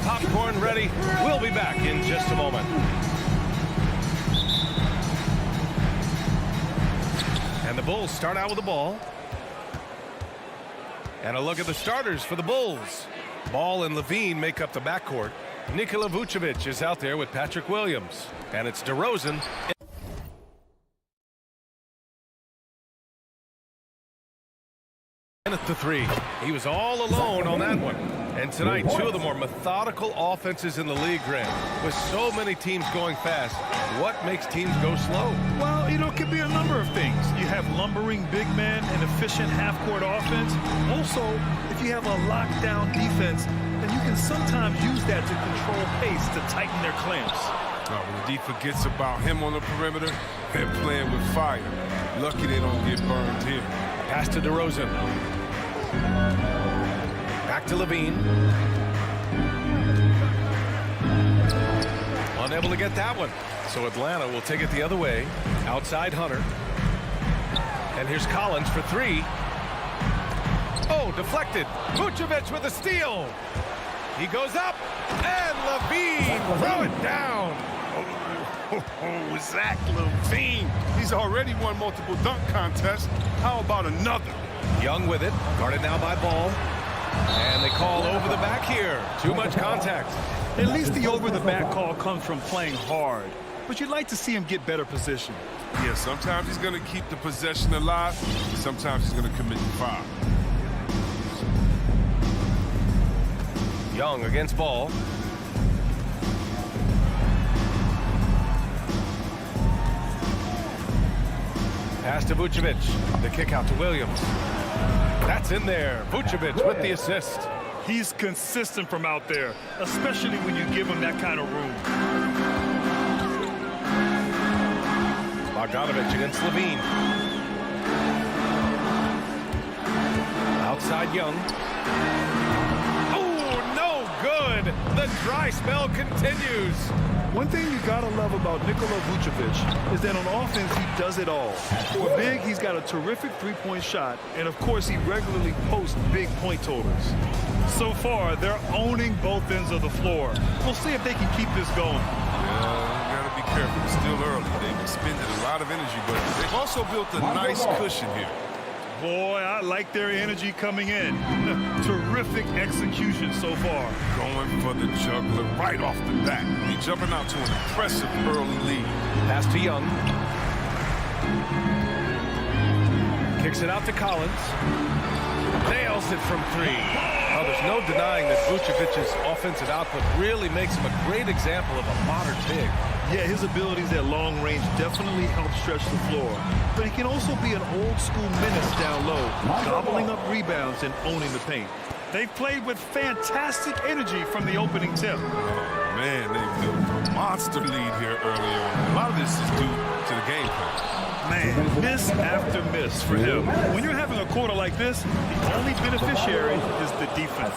popcorn ready. We'll be back in just a moment. And the Bulls start out with the ball. And a look at the starters for the Bulls. Ball and Levine make up the backcourt. Nikola Vucevic is out there with Patrick Williams. And it's DeRozan. At the three. He was all alone on that one. And tonight, two of the more methodical offenses in the league, Grant. With so many teams going fast, what makes teams go slow? Well, it could be a number of things. You have lumbering big men and efficient half-court offense. Also, if you have a lockdown defense, then you can sometimes use that to control pace to tighten their clamps. When the D forgets about him on the perimeter, they're playing with fire. Lucky they don't get burned here. Pass to DeRozan. Back to Levine. Unable to get that one. So Atlanta will take it the other way. Outside Hunter. And here's Collins for three. Oh, deflected. Vucevic with a steal. He goes up. And Levine throw it down. Oh, Zach Levine. He's already won multiple dunk contests. How about another? Young with it. Guarded now by Ball. And they call over the back here. Too much contact. At least the over-the-back call comes from playing hard. But you'd like to see him get better position. Yeah, sometimes he's going to keep the possession alive. Sometimes he's going to commit the foul. Young against Ball. Pass to Vucevic. The kick out to Williams. That's in there. Vucevic with the assist. He's consistent from out there, especially when you give him that kind of room. Bogdanovich against Levine. Outside Young. Oh, no good. The dry spell continues. One thing you gotta love about Nikola Vucevic is that on offense, he does it all. For big, he's got a terrific three-point shot, and of course, he regularly posts big point totals. So far, they're owning both ends of the floor. We'll see if they can keep this going. Yeah, you gotta be careful. It's still early. They've expended a lot of energy, but they've also built a nice cushion here. Boy, I like their energy coming in. Terrific execution so far. Going for the juggler right off the bat. He's jumping out to an impressive early lead. Pass to Young. Kicks it out to Collins. Nails it from three. Oh, there's no denying that Vucevic's offensive output really makes him a great example of a modern big. Yeah, his abilities at long range definitely help stretch the floor. But he can also be an old-school menace down low, gobbling up rebounds and owning the paint. They've played with fantastic energy from the opening tip. Oh, man, they built a monster lead here early on. A lot of this is due to the game plan. Man, miss after miss for him. When you're having a quarter like this, the only beneficiary is the defense.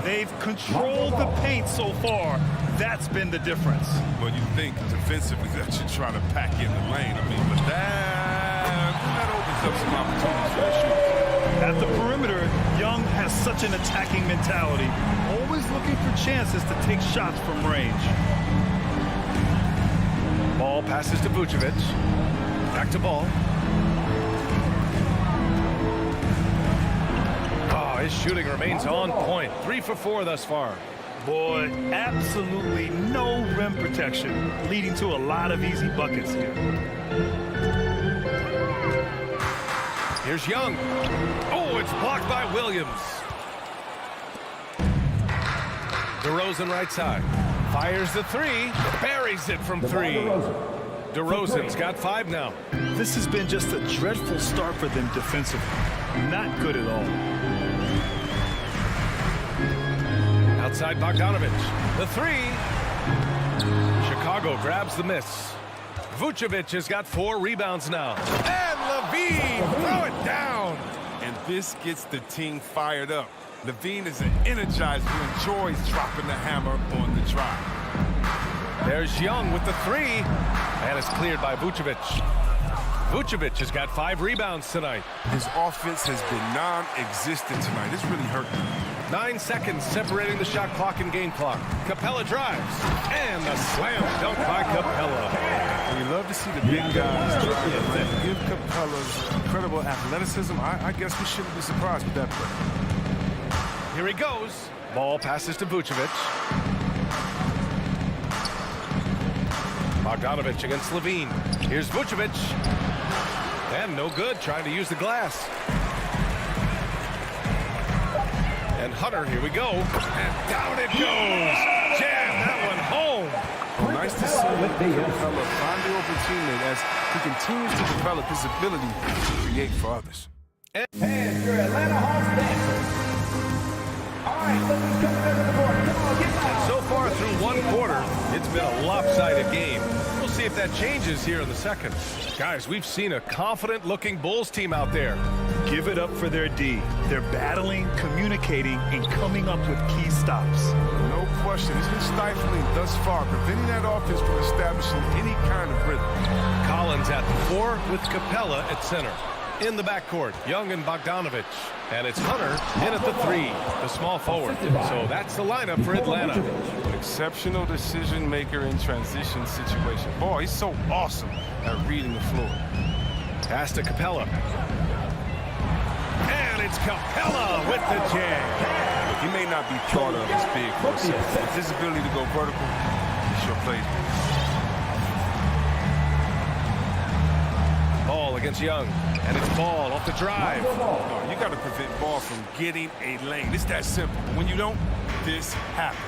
They've controlled the paint so far. That's been the difference. Well, you think defensively that you try to pack in the lane. I mean, but that opens up some opportunities for the shooter. At the perimeter, Young has such an attacking mentality, always looking for chances to take shots from range. Ball passes to Vucevic. Back to Ball. Oh, his shooting remains on point. 3 for 4 thus far. Boy, absolutely no rim protection, leading to a lot of easy buckets here. Here's Young. Oh, it's blocked by Williams. DeRozan right side. Fires the three. Buries it from three. DeRozan's got 5 now. This has been just a dreadful start for them defensively. Not good at all. Outside Bogdanovich. The three. Chicago grabs the miss. Vucevic has got 4 rebounds now. And Levine throw it down. And this gets the team fired up. Levine is an energizer who enjoys dropping the hammer on the drive. There's Young with the 3. And it's cleared by Vucevic. Vucevic has got 5 rebounds tonight. His offense has been non-existent tonight. It's really hurt him. 9 seconds separating the shot clock and game clock. Capella drives. And a slam dunk by Capella. You love to see the big guys drive the lane. Give Capella's incredible athleticism. I guess we shouldn't be surprised with that play. Here he goes. Ball passes to Vucevic. Bogdanovich against Levine. Here's Vucevic. And no good, trying to use the glass. And Hunter, here we go. And down it goes. Jam that one home. Well, nice to see Capella find the open teammate as he continues to develop his ability to create for others. And your Atlanta Hawks dancers. All right, let's come over the board. Come on, get And so far through one quarter, it's been a lopsided game. We'll see if that changes here in the second. Guys, we've seen a confident-looking Bulls team out there. Give it up for their D. They're battling, communicating, and coming up with key stops. No question. It's been stifling thus far, preventing that offense from establishing any kind of rhythm. Collins at the 4 with Capella at center. In the backcourt, Young and Bogdanovich. And it's Hunter in at the 3, the small forward. So that's the lineup for Atlanta. Exceptional decision maker in transition situation. Boy, he's so awesome at reading the floor. Pass to Capella. And it's Capella with the jam. He may not be thought of as big for a second. With his ability to go vertical, he sure plays. Ball against Young. And it's Ball off the drive. No, you got to prevent Ball from getting a lane. It's that simple. When you don't, this happens.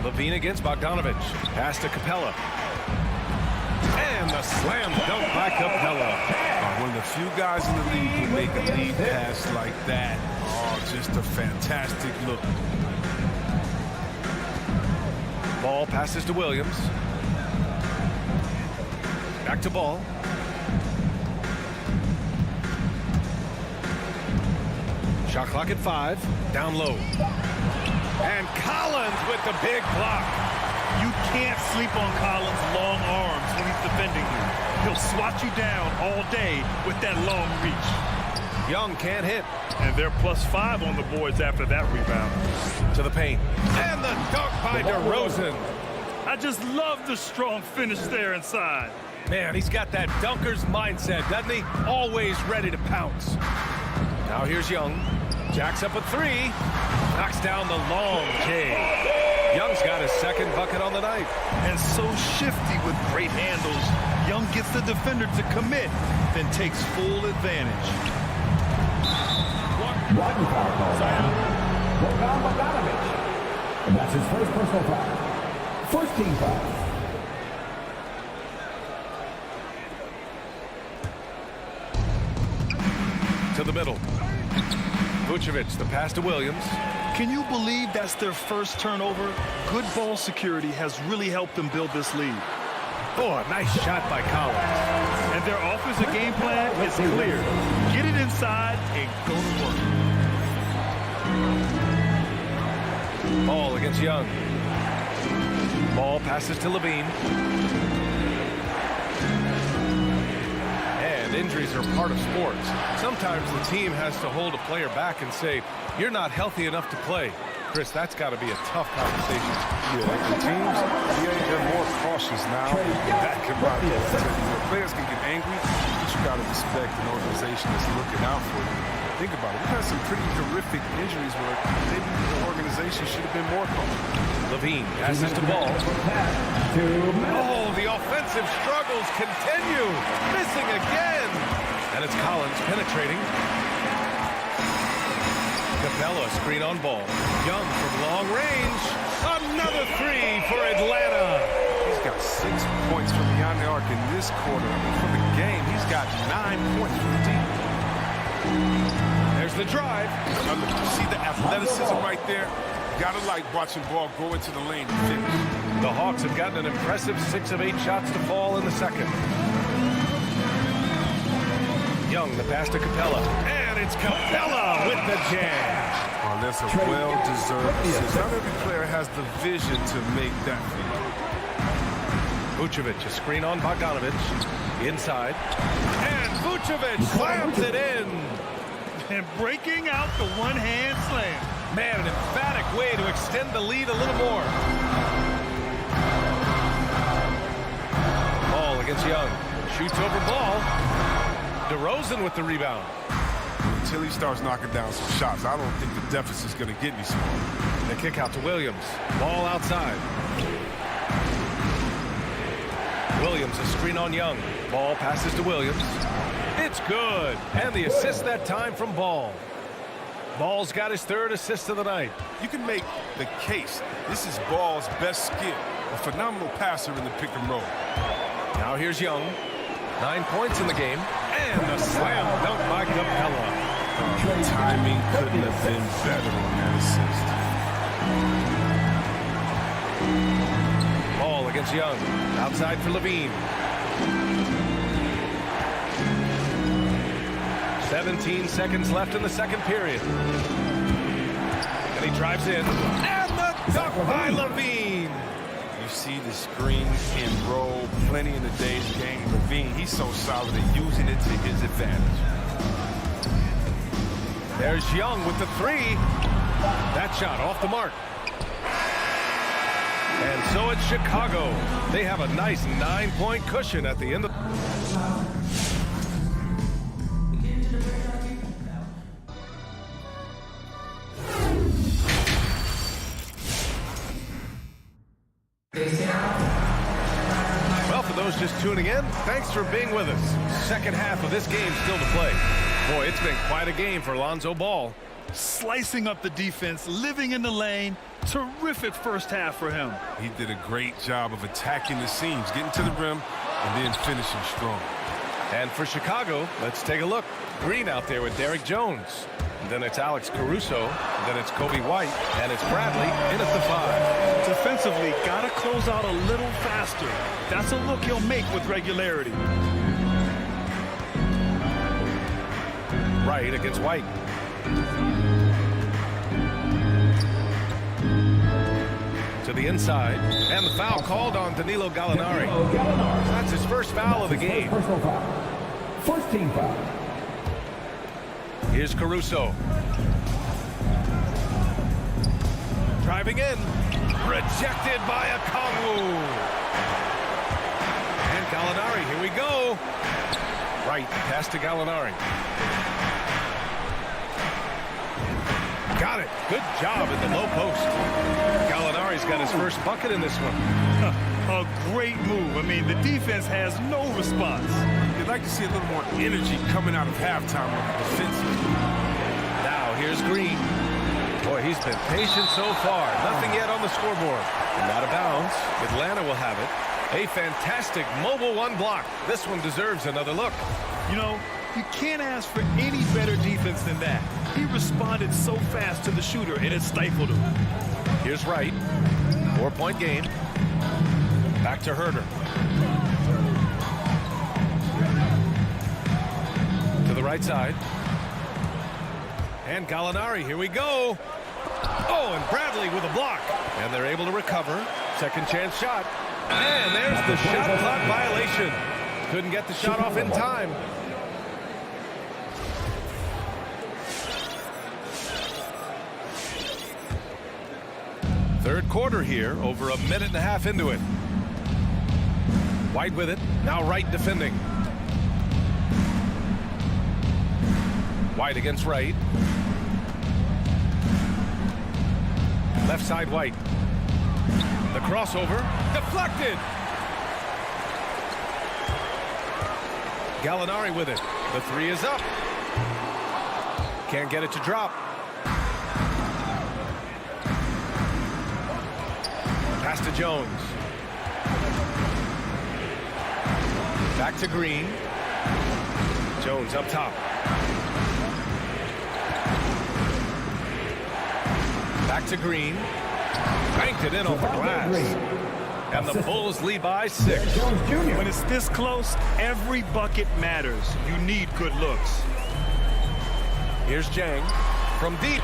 Levine against Bogdanovich. Pass to Capella. And the slam dunk by Capella. One of the few guys in the league who make a lead pass like that. Oh, just a fantastic look. Ball passes to Williams. Back to Ball. Shot clock at 5. Down low. And Collins with the big block. You can't sleep on Collins' long arms when he's defending you. He'll swat you down all day with that long reach. Young can't hit. And they're +5 on the boards after that rebound. To the paint. And the dunk by DeRozan. I just love the strong finish there inside. Man, he's got that dunker's mindset, doesn't he? Always ready to pounce. Now here's Young. Jacks up a 3. Knocks down the long J. Young's got his second bucket on the night. And so shifty with great handles. Young gets the defender to commit, then takes full advantage. One foul call down. Bogdanovich. And that's his first personal foul. First team foul. To the middle. Vucevic, the pass to Williams. Can you believe that's their first turnover? Good ball security has really helped them build this lead. Oh, a nice shot by Collins. And their offensive game plan is clear. Get it inside and go to work. Ball against Young. Ball passes to Levine. And injuries are part of sports. Sometimes the team has to hold a player back and say, you're not healthy enough to play. Chris, that's got to be a tough conversation. Yeah, the teams, they're more cautious now. That can rock you. Players can get angry, but you got to respect an organization that's looking out for you. Think about it. We've had some pretty horrific injuries where maybe the organization should have been more cautious. Levine passes to Ball. Oh, the offensive struggles continue. Missing again. And it's Collins penetrating. Capella screen on Ball. Young from long range. Another 3 for Atlanta. He's got 6 points from beyond the arc in this quarter. For the game, he's got 9 points for the team. There's the drive. You see the athleticism right there? Gotta like watching Ball go into the lane and finish. The Hawks have gotten an impressive 6 of 8 shots to fall in the second. Young, the pass to Capella. And it's Capella with the jam. Oh, that's a well-deserved assist. Not every player has the vision to make that feed. Vucevic, a screen on Bogdanovich. Inside. And Vucevic slams it in. and breaking out the one-hand slam. Man, an emphatic way to extend the lead a little more. Ball against Young. Shoots over ball. DeRozan with the rebound. Until he starts knocking down some shots, I don't think the deficit's going to get any smaller. The kick out to Williams. Ball outside. Williams, a screen on Young. Ball passes to Williams. It's good. And the assist that time from Ball. Ball's got his third assist of the night. You can make the case this is Ball's best skill. A phenomenal passer in the pick and roll. Now here's Young. 9 points in the game. And the slam dunk by Capella. The timing couldn't have been better on that assist. Ball against Young. Outside for Levine. 17 seconds left in the second period. And he drives in. And the dunk by Levine. You see the screen and roll plenty in today's game. Levine, he's so solid at using it to his advantage. There's Young with the three. That shot off the mark. And so it's Chicago. They have a nice 9-point cushion at the end of... Well, for those just tuning in, thanks for being with us. Second half of this game still to play. Boy, it's been quite a game for Lonzo Ball. Slicing up the defense, living in the lane. Terrific first half for him. He did a great job of attacking the seams, getting to the rim, and then finishing strong. And for Chicago, let's take a look. Green out there with Derrick Jones. And then it's Alex Caruso. And then it's Kobe White. And it's Bradley in at the 5. Defensively, got to close out a little faster. That's a look he'll make with regularity. Right against White. To the inside. And the foul called on Danilo Gallinari. That's his first foul of the game. First team foul. Here's Caruso. Driving in. Rejected by Okongwu. And Gallinari, here we go. Right, pass to Gallinari. Got it. Good job in the low post. Gallinari's got his first bucket in this one. A great move. I mean, the defense has no response. You'd like to see a little more energy coming out of halftime on the defensive. Now here's Green. Boy, he's been patient so far. Nothing yet on the scoreboard. And out of bounds. Atlanta will have it. A fantastic mobile one block. This one deserves another look. You know, you can't ask for any better defense than that. He responded so fast to the shooter, and it stifled him. Here's Wright. 4-point game. Back to Herter. To the right side. And Gallinari, here we go. Oh, and Bradley with a block. And they're able to recover. Second chance shot. And there's the shot clock violation. Couldn't get the shot off in time. Third quarter here, over a minute and a half into it. White with it, now Wright defending. White against Wright. Left side White. The crossover, deflected. Gallinari with it. The three is up. Can't get it to drop. Pass to Jones. Back to Green. Jones up top. Back to Green. Banked it in off the glass. And the Bulls lead by 6. When it's this close, every bucket matters. You need good looks. Here's Jang from deep.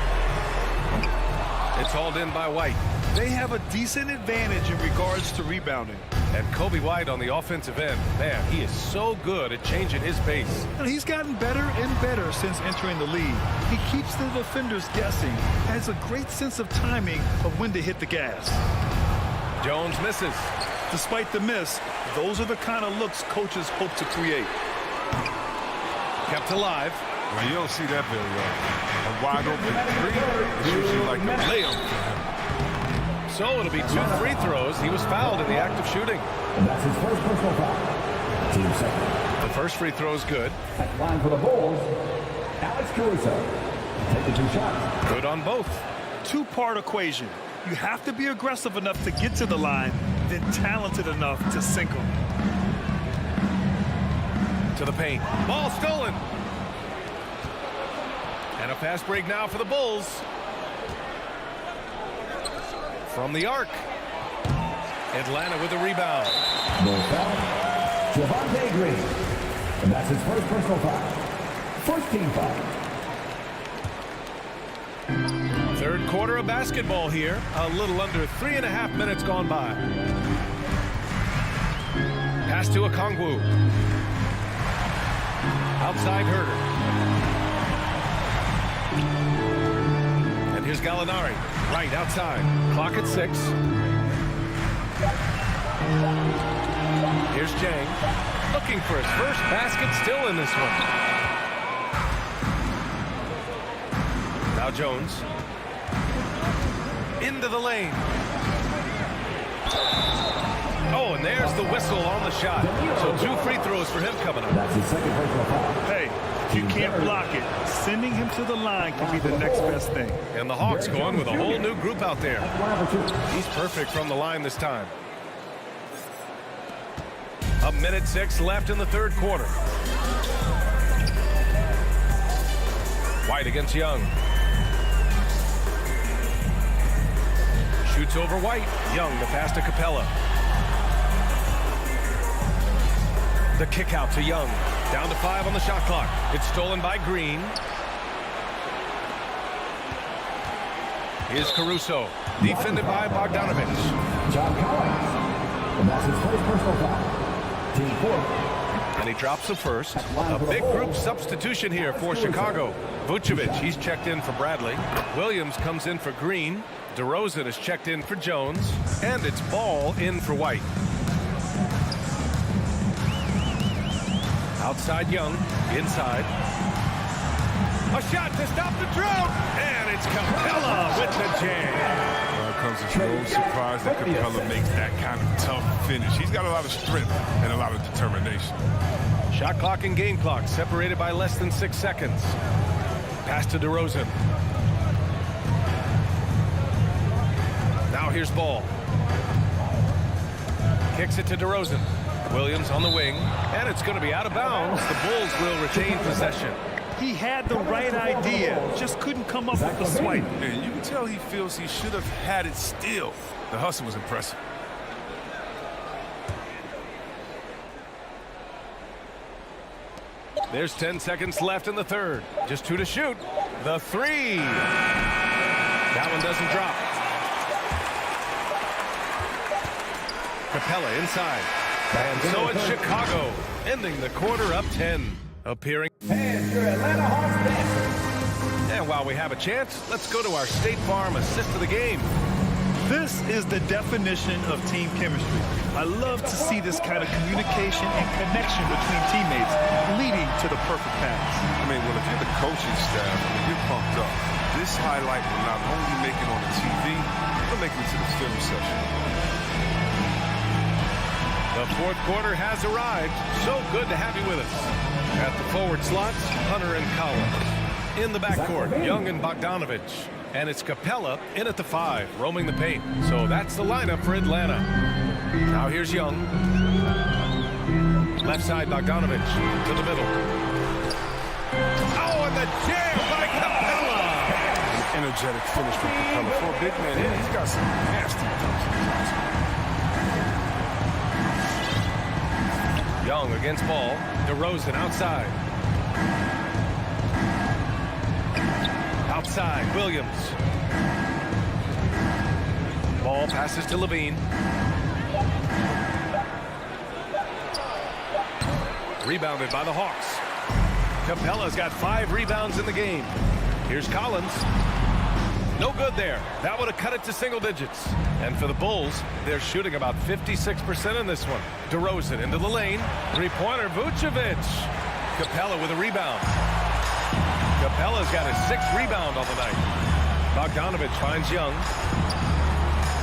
It's hauled in by White. They have a decent advantage in regards to rebounding. And Kobe White on the offensive end. Man, he is so good at changing his pace. And he's gotten better and better since entering the league. He keeps the defenders guessing, has a great sense of timing of when to hit the gas. Jones misses. Despite the miss, those are the kind of looks coaches hope to create. Kept alive. Well, you don't see that very often. A wide open three, it's usually like a layup for him. So it'll be 2 free throws. He was fouled in the act of shooting. And that's his first personal foul. Team second. The first free throw is good. At the line for the Bulls, Alex Caruso. Taking 2 shots. Good on both. Two-part equation. You have to be aggressive enough to get to the line, then talented enough to sink them. To the paint. Ball stolen. And a fast break now for the Bulls. From the arc. Atlanta with a rebound. No foul. Javonte Green. And that's his first personal foul. First team foul. Third quarter of basketball here. A little under 3.5 minutes gone by. Pass to Okongwu. Outside Herter. And here's Gallinari. Right outside. Clock at 6. Here's Jang. Looking for his first basket, still in this one. Now Jones. Into the lane. Oh, and there's the whistle on the shot. So 2 free throws for him coming up. That's his second personal foul. Hey, you can't block it. Sending him to the line can be the next best thing. And the Hawks going with a whole new group out there. He's perfect from the line this time. 1:06 left in the third quarter. White against Young. Shoots over White. Young, the pass to Capella. The kick out to Young. Down to 5 on the shot clock. It's stolen by Green. Here's Caruso. Defended by Bogdanovich. John Collins. And that's his first personal foul. Team 4. And he drops the first. A big group substitution here for Chicago. Vucevic, he's checked in for Bradley. Williams comes in for Green. DeRozan is checked in for Jones. And it's Ball in for White. Outside Young. Inside. A shot to stop the drought. And it's Capella with the jam. Well, it comes as no surprise that Capella makes that kind of tough finish. He's got a lot of strength and a lot of determination. Shot clock and game clock separated by less than 6 seconds. Pass to DeRozan. Now here's Ball. Kicks it to DeRozan. Williams on the wing. And it's going to be out of bounds. The Bulls will retain possession. He had the right idea, just couldn't come up with the swipe. And you can tell he feels he should have had it still. The hustle was impressive. There's 10 seconds left in the third. Just 2 to shoot. The 3. That one doesn't drop. Capella inside. And so it's Chicago, ending the quarter up 10. Appearing. And your Atlanta Hawks dancers. And while we have a chance, let's go to our State Farm assist of the game. This is the definition of team chemistry. I love to see this kind of communication and connection between teammates leading to the perfect pass. I mean, well, if you're the coaching staff, you're pumped up. This highlight will not only make it on the TV, it'll make it to the film session. The fourth quarter has arrived. So good to have you with us. At the forward slots, Hunter and Collins. In the backcourt, Young and Bogdanovich. And it's Capella in at the 5, roaming the paint. So that's the lineup for Atlanta. Now here's Young. Left side, Bogdanovich to the middle. Oh, and the jam by Capella! An energetic finish from Capella. For a big man, he's got some nasty dunks. Young against Ball. DeRozan outside. Outside, Williams. Ball passes to Levine. Rebounded by the Hawks. Capella's got 5 rebounds in the game. Here's Collins. No good there. That would have cut it to single digits. And for the Bulls, they're shooting about 56% in this one. DeRozan into the lane. Three-pointer, Vucevic. Capella with a rebound. Capella's got his 6th rebound on the night. Bogdanovich finds Young.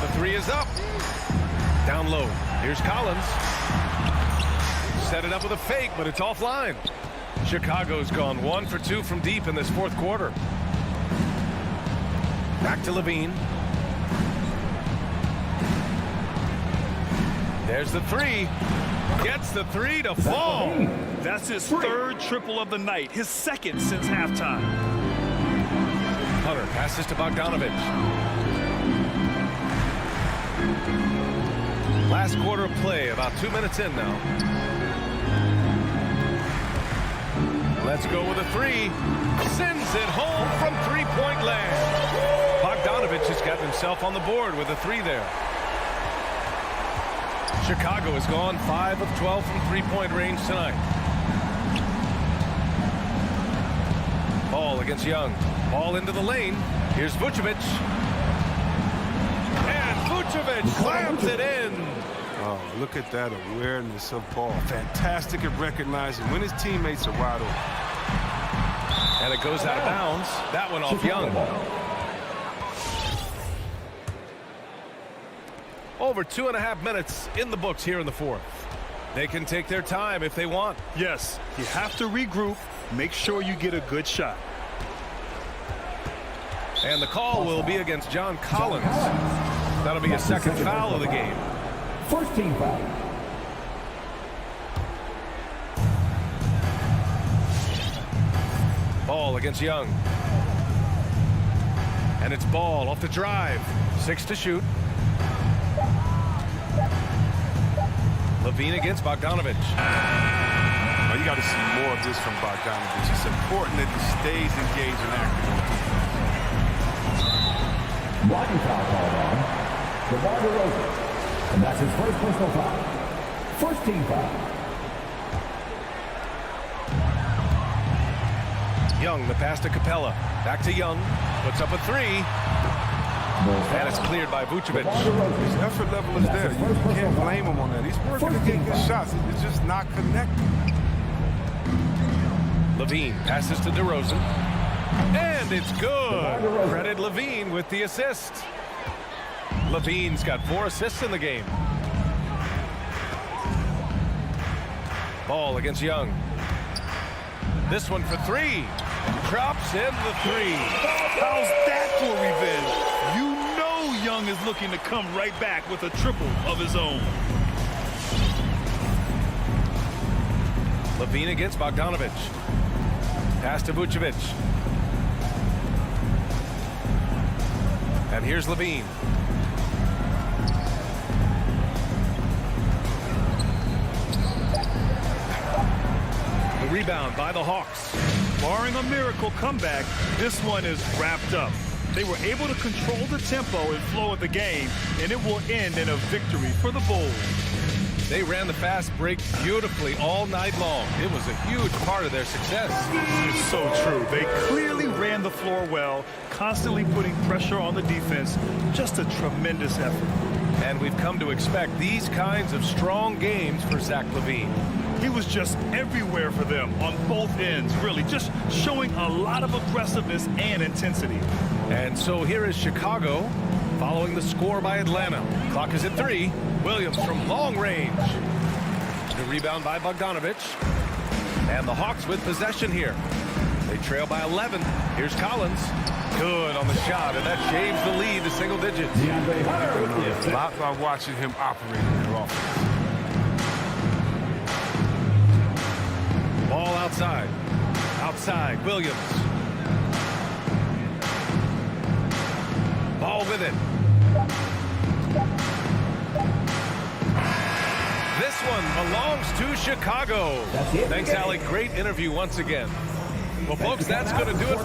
The 3 is up. Down low. Here's Collins. Set it up with a fake, but it's offline. Chicago's gone 1 for 2 from deep in this 4th quarter. Back to Levine. There's the 3. Gets the 3 to fall. That's his 3rd triple of the night, his 2nd since halftime. Hunter passes to Bogdanovich. Last quarter of play, about 2 minutes in now. Let's go with a 3. Sends it home from three-point land. Bogdanovich has gotten himself on the board with a 3 there. Chicago has gone 5 of 12 from three-point range tonight. Ball against Young. Ball into the lane. Here's Vucevic. And Vucevic slams it in. Oh, look at that awareness of ball. Fantastic at recognizing when his teammates are wide open. And it goes out of bounds. That one off Young. Over 2.5 minutes in the books here in the 4th. They can take their time if they want. Yes, you have to regroup. Make sure you get a good shot. And the call will be against John Collins. That'll be his 2nd foul of the game. First team foul. Ball against Young. And it's Ball off the drive. 6 to shoot. Levine against Bogdanovich. Oh, you got to see more of this from Bogdanovich. It's important that he stays engaged and active. Blocking foul called on DeMar DeRozan. And that's his 1st personal foul. First team foul. Young, the pass to Capella. Back to Young. Puts up a 3. And it's cleared by Vucevic. His effort level is there. You can't blame him on that. He's working to get good shots. It's just not connected. Levine passes to DeRozan. And it's good. Credit Levine with the assist. Levine's got 4 assists in the game. Ball against Young. This one for 3. Drops in the 3. How's that for revenge? You know Young is looking to come right back with a triple of his own. Levine against Bogdanovich. Pass to Vucevic. And here's Levine. The rebound by the Hawks. Barring a miracle comeback, this one is wrapped up. They were able to control the tempo and flow of the game, and it will end in a victory for the Bulls. They ran the fast break beautifully all night long. It was a huge part of their success. It's so true. They clearly ran the floor well, constantly putting pressure on the defense. Just a tremendous effort. And we've come to expect these kinds of strong games for Zach LaVine. He was just everywhere for them on both ends, really, just showing a lot of aggressiveness and intensity. And so here is Chicago following the score by Atlanta. Clock is at 3. Williams from long range. The rebound by Bogdanovich. And the Hawks with possession here. They trail by 11. Here's Collins. Good on the shot, and that shaves the lead to single digits. A lot by watching him operate in their offense. Ball outside. Outside, Williams. Ball with it. This one belongs to Chicago. Thanks, Alec. Great interview once again. Well, folks, that's going to do it.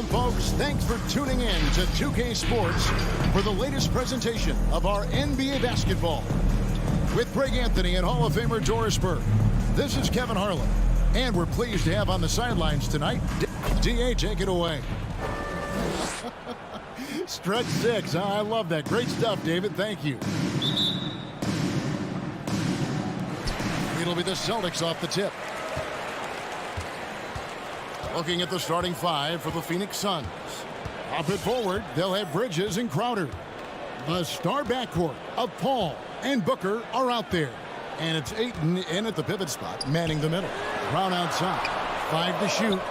Welcome, folks. Thanks for tuning in to 2K Sports for the latest presentation of our NBA basketball. With Greg Anthony and Hall of Famer Doris Burke, this is Kevin Harlan. And we're pleased to have on the sidelines tonight, DA, take it away. Stretch 6. I love that. Great stuff, David. Thank you. It'll be the Celtics off the tip. Looking at the starting 5 for the Phoenix Suns. Up it forward, they'll have Bridges and Crowder. The star backcourt of Paul and Booker are out there. And it's Ayton in at the pivot spot, manning the middle. Brown outside. 5 to shoot.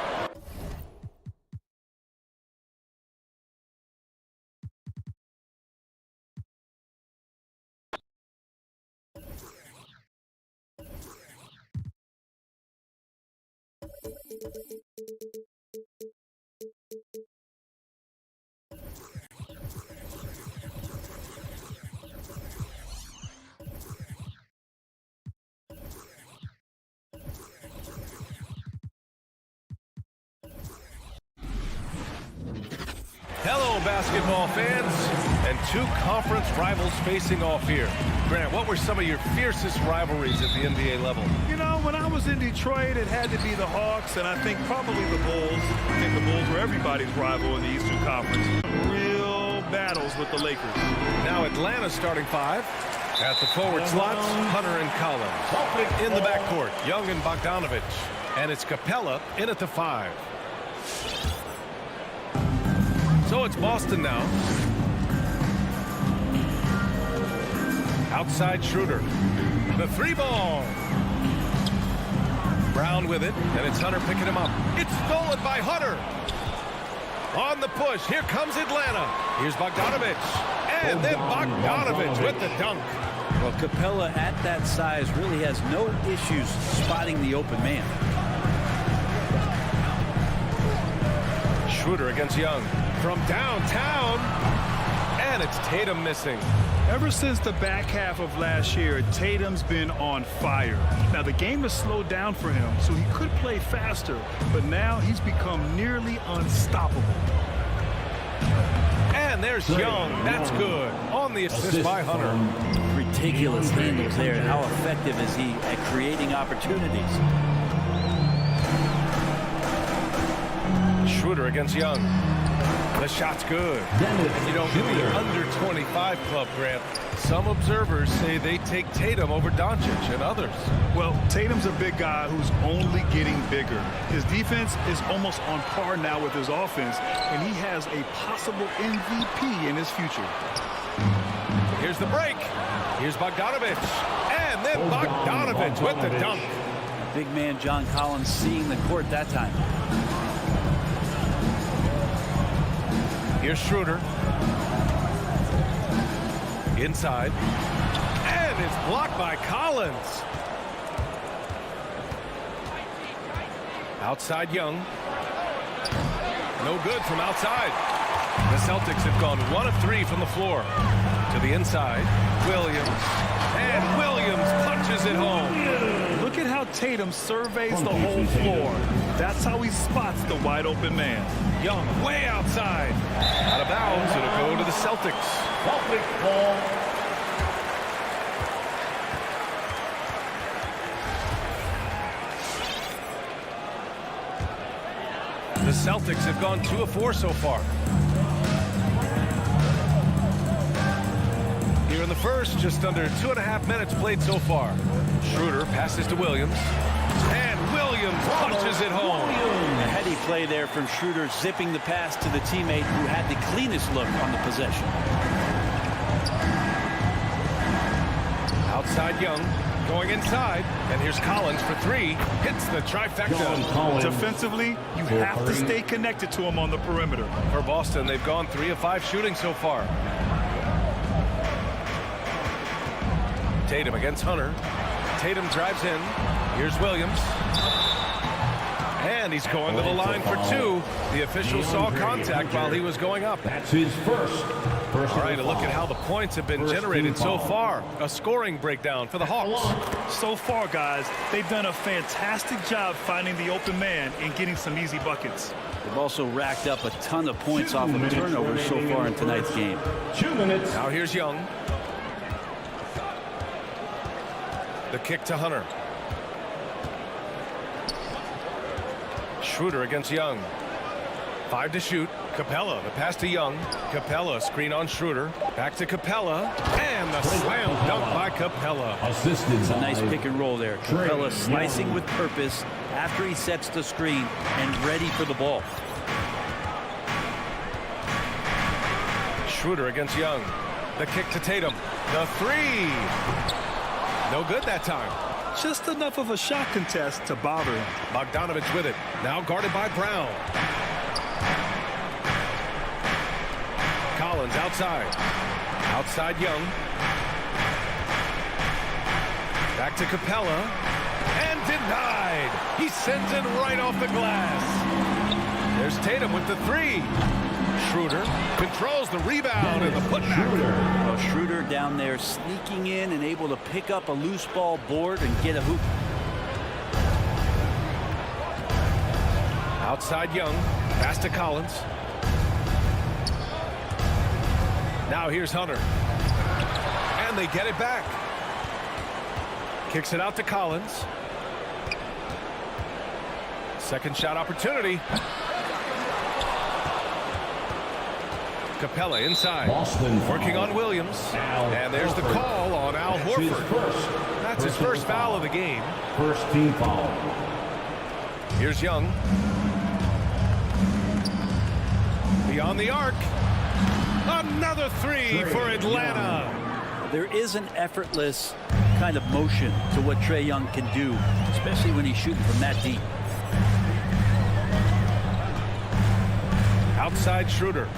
Hello, basketball fans, and 2 conference rivals facing off here. Grant, what were some of your fiercest rivalries at the NBA level? You know, when I was in Detroit, it had to be the Hawks, and I think probably the Bulls. I think the Bulls were everybody's rival in the Eastern Conference. Real battles with the Lakers. Now Atlanta's starting 5. At the forward slots, Hunter and Collins. In the backcourt, Young and Bogdanovich. And it's Capella in at the 5. So it's Boston now. Outside Schroeder. The 3-ball. Brown with it, and it's Hunter picking him up. It's stolen by Hunter. On the push, here comes Atlanta. Here's Bogdanovich. And then Bogdanovich with the dunk. Well, Capella at that size really has no issues spotting the open man. Schroeder against Young. From downtown, and it's Tatum missing. Ever since the back half of last year, Tatum's been on fire. Now, the game has slowed down for him, so he could play faster, but now he's become nearly unstoppable. And there's Young. That's good. On the assist by Hunter. Ridiculous handles there. How effective is he at creating opportunities? Schroeder against Young. The shot's good. You know, in the under 25 club, Grant, some observers say they take Tatum over Doncic and others. Well, Tatum's a big guy who's only getting bigger. His defense is almost on par now with his offense, and he has a possible MVP in his future. Here's the break. Here's Bogdanovich. And then Bogdanovich with the dunk. Big man John Collins seeing the court that time. Here's Schroeder. Inside. And it's blocked by Collins. Outside Young. No good from outside. The Celtics have gone 1 of 3 from the floor. To the inside. Williams. And Williams punches it home. Look at how Tatum surveys the whole floor. That's how he spots the wide open man. Young way outside. Out of bounds. It'll go to the Celtics. Celtics ball. The Celtics have gone 2 of 4 so far. Here in the first, just under 2.5 minutes played so far. Schroeder passes to Williams. And Williams punches it home. A heady play there from Schroeder, zipping the pass to the teammate who had the cleanest look on the possession. Outside Young, going inside, and here's Collins for 3. Hits the trifecta. Defensively, you have to stay connected to him on the perimeter. For Boston, they've gone 3 of 5 shooting so far. Tatum against Hunter. Tatum drives in. Here's Williams. And he's going to the line for 2. The official saw contact while he was going up. That's his first. All right, a look at how the points have been generated so far. A scoring breakdown for the Hawks. So far, guys, they've done a fantastic job finding the open man and getting some easy buckets. They've also racked up a ton of points off of turnovers so far in tonight's game. 2 minutes. Now here's Young. The kick to Hunter. Schroeder against Young. 5 to shoot. Capella, the pass to Young. Capella, screen on Schroeder. Back to Capella. And the slam dunk by Capella. Assisted. It's a nice pick and roll there. Capella slicing with purpose after he sets the screen and ready for the ball. Schroeder against Young. The kick to Tatum. The three. No good that time. Just enough of a shot contest to bother him. Bogdanovich with it. Now guarded by Brown. Collins outside. Outside Young. Back to Capella. And denied. He sends it right off the glass. There's Tatum with the three. Schroeder controls the rebound and the putback. Well, Schroeder down there sneaking in and able to pick up a loose ball board and get a hoop. Outside Young. Pass to Collins. Now here's Hunter. And they get it back. Kicks it out to Collins. Second shot opportunity. Capella inside. Boston Working on Williams. And there's the call on Al Horford. That's his first foul of the game. First team foul. Here's Young. Beyond the arc. Another three for Atlanta. There is an effortless kind of motion to what Trae Young can do, especially when he's shooting from that deep. Outside Schroeder.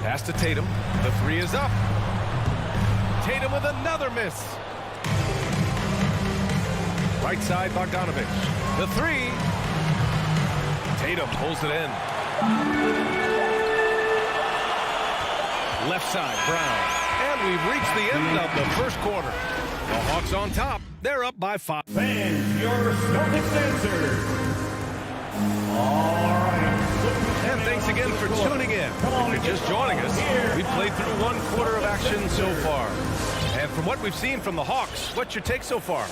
Pass to Tatum. The three is up. Tatum with another miss. Right side Bogdanovich. The three. Tatum pulls it in. Left side Brown. And we've reached the end of the first quarter. The Hawks on top. They're up by 5. Fans, your Celtics answer. All right. And thanks again for tuning in. If you're just joining us, we've played through one quarter of action so far. And from what we've seen from the Hawks, what's your take so far?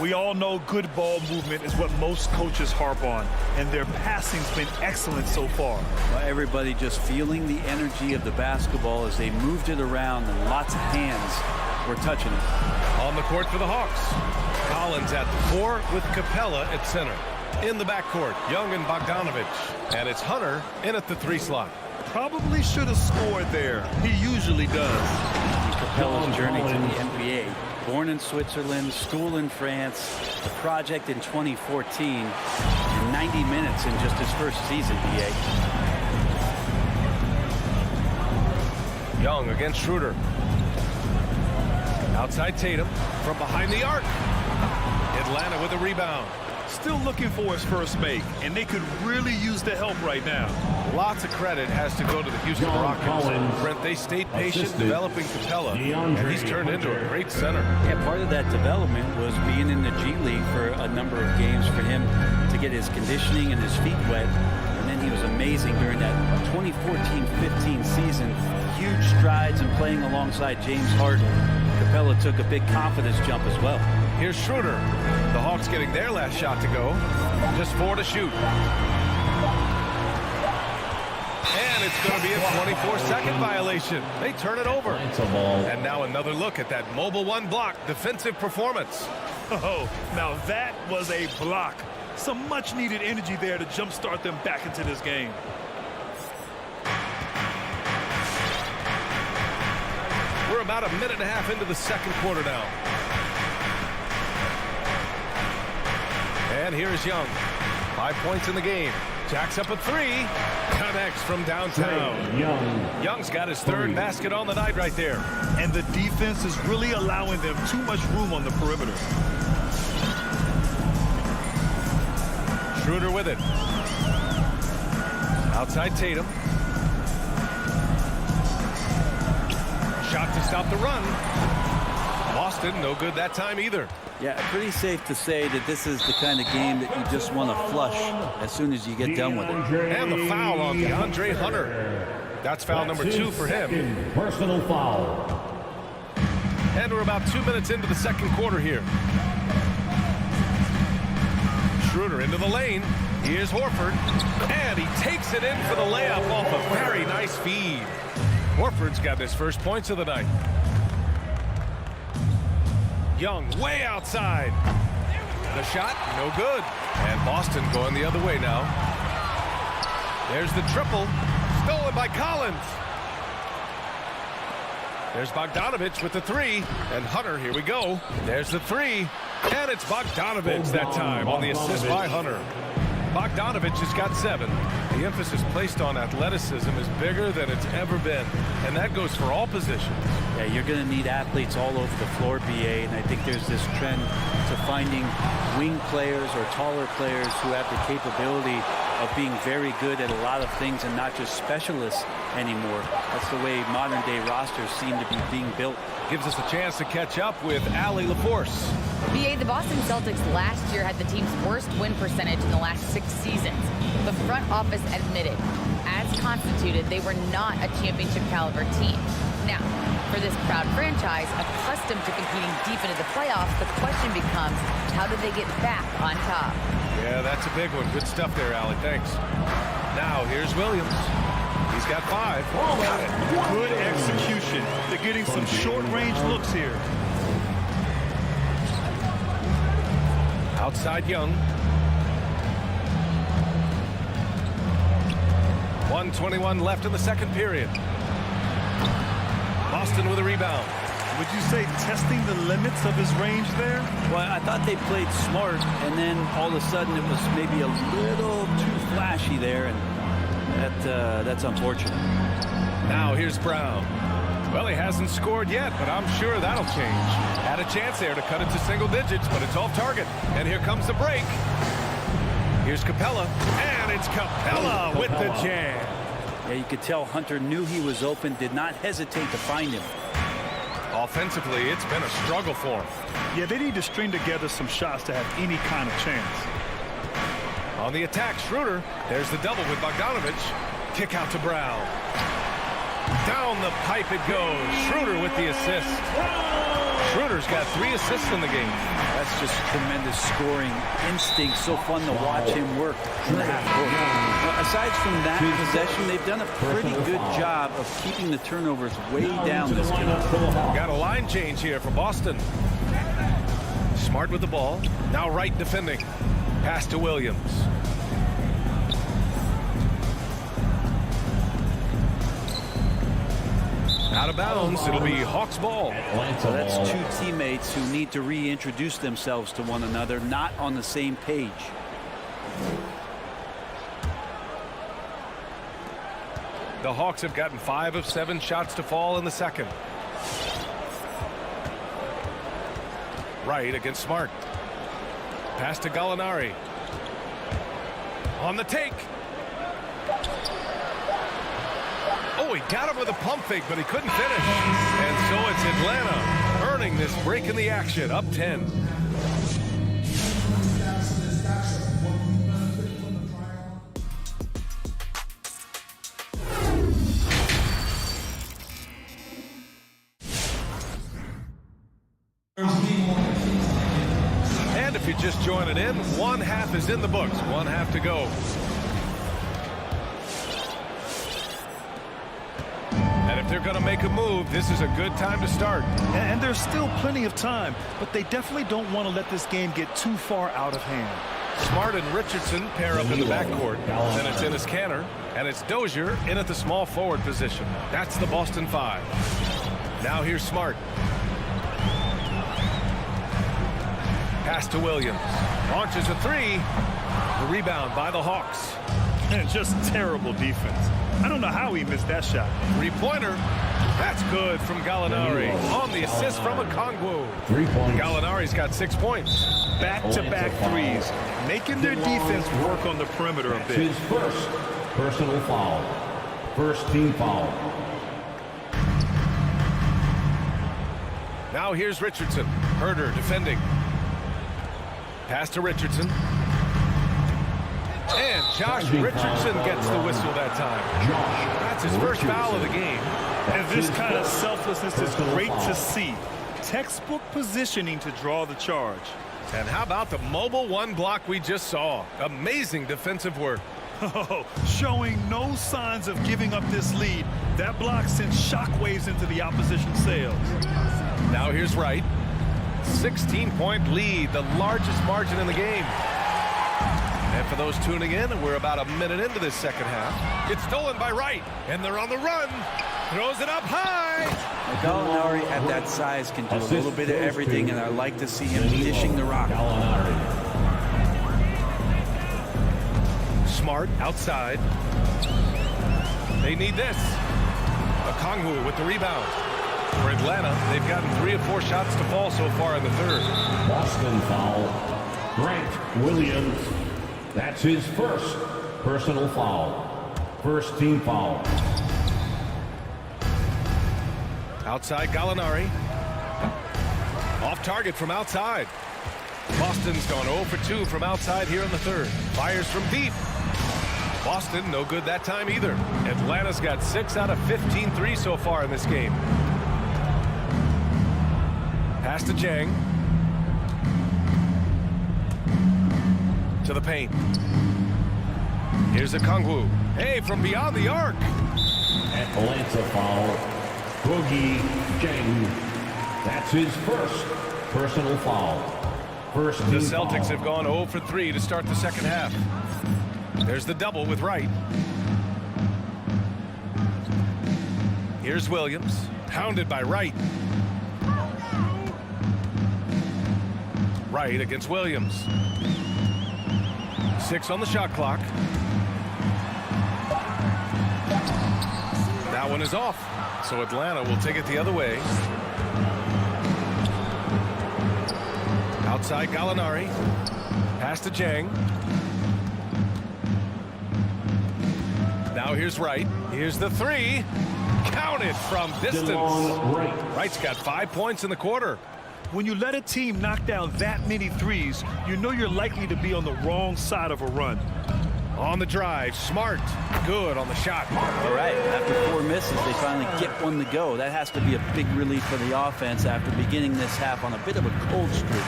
We all know good ball movement is what most coaches harp on, and their passing's been excellent so far. Well, everybody just feeling the energy of the basketball as they moved it around and lots of hands were touching it. On the court for the Hawks. Collins at the 4 with Capella at center. In the backcourt, Young and Bogdanovich. And it's Hunter in at the 3 slot. Probably should have scored there. He usually does. Capella's journey to the NBA. Born in Switzerland, school in France, the project in 2014, and 90 minutes in just his first season, BA. Young against Schroeder. Outside Tatum from behind the arc. Atlanta with a rebound. Still looking for his first make, and they could really use the help right now. Lots of credit has to go to the Houston Rockets. Brent, they stayed patient developing Capella, and he's turned into a great center. Yeah, part of that development was being in the G League for a number of games for him to get his conditioning and his feet wet. And then he was amazing during that 2014-15 season. Huge strides in playing alongside James Harden. Capella took a big confidence jump as well. Here's Schroeder. The Hawks getting their last shot to go. Just 4 to shoot. And it's going to be a 24-second violation. They turn it over. And now another look at that mobile 1 block defensive performance. Oh, now that was a block. Some much-needed energy there to jumpstart them back into this game. We're about a minute and a half into the second quarter now. And here's Young. 5 points in the game. Jacks up a 3. Connects from downtown. Young's got his 3rd basket on the night right there. And the defense is really allowing them too much room on the perimeter. Schroeder with it. Outside Tatum. Shot to stop the run. Boston, no good that time either. Yeah, pretty safe to say that this is the kind of game that you just want to flush as soon as you get done with it. And the foul on DeAndre Hunter. That's foul number 2 for him. Personal foul. And we're about 2 minutes into the second quarter here. Schroeder into the lane. Here's Horford. And he takes it in for the layup off a very nice feed. Horford's got his first points of the night. Young way outside. The shot, no good. And Boston going the other way now. There's the triple. Stolen by Collins. There's Bogdanovich with the 3. And Hunter, here we go. There's the 3. And it's Bogdanovich that time on the assist by Hunter. Bogdanovich has got 7. The emphasis placed on athleticism is bigger than it's ever been. And that goes for all positions. Yeah, you're going to need athletes all over the floor, BA, and I think there's this trend to finding wing players or taller players who have the capability of being very good at a lot of things and not just specialists anymore. That's the way modern-day rosters seem to be being built. Gives us a chance to catch up with Allie LaForce. BA, the Boston Celtics last year had the team's worst win percentage in the last 6 seasons. The front office admitted, as constituted, they were not a championship caliber team. Now, for this proud franchise, accustomed to competing deep into the playoffs, the question becomes, how do they get back on top? Yeah, that's a big one. Good stuff there, Allie. Thanks. Now, here's Williams. He's got 5. Got it. Good execution. They're getting some short-range looks here. Outside Young. 1:21 left in the second period. Boston with a rebound. Would you say testing the limits of his range there? Well, I thought they played smart, and then all of a sudden it was maybe a little too flashy there, and that's unfortunate. Now here's Brown. Well, he hasn't scored yet, but I'm sure that'll change. Had a chance there to cut it to single digits, but it's off target. And here comes the break. Here's Capella, and it's Capella with the jam. Yeah, you could tell Hunter knew he was open, did not hesitate to find him. Offensively, it's been a struggle for him. Yeah, they need to string together some shots to have any kind of chance. On the attack, Schroeder. There's the double with Bogdanovich. Kick out to Brown. Down the pipe it goes. Schroeder with the assist. Schroeder's got 3 assists in the game. That's just tremendous scoring instinct. So fun to watch him work in the half court. Well, aside from that possession, they've done a pretty good job of keeping the turnovers way down this game. Got a line change here for Boston. Smart with the ball. Now Wright defending. Pass to Williams. Out of bounds. It'll be Hawks ball. So that's 2 teammates who need to reintroduce themselves to one another, not on the same page. The Hawks have gotten 5 of 7 shots to fall in the second. Wright against Smart. Pass to Gallinari. On the take. Oh, he got him with a pump fake, but he couldn't finish. And so it's Atlanta earning this break in the action, up 10. And if you're just joining in, 1 half is in the books, 1 half to go. If they're going to make a move, this is a good time to start. And there's still plenty of time, but they definitely don't want to let this game get too far out of hand. Smart and Richardson pair up in the backcourt. Then it's Enes Kanter, and it's Dozier in at the small forward position. That's the Boston 5. Now here's Smart. Pass to Williams. Launches a 3. The rebound by the Hawks. And just terrible defense. I don't know how he missed that shot. 3-pointer. That's good from Gallinari. On the assist from Okongwu. 3 points. Gallinari's got 6 points. Back-to-back threes, making their defense work on the perimeter a bit. His first personal foul. First team foul. Now here's Richardson. Herder defending. Pass to Richardson. And Josh Richardson gets the whistle that time. That's his first foul of the game. And this kind of selflessness is great to see. Textbook positioning to draw the charge. And how about the mobile one block we just saw? Amazing defensive work. Oh, showing no signs of giving up this lead. That block sent shockwaves into the opposition sails. Now here's Wright. 16-point lead, the largest margin in the game. And for those tuning in, we're about a minute into this second half. It's stolen by Wright, and they're on the run. Throws it up high. Gallinari at that size can do a little bit of everything, and I like to see him dishing the rock. Smart outside. They need this. Okongwu with the rebound. For Atlanta, they've gotten 3 of 4 shots to fall so far in the third. Boston foul. Grant Williams. That's his first personal foul. First team foul. Outside Gallinari. Off target from outside. Boston's gone 0 for 2 from outside here in the third. Fires from deep. Boston no good that time either. Atlanta's got 6 out of 15 threes so far in this game. Pass to Jang. To the paint. Here's Okongwu. Hey, from beyond the arc. Atlanta foul. Boogie Jang. That's his first personal foul. First The team Celtics foul. have gone 0 for 3 to start the second half. There's the double with Wright. Here's Williams. Pounded by Wright. Wright against Williams. 6 on the shot clock. That one is off. So Atlanta will take it the other way. Outside Gallinari. Pass to Jang. Now here's Wright. Here's the 3. Counted from distance. Wright's got 5 points in the quarter. When you let a team knock down that many threes, you know you're likely to be on the wrong side of a run. On the drive, Smart. Good on the shot. All right, after 4 misses, they finally get one to go. That has to be a big relief for the offense after beginning this half on a bit of a cold streak.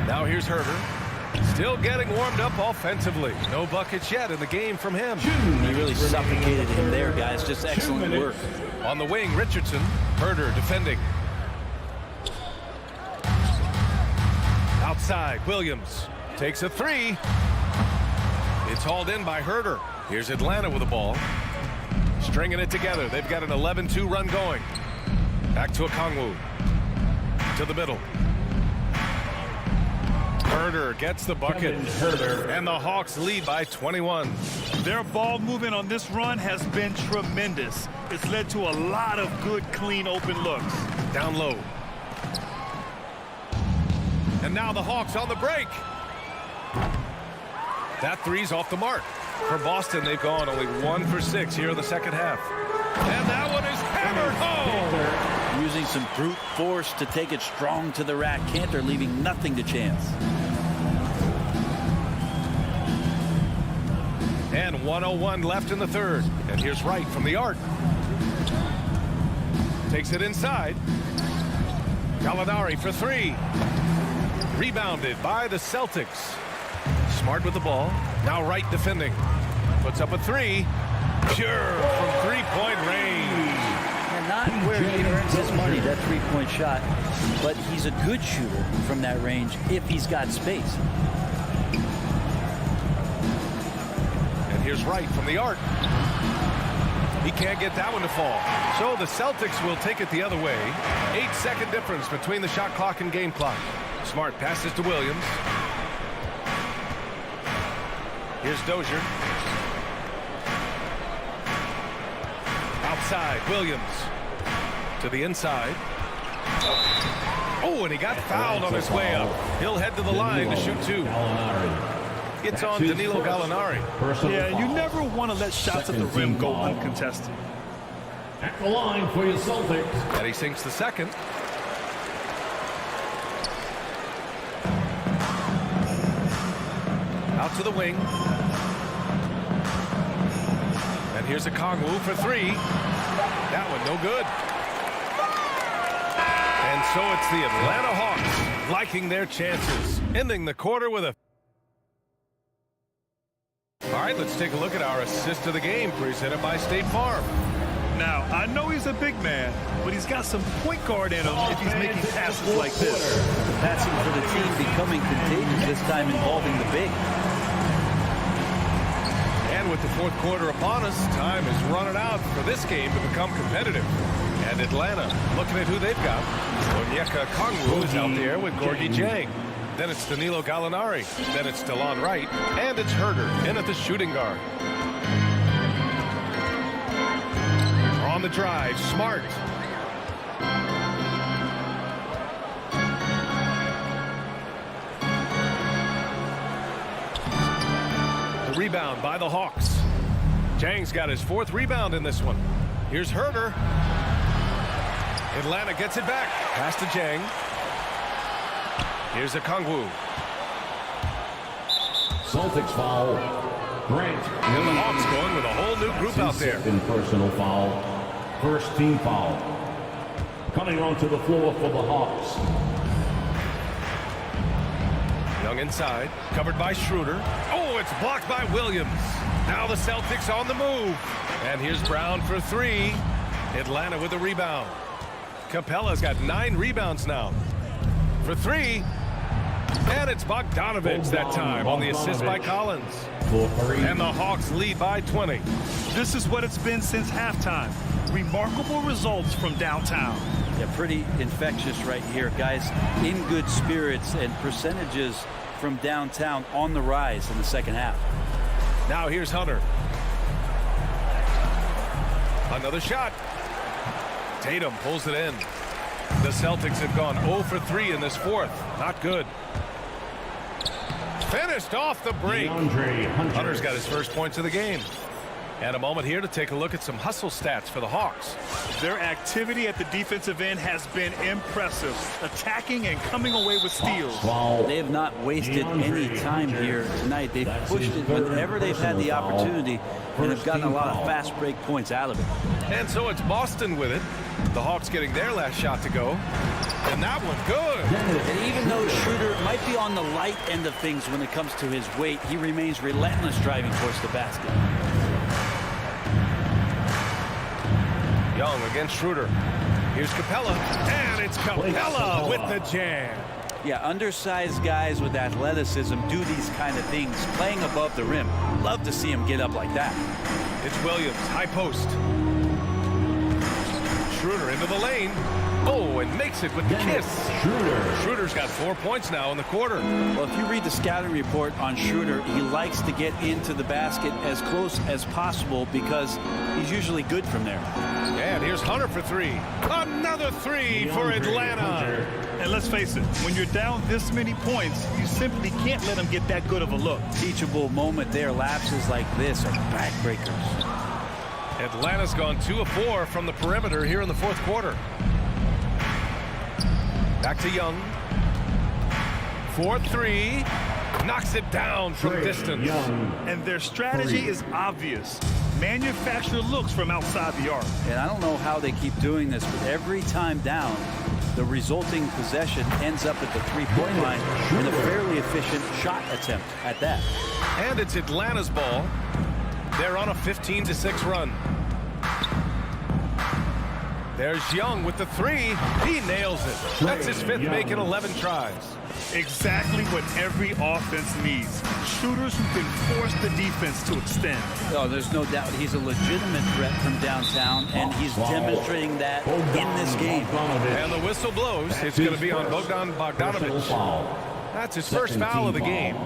Now here's Herter. Still getting warmed up offensively. No buckets yet in the game from him. He really suffocated him there, guys. Just excellent work. On the wing, Richardson. Herter defending. Outside, Williams. Takes a 3. It's hauled in by Herter. Here's Atlanta with the ball. Stringing it together. They've got an 11-2 run going. Back to Okongwu. To the middle. Herter gets the bucket. And the Hawks lead by 21. Their ball movement on this run has been tremendous. It's led to a lot of good, clean, open looks. Down low. And now the Hawks on the break. That 3's off the mark. For Boston, they've gone only 1 for 6 here in the second half. And that one is hammered home. Using some brute force to take it strong to the rack. Cantor leaving nothing to chance. And 1:01 left in the third. And here's Wright from the arc. Takes it inside. Gallinari for 3. Rebounded by the Celtics. Smart with the ball. Now Wright defending. Puts up a 3. Pure from 3-point range. And not where he earns his money, that 3-point shot. But he's a good shooter from that range if he's got space. And here's Wright from the arc. He can't get that one to fall. So the Celtics will take it the other way. 8-second difference between the shot clock and game clock. Smart passes to Williams. Here's Dozier. Outside, Williams. To the inside. Oh, and he got fouled on his way up. He'll head to the line to shoot 2. It's on Danilo Gallinari. Yeah, you never want to let shots at the rim go uncontested. At the line for your Celtics. And he sinks the second. Out to the wing. And here's a Kongwu for three. That one no good. And so it's the Atlanta Hawks liking their chances, ending the quarter with a... All right, let's take a look at our assist of the game presented by State Farm. Now, I know he's a big man, but he's got some point guard in him if he's making passes like this. The passing for the team becoming contagious, this time involving the big. And with the fourth quarter upon us, time is running out for this game to become competitive. And Atlanta looking at who they've got. Onyeka Kongwu is out there with Gorgie Jang. Then it's Danilo Gallinari. Then it's DeLon Wright. And it's Herder in at the shooting guard. On the drive, Smart. The rebound by the Hawks. Jang's got his fourth rebound in this one. Here's Herder. Atlanta gets it back. Pass to Jang. Here's a Kongwu. Celtics foul. Grant. And the Hawks going with a whole new group out there. Second personal foul. First team foul. Coming onto the floor for the Hawks. Young inside, covered by Schroeder. Oh, it's blocked by Williams. Now the Celtics on the move. And here's Brown for three. Atlanta with a rebound. Capella's got 9 rebounds now. For three. And it's Bogdanovich that time on the assist by Collins. And the Hawks lead by 20. This is what it's been since halftime. Remarkable results from downtown. Yeah, pretty infectious right here. Guys in good spirits and percentages from downtown on the rise in the second half. Now here's Hunter. Another shot. Tatum pulls it in. The Celtics have gone 0 for 3 in this fourth. Not good. Finished off the break. Hunter's got his first points of the game. And a moment here to take a look at some hustle stats for the Hawks. Their activity at the defensive end has been impressive, attacking and coming away with steals. They have not wasted any time here tonight. They've pushed it whenever they've had the opportunity and have gotten a lot of fast break points out of it. And so it's Boston with it. The Hawks getting their last shot to go. And that one good. And even though Schroeder might be on the light end of things when it comes to his weight, he remains relentless driving towards the basket. Young against Schroeder. Here's Capella. And it's Capella with the jam. Yeah, undersized guys with athleticism do these kind of things, playing above the rim. Love to see him get up like that. It's Williams, high post. Schroeder into the lane. Oh, and makes it with the kiss. Schroeder's got 4 points now in the quarter. Well, if you read the scouting report on Schroeder, he likes to get into the basket as close as possible because he's usually good from there. And here's Hunter for three. Another three for Atlanta. And let's face it, when you're down this many points, you simply can't let them get that good of a look. Teachable moment there. Lapses like this are backbreakers. Atlanta's gone 2 of 4 from the perimeter here in the fourth quarter. Back to Young. 4-3. Knocks it down from distance. And their strategy is obvious. Manufacture looks from outside the arc. And I don't know how they keep doing this, but every time down, the resulting possession ends up at the three-point line with a fairly efficient shot attempt at that. And it's Atlanta's ball. They're on a 15-6 run. There's Young with the three. He nails it. That's his fifth make in 11 tries. Exactly what every offense needs. Shooters who can force the defense to extend. Oh, there's no doubt he's a legitimate threat from downtown, and he's demonstrating that in this game. And the whistle blows. It's going to be on Bogdanovich. That's his first foul of the game.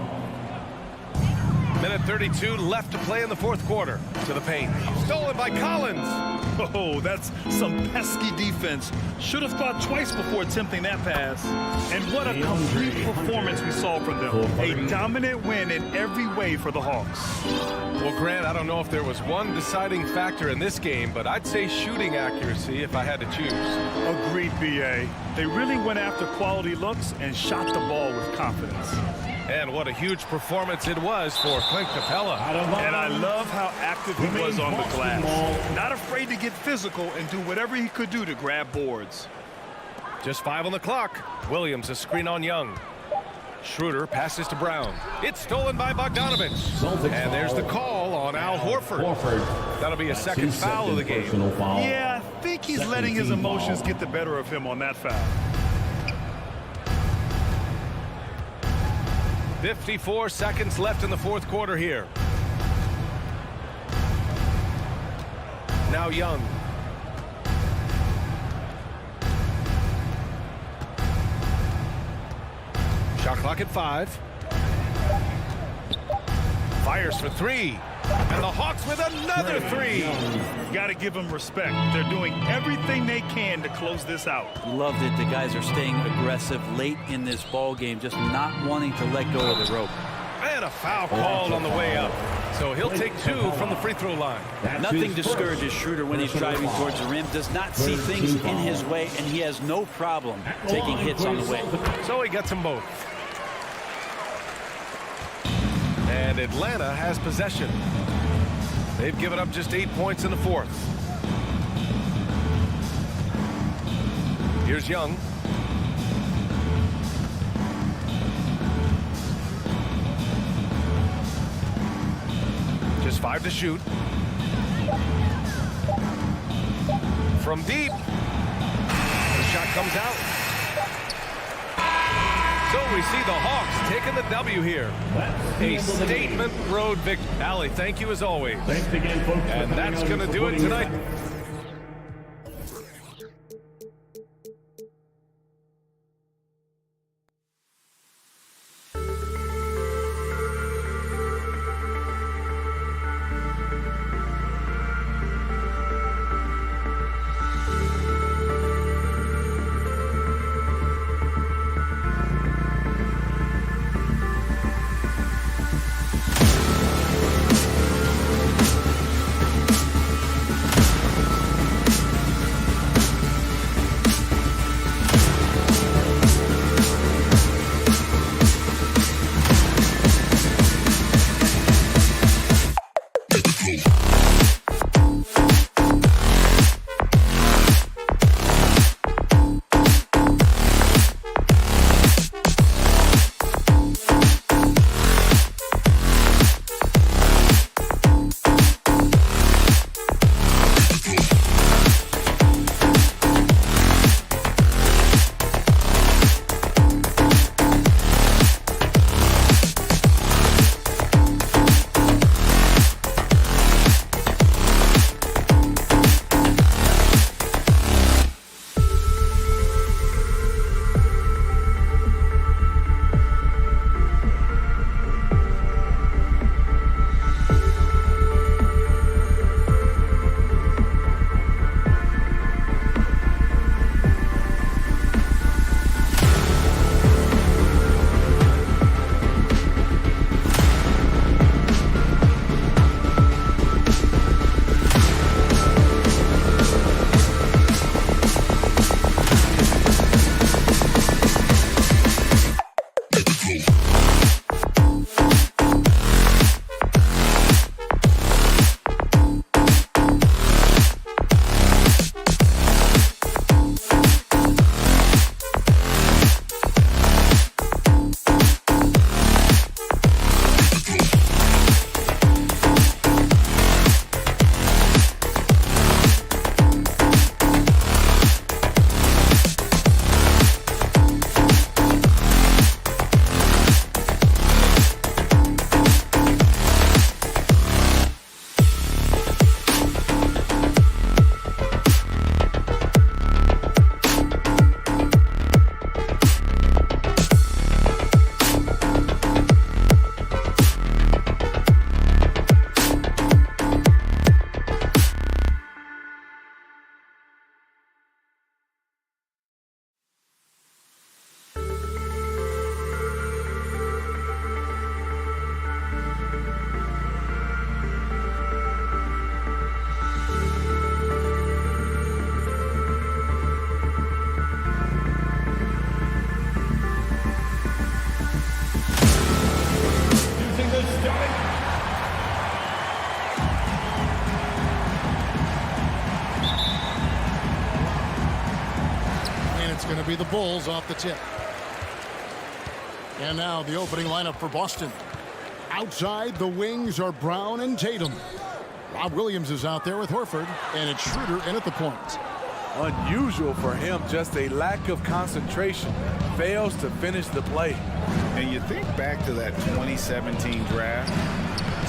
Minute 32 left to play in the fourth quarter. To the paint. Stolen by Collins. Oh, that's some pesky defense. Should have thought twice before attempting that pass. And what a complete performance we saw from them. A dominant win in every way for the Hawks. Well, Grant, I don't know if there was one deciding factor in this game, but I'd say shooting accuracy if I had to choose. Agreed, B.A. They really went after quality looks and shot the ball with confidence. And what a huge performance it was for Clint Capella. And I love how active he was on the glass. Not afraid to get physical and do whatever he could do to grab boards. Just 5 on the clock. Williams a screen on Young. Schroeder passes to Brown. It's stolen by Bogdanovich. And there's the call on Al Horford. That'll be a second foul of the game. Yeah, I think he's letting his emotions get the better of him on that foul. 54 seconds left in the fourth quarter here. Now Young. Shot clock at 5. Fires for 3. And the Hawks with another 3. Got to give them respect. They're doing everything they can to close this out. Loved it. The guys are staying aggressive late in this ball game, just not wanting to let go of the rope. And a foul called on the way up. So he'll take 2 from the free throw line. Nothing discourages Schroeder when he's driving towards the rim. Does not see things in his way, and he has no problem taking hits on the way. So he gets them both. And Atlanta has possession. They've given up just 8 points in the fourth. Here's Young. Just 5 to shoot. From deep. The shot comes out. So we see the Hawks taking the W here. A statement road victory. Allie, thank you as always. Thanks again, folks. And that's going to do it tonight. going to be the Bulls off the tip. And now the opening lineup for Boston. Outside, the wings are Brown and Tatum. Rob Williams is out there with Horford, and it's Schroeder in at the point. Unusual for him, just a lack of concentration. Fails to finish the play. And you think back to that 2017 draft,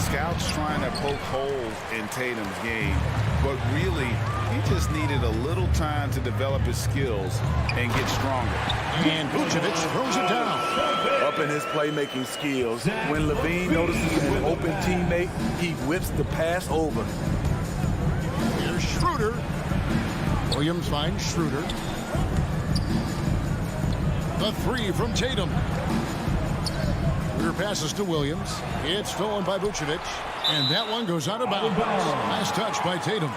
scouts trying to poke holes in Tatum's game, but really, he just needed a little time to develop his skills and get stronger. And Vucevic throws it down. Up in his playmaking skills, when Levine notices an open teammate, he whips the pass over. Here's Schroeder. Williams finds Schroeder. The three from Tatum. Schroeder passes to Williams. It's stolen by Vucevic. And that one goes out of bounds. Nice touch by Tatum.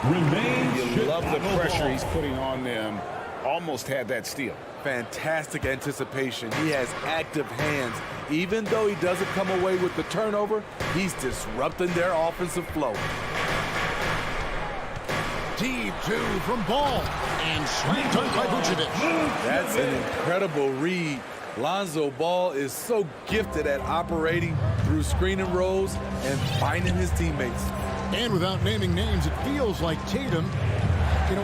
You love the pressure he's putting on them. Almost had that steal. Fantastic anticipation. He has active hands. Even though he doesn't come away with the turnover, he's disrupting their offensive flow. Deep two from Ball. And slam dunk by Vucevic. That's an incredible read. Lonzo Ball is so gifted at operating through screening rolls and finding his teammates. And without naming names, it feels like Tatum,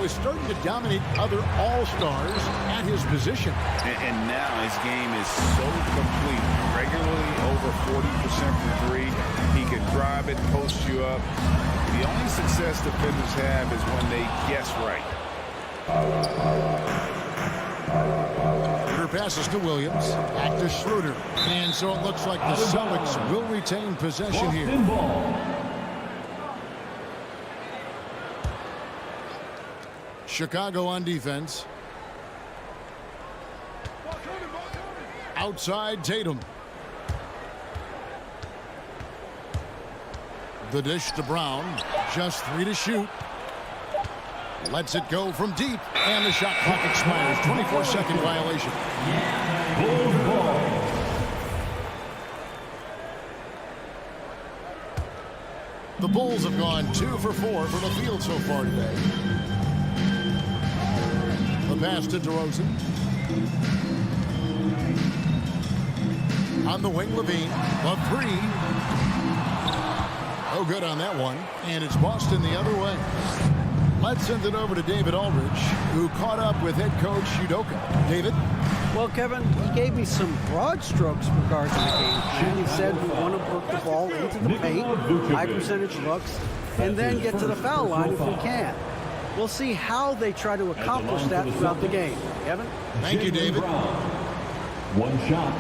is starting to dominate other all-stars at his position. And now his game is so complete. Regularly over 40% from three. He can drive it, post you up. The only success defenders have is when they guess right. Schroeder passes to Williams. Back to Schroeder. And so it looks like the Celtics will retain possession here. Chicago on defense. Outside Tatum. The dish to Brown. Just 3 to shoot. Lets it go from deep. And the shot clock expires. 24-second violation. The Bulls have gone 2 for 4 from the field so far today. The pass to DeRozan. On the wing, Levine. The three. No good on that one. And it's Boston the other way. Let's send it over to David Aldridge, who caught up with head coach Udoka. David? Well, Kevin, he gave me some broad strokes regarding the game plan. He said we want to work the ball into the paint, high percentage looks, and then get to the foul line if we can. We'll see how they try to accomplish that throughout the game. Kevin? Thank you, David. One shot.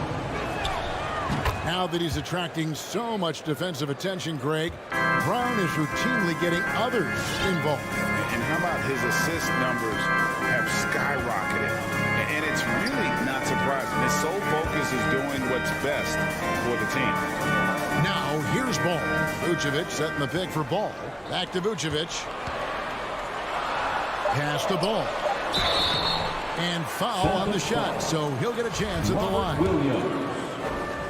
Now that he's attracting so much defensive attention, Greg, Brown is routinely getting others involved. And how about his assist numbers have skyrocketed? And it's really not surprising. His sole focus is doing what's best for the team. Now, here's Ball. Vucevic setting the pick for Ball. Back to Vucevic. Pass the Ball. And foul on the shot, so he'll get a chance at the line.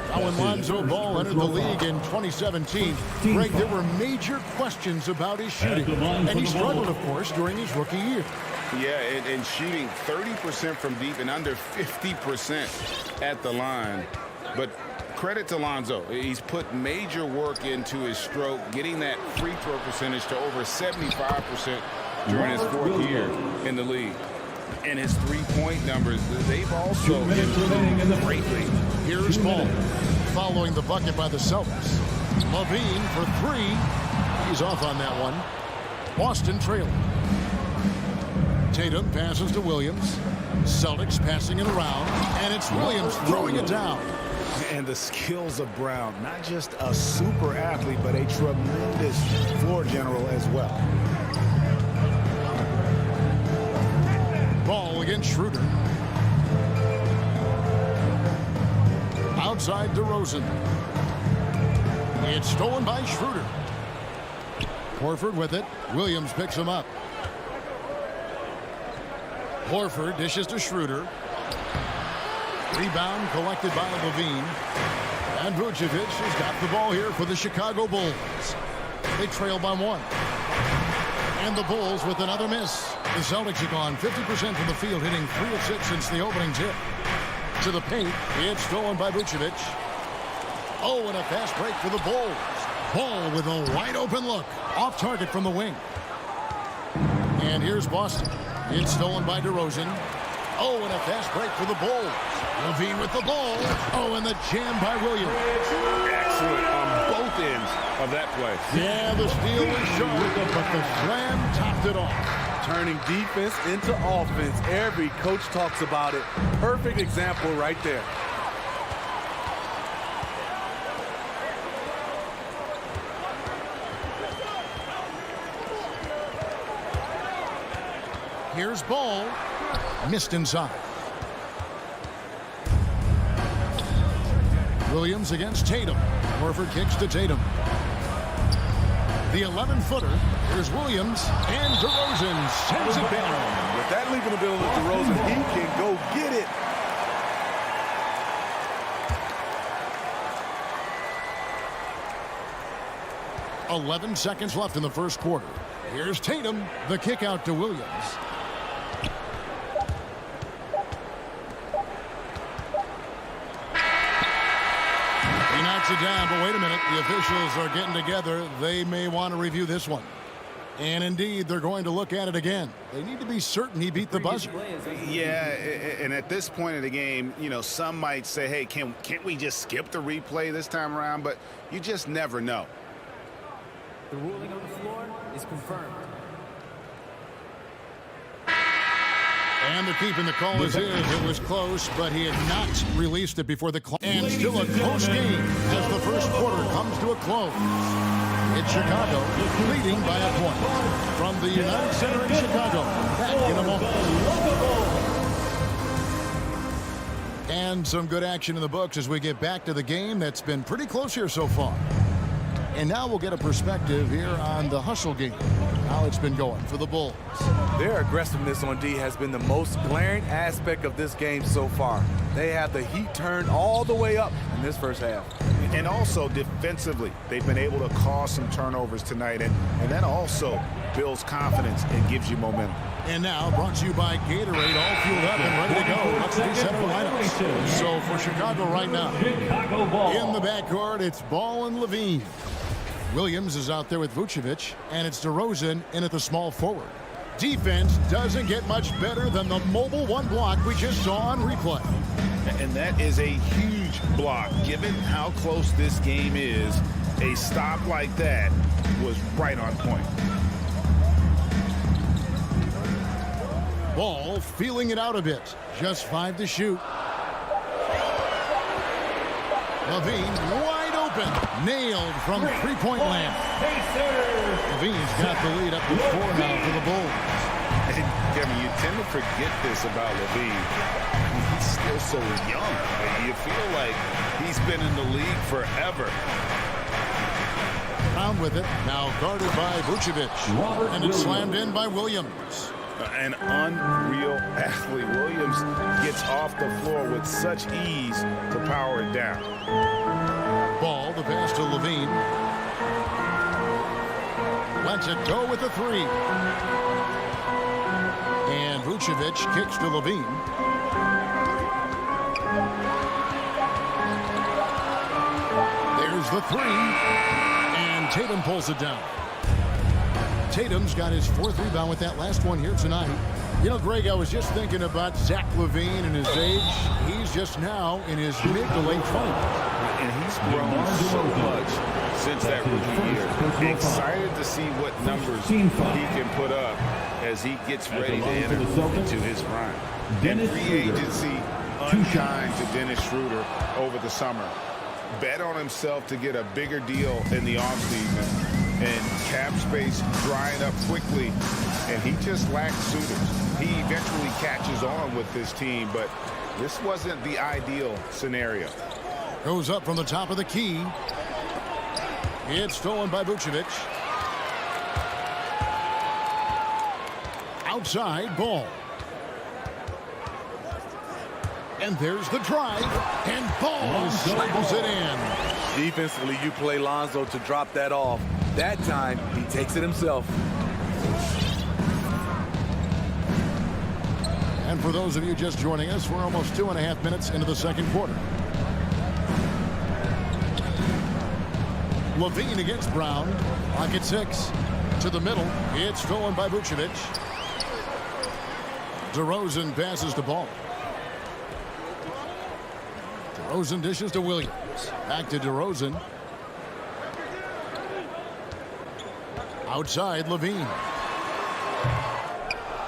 Now, when Lonzo Ball entered the league in 2017, Greg, there were major questions about his shooting. And he struggled, of course, during his rookie year. Yeah, and shooting 30% from deep and under 50% at the line. But credit to Lonzo. He's put major work into his stroke, getting that free throw percentage to over 75% during his 4th year in the league. And his three-point numbers, they've also improved greatly. Here's Ball following the bucket by the Celtics. Levine for 3. He's off on that one. Boston trailing. Tatum passes to Williams. Celtics passing it around. And it's Williams throwing it down. And the skills of Brown, not just a super athlete, but a tremendous floor general as well. Ball against Schroeder. Outside DeRozan. It's stolen by Schroeder. Horford with it. Williams picks him up. Horford dishes to Schroeder. Rebound collected by Levine. And Vucevic has got the ball here for the Chicago Bulls. They trail by 1. And the Bulls with another miss. The Celtics have gone 50% from the field, hitting 3 of 6 since the opening tip. To the paint. It's stolen by Vucevic. Oh, and a fast break for the Bulls. Ball with a wide open look. Off target from the wing. And here's Boston. It's stolen by DeRozan. Oh, and a fast break for the Bulls. Levine with the ball. Oh, and the jam by Williams. Excellent on both ends of that play. Yeah, the steal was sharp, but the slam topped it off. Turning defense into offense. Every coach talks about it. Perfect example right there. Here's Ball. Missed inside. Williams against Tatum. Horford kicks to Tatum. The 11-footer. Here's Williams. And DeRozan sends it down. With that leaping ability with DeRozan, he can go get it. .11 seconds left in the first quarter. Here's Tatum. The kick out to Williams. He knocks it down, but wait a minute. The officials are getting together. They may want to review this one. And indeed, they're going to look at it again. They need to be certain he beat the buzzer. Yeah, and at this point in the game, you know, some might say, hey, can't we just skip the replay this time around? But you just never know. The ruling on the floor is confirmed. And they're keeping the call as is. It was close, but he had not released it before the clock. And still a close game as the first quarter comes to a close. It's Chicago leading by a point. From the United Center in Chicago. Back in a moment. And some good action in the books as we get back to the game that's been pretty close here so far. And now we'll get a perspective here on the hustle game, how it's been going for the Bulls. Their aggressiveness on D has been the most glaring aspect of this game so far. They have the heat turned all the way up in this first half. And also defensively, they've been able to cause some turnovers tonight, and that also builds confidence and gives you momentum. And now, brought to you by Gatorade, all fueled up and ready to go. Let's reset our lineups. So for Chicago right now, in the backcourt, it's Ball and Levine. Williams is out there with Vucevic, and it's DeRozan in at the small forward. Defense doesn't get much better than the mobile one block we just saw on replay. And that is a huge block. Given how close this game is, a stop like that was right on point. Ball feeling it out a bit. Just 5 to shoot. Levine wide open. Nailed from three-point land. Levine's got the lead up to 4 now for the Bulls. And Kevin, you tend to forget this about Levine. He's still so young. You feel like he's been in the league forever. Found with it. Now guarded by Vucevic. And it's slammed in by Williams. An unreal athlete. Williams gets off the floor with such ease to power it down. Ball, the pass to Levine. Lets it go with the 3. And Vucevic kicks to Levine. There's the 3. And Tatum pulls it down. Tatum's got his 4th rebound with that last one here tonight. You know, Greg, I was just thinking about Zach LaVine and his age. He's just now in his mid to late 20s. And he's grown so much since that rookie year. Excited to see what numbers he can put up as he gets ready to enter into his prime. And free agency unkind to Dennis Schroeder over the summer. Bet on himself to get a bigger deal in the offseason. And cap space drying up quickly, and he just lacks suitors. He eventually catches on with this team, but this wasn't the ideal scenario. Goes up from the top of the key. It's stolen by Vucevic. Outside Ball. And there's the drive, and Ball slams it in. Defensively, you play Lonzo to drop that off. That time, he takes it himself. And for those of you just joining us, we're almost 2.5 minutes into the second quarter. Levine against Brown. Clock at 6. To the middle. It's stolen by Vucevic. DeRozan passes the ball. DeRozan dishes to Williams. Back to DeRozan. Outside, Levine.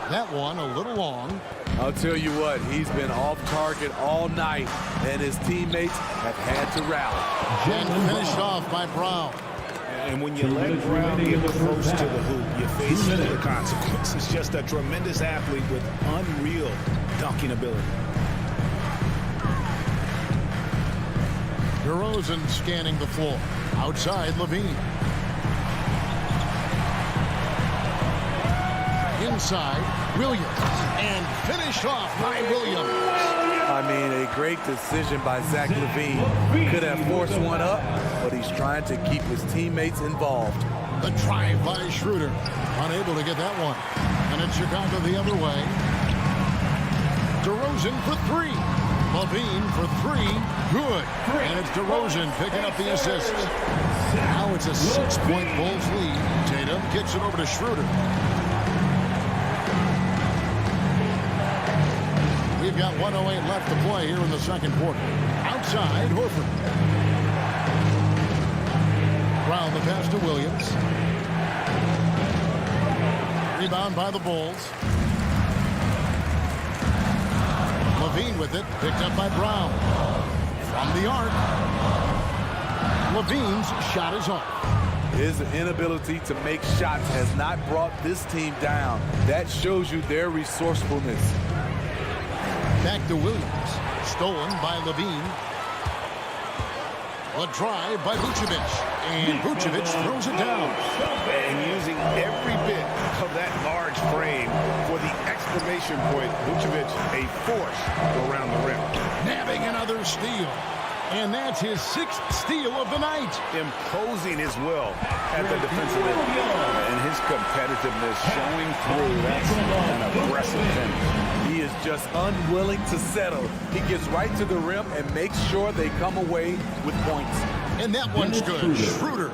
That one a little long. I'll tell you what, he's been off target all night, and his teammates have had to rally. And finished off by Brown. And when you let Brown get close to the hoop, you face the consequences. Just a tremendous athlete with unreal dunking ability. DeRozan scanning the floor. Outside, Levine. Inside, Williams. And finished off by Williams. I mean, a great decision by Zach LaVine. Could have forced one up, but he's trying to keep his teammates involved. The drive by Schroeder. Unable to get that one. And it's Chicago the other way. DeRozan for 3. Levine for 3. Good. And it's DeRozan picking up the assist. Now it's a 6-point Bulls lead. Tatum kicks it over to Schroeder. We've got 1:08 left to play here in the second quarter. Outside, Horford. Brown the pass to Williams. Rebound by the Bulls. Levine with it, picked up by Brown. From the arc. Levine's shot is off. His inability to make shots has not brought this team down. That shows you their resourcefulness. Back to Williams. Stolen by Levine. A drive by Vucevic. And Vucevic throws it down. And using every bit of that large frame for the exclamation point. Vucevic, a force around the rim. Nabbing another steal. And that's his 6th steal of the night. Imposing his will at the defensive end. And his competitiveness showing through. That's an aggressive finish. He is just unwilling to settle. He gets right to the rim and makes sure they come away with points. And that one's good. Schroeder.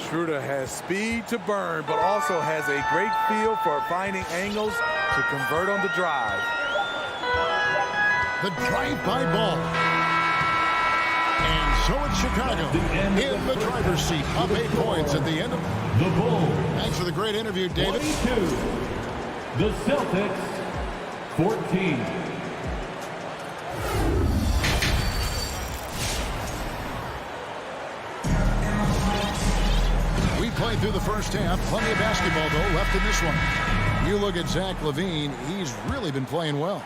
Schroeder has speed to burn, but also has a great feel for finding angles to convert on the drive. The drive-by ball. And so it's Chicago in the driver's seat. Up 8 points at the end of The Bulls. Thanks for the great interview, David. 22. The Celtics, 14. We played through the first half. Plenty of basketball, though, left in this one. You look at Zach LaVine. He's really been playing well.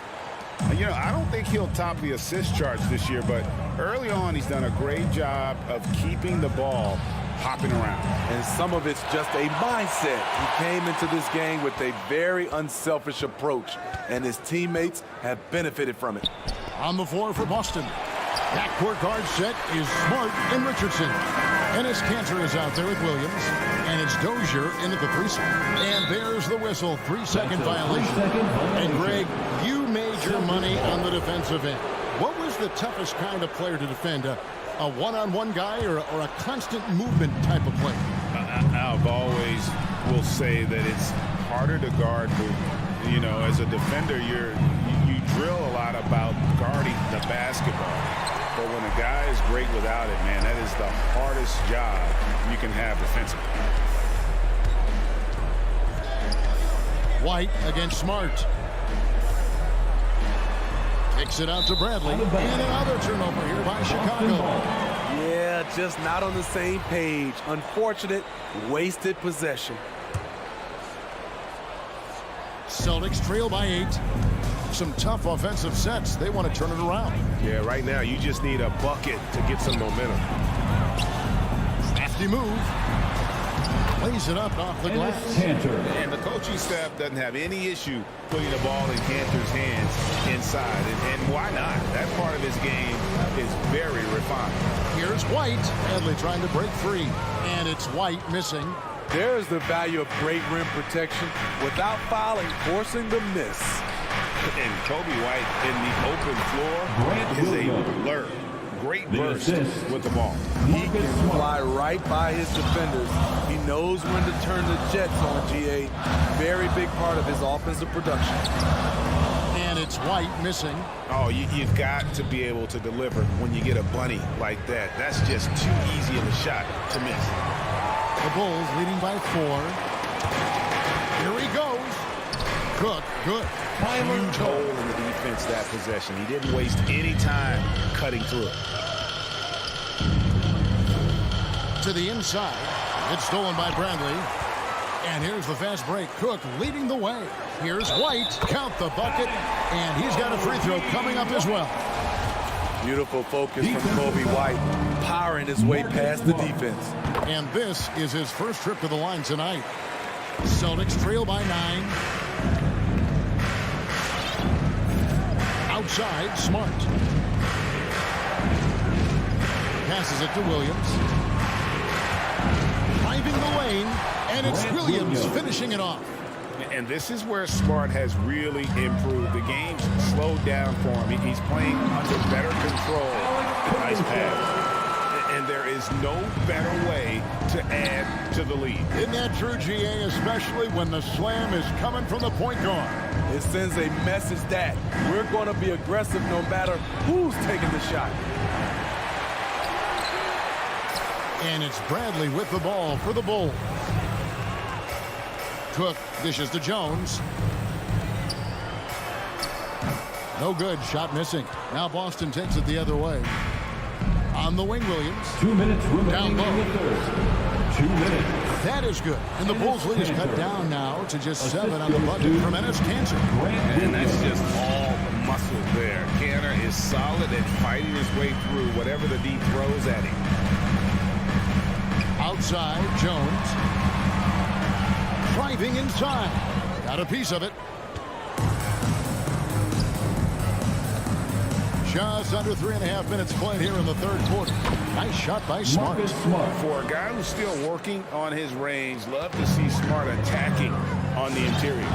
You know, I don't think he'll top the assist charts this year, but early on he's done a great job of keeping the ball hopping around. And some of it's just a mindset. He came into this game with a very unselfish approach, and his teammates have benefited from it. On the floor for Boston. Backcourt guard set is Smart and Richardson. Ennis Cantor is out there with Williams. And it's Dozier into the 3 spot. And there's the whistle. 3-second violation. And Greg, you made your money on the defensive end. What was the toughest kind of player to defend? A one-on-one guy or a constant movement type of player? I've always will say that it's harder to guard movement. You know, as a defender, you drill a lot about guarding the basketball. But when a guy is great without it, man, that is the hardest job you can have defensively. White against Smart. Kicks it out to Bradley. And another turnover here by Chicago. Yeah, just not on the same page. Unfortunate, wasted possession. Celtics trail by 8. Some tough offensive sets. They want to turn it around. Yeah, right now you just need a bucket to get some momentum. Crafty move. Lays it up off the glass. And the coaching staff doesn't have any issue putting the ball in Cantor's hands inside. And why not? That part of his game is very refined. Here's White. Bradley trying to break free. And it's White missing. There's the value of great rim protection without fouling, forcing the miss. And Kobe White in the open floor is a blur. Great burst with the ball. He can fly right by his defenders. He knows when to turn the jets on, GA. Very big part of his offensive production. And it's White missing. Oh, you've got to be able to deliver when you get a bunny like that. That's just too easy of a shot to miss. The Bulls leading by 4. Here he goes. Cook, good. Huge hole in the defense that possession. He didn't waste any time cutting through it. To the inside. It's stolen by Bradley. And here's the fast break. Cook leading the way. Here's White. Count the bucket. And he's got a free throw coming up as well. Beautiful focus from Kobe White, powering his way past the defense. And this is his first trip to the line tonight. Celtics trail by 9. Outside, Smart. Passes it to Williams. Driving the lane, and it's Williams finishing it off. And this is where Smart has really improved. The game's slowed down for him. He's playing under better control. Nice pass. And there is no better way to add to the lead. Isn't that true, GA, especially when the slam is coming from the point guard? It sends a message that we're going to be aggressive no matter who's taking the shot. And it's Bradley with the ball for the Bulls. Cook dishes to Jones. No good. Shot missing. Now Boston takes it the other way. On the wing, Williams. 2 minutes remaining down low. in the third. 2 minutes. That is good. And the Bulls lead is cut down now to just 7 on the bucket from Enes Kanter. And that's just all muscle there. Kanter is solid at fighting his way through whatever the D throws at him. Outside, Jones. Driving inside. Got a piece of it. Just under 3.5 minutes played here in the third quarter. Nice shot by Smart. For a guy who's still working on his range, love to see Smart attacking on the interior.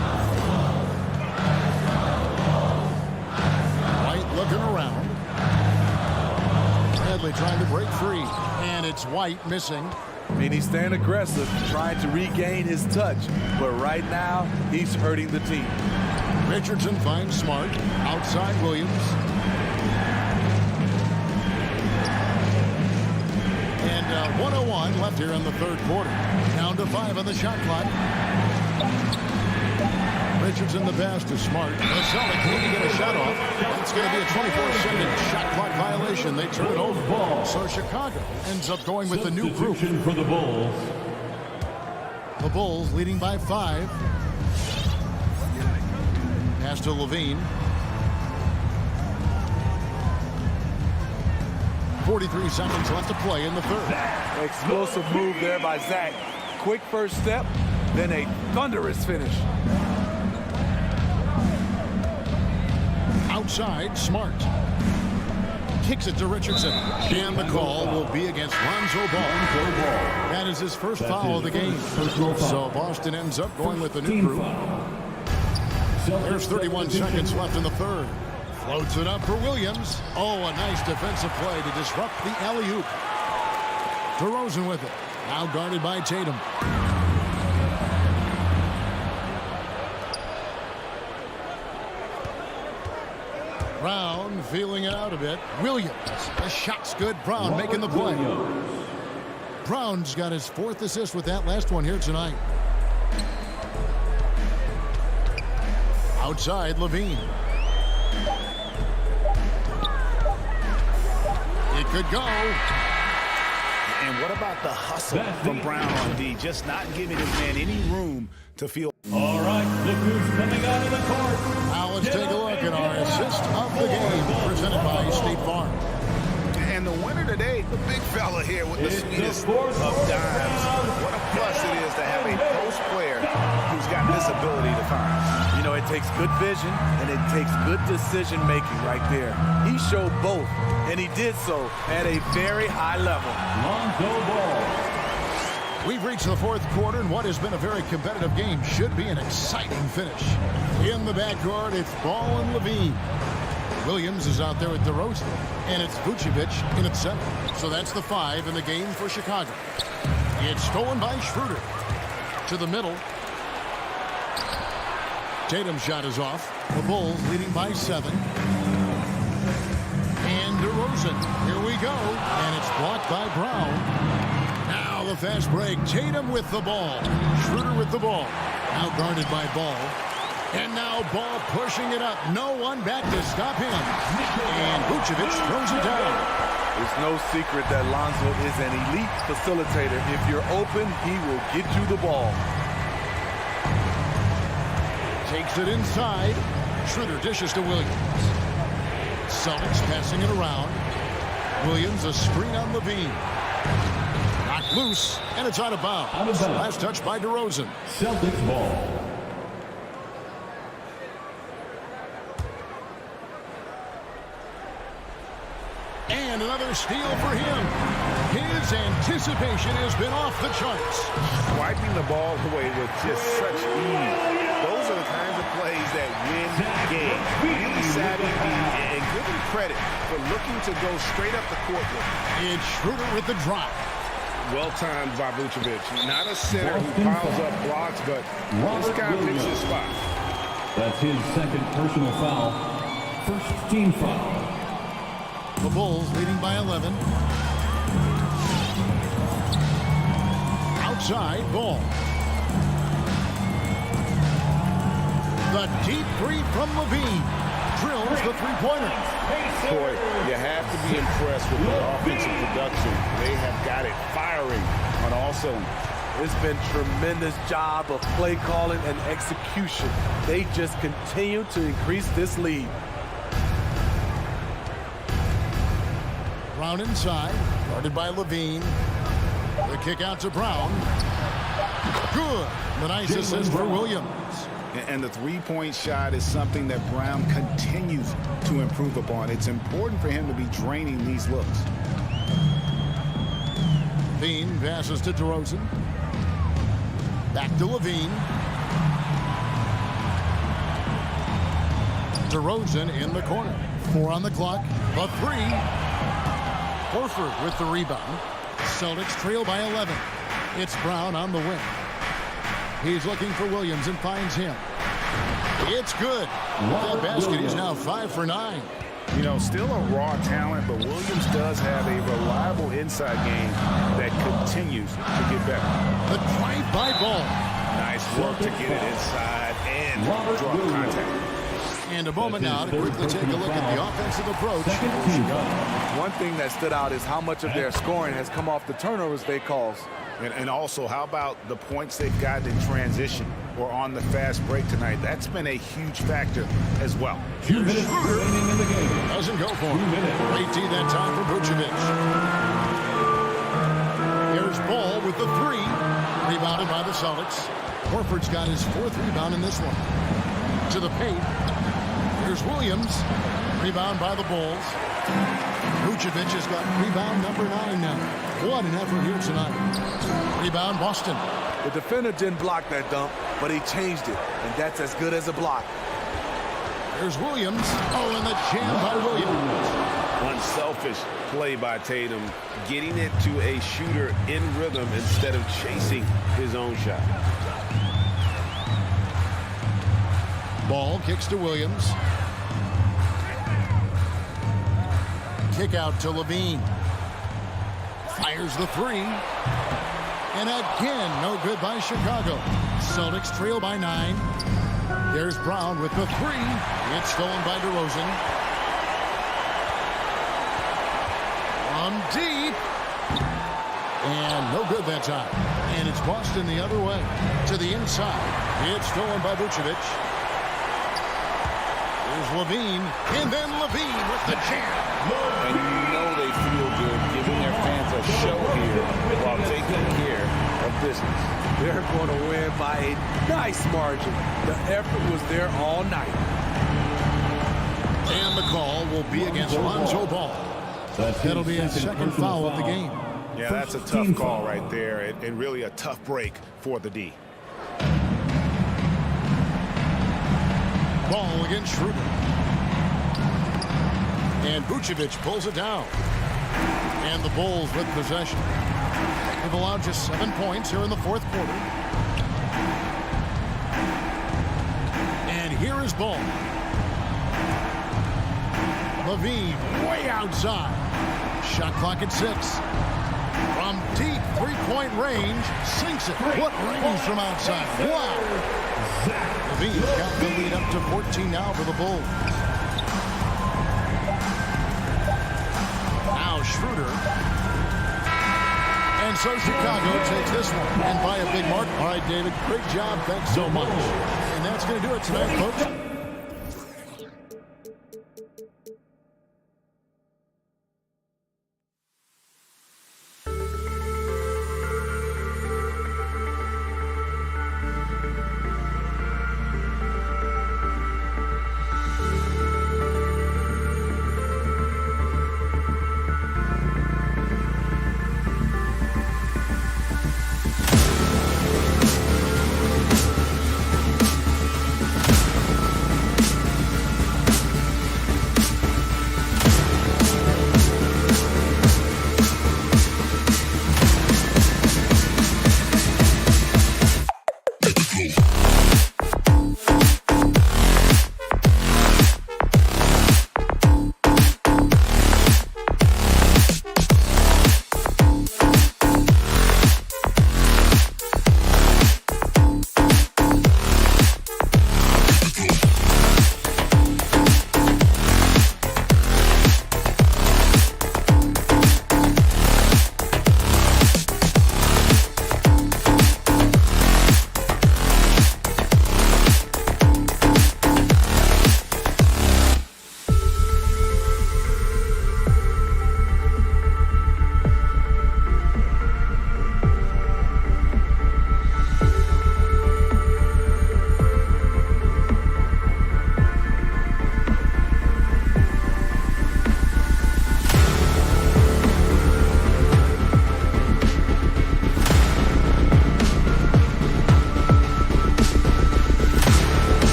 White looking around. Bradley trying to break free. And it's White missing. I mean, he's staying aggressive, trying to regain his touch. But right now, he's hurting the team. Richardson finds Smart. Outside Williams. And 1:01 left here in the third quarter. Down to 5 on the shot clock. Richardson the pass to Smart. The Celtics need to get a shot off. It's going to be a 24-second shot clock violation. They turn it over. So Chicago ends up going with the new group. For the Bulls. The Bulls leading by 5. Pass to Levine. 43 seconds left to play in the third. Explosive move there by Zach. Quick first step, then a thunderous finish. Outside, Smart. Kicks it to Richardson. And the call will be against Lonzo Ball. That is his first foul of the game. So Boston ends up going with the new group. There's 31 seconds left in the third. Floats it up for Williams. Oh, a nice defensive play to disrupt the alley-oop. DeRozan with it. Now guarded by Tatum. Brown feeling it out a bit. Williams. The shot's good. Brown making the play. Brown's got his 4th assist with that last one here tonight. Outside, Levine. It could go. And what about the hustle from Brown on D? Just not giving his man any room to feel. All right, look who's coming out of the court. Now let's take a look at our assist of the game, presented by State Farm. And the winner today, the big fella here with the sweetest of dimes. What a plus it is to have a post player who's got this ability to find. You know, it takes good vision and it takes good decision making right there. He showed both, and he did so at a very high level. Lonzo Ball. We've reached the fourth quarter, and what has been a very competitive game should be an exciting finish. In the backcourt, it's Ball and Levine. Williams is out there with DeRozan, and it's Vucevic in at center. So that's the 5 in the game for Chicago. It's stolen by Schroeder. To the middle. Tatum's shot is off. The Bulls leading by 7. And DeRozan. Here we go. And it's blocked by Brown. Now the fast break. Tatum with the ball. Schroeder with the ball. Now guarded by Ball. And now Ball pushing it up. No one back to stop him. And Vucevic throws it down. It's no secret that Lonzo is an elite facilitator. If you're open, he will get you the ball. Takes it inside. Schroeder dishes to Williams. Celtics passing it around. Williams a screen on Levine. Knocked loose, and it's out of bounds. Last touch by DeRozan. Celtics ball. And another steal for him. His anticipation has been off the charts. Wiping the ball away with just such ease. Those are the kinds of plays that win games. Really savvy and give him credit for looking to go straight up the court with him. It's Schroeder with the drop. Well timed by Vucevic. Not a center who piles up blocks, but this guy picks his spot. That's his second personal foul. First team foul. The Bulls leading by 11. Outside, Ball. The deep 3 from Levine. Drills the three-pointer. Boy, you have to be impressed with their offensive production. They have got it firing on all cylinders. It's been tremendous job of play calling and execution. They just continue to increase this lead. Brown inside, guarded by Levine. The kick out to Brown. Good. The nice assist for Williams. And the three-point shot is something that Brown continues to improve upon. It's important for him to be draining these looks. Levine passes to DeRozan. Back to Levine. DeRozan in the corner. 4 on the clock. A 3. Horford with the rebound. Celtics trail by 11. It's Brown on the wing. He's looking for Williams and finds him. It's good. That basket is now 5 for 9. You know, still a raw talent, but Williams does have a reliable inside game that continues to get better. The drive by Ball. Nice work to get it inside and draw contact. And a moment now to quickly take a look at the offensive approach. One thing that stood out is how much of their scoring has come off the turnovers they caused. And also, how about the points they've gotten in transition or on the fast break tonight? That's been a huge factor as well. 2 minutes remaining in the game. Doesn't go for him. Great D that time for Vucevic. Here's Ball with the 3. Rebounded by the Celtics. Horford's got his 4th rebound in this one. To the paint. Here's Williams. Rebound by the Bulls. Vucevic has got rebound number 9 now. What an effort here tonight. Rebound Boston. The defender didn't block that dunk, but he changed it, and that's as good as a block. There's Williams. Oh, and the jam by Williams. Unselfish play by Tatum, getting it to a shooter in rhythm instead of chasing his own shot. Ball kicks to Williams. Kick out to Levine. Fires the 3. And again, no good by Chicago. Celtics trail by 9. There's Brown with the 3. It's stolen by DeRozan. From deep. And no good that time. And it's Boston the other way. To the inside. It's stolen by Vucevic. There's Levine. And then Levine with the jam. And you know they feel good giving their fans a show here while taking care of business. They're going to win by a nice margin. The effort was there all night. And the call will be against Lonzo Ball. That'll be his second foul of the game. Yeah, that's a tough call right there, and really a tough break for the D. Ball against Schroeder. And Vucevic pulls it down. And the Bulls with possession. They've allowed just 7 points here in the fourth quarter. And here is Ball. Levine way outside. Shot clock at 6. From deep three-point range, sinks it. What range from outside. Wow. Levine got the lead up to 14 now for the Bulls. Now Schroeder. And so Chicago takes this one. And by a big mark. All right, David, great job. Thanks so much. And that's going to do it tonight, folks.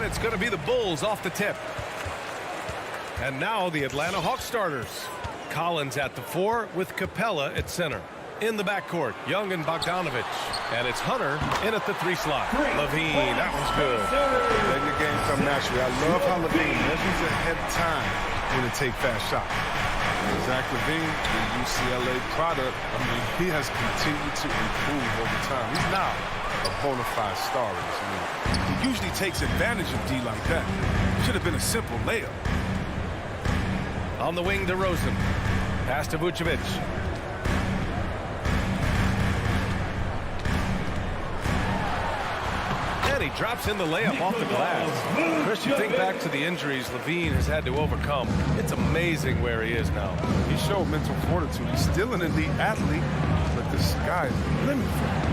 And it's going to be the Bulls off the tip. And now the Atlanta Hawks starters. Collins at the 4 with Capella at center. In the backcourt, Young and Bogdanovich. And it's Hunter in at the 3 slot. Levine, that was good. Letting the game come naturally. I love how Levine measures ahead of time when to take fast shots. Zach Levine, the UCLA product, I mean, he has continued to improve over time. He's now a bona fide star in this league. He usually takes advantage of D like that. Should have been a simple layup. On the wing, DeRozan. Pass to Vucevic. And he drops in the layup off the glass. Chris, you think back to the injuries Levine has had to overcome. It's amazing where he is now. He showed mental fortitude. He's still an elite athlete, but the sky is the limit for him.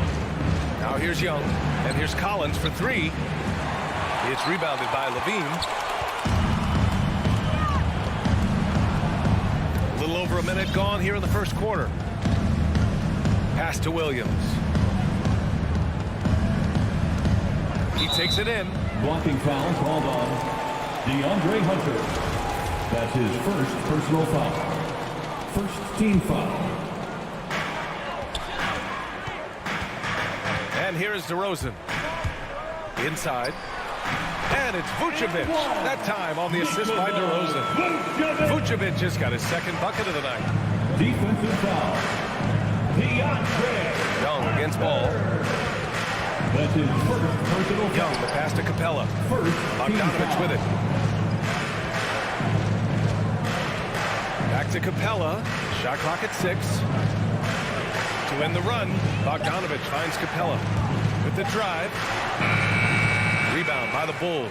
Now here's Young, and here's Collins for 3. It's rebounded by Levine. A little over a minute gone here in the first quarter. Pass to Williams. He takes it in. Blocking foul called on DeAndre Hunter. That's his first personal foul. First team foul. And here is DeRozan. Inside. And it's Vucevic. That time on the assist by DeRozan. Vucevic just got his second bucket of the night. Defensive foul. DeAndre Young against Ball. That's his first personal foul. Young, the pass to Capella. Bogdanovich with it. Back to Capella. Shot clock at 6. To end the run, Bogdanovich finds Capella with the drive. Rebound by the Bulls.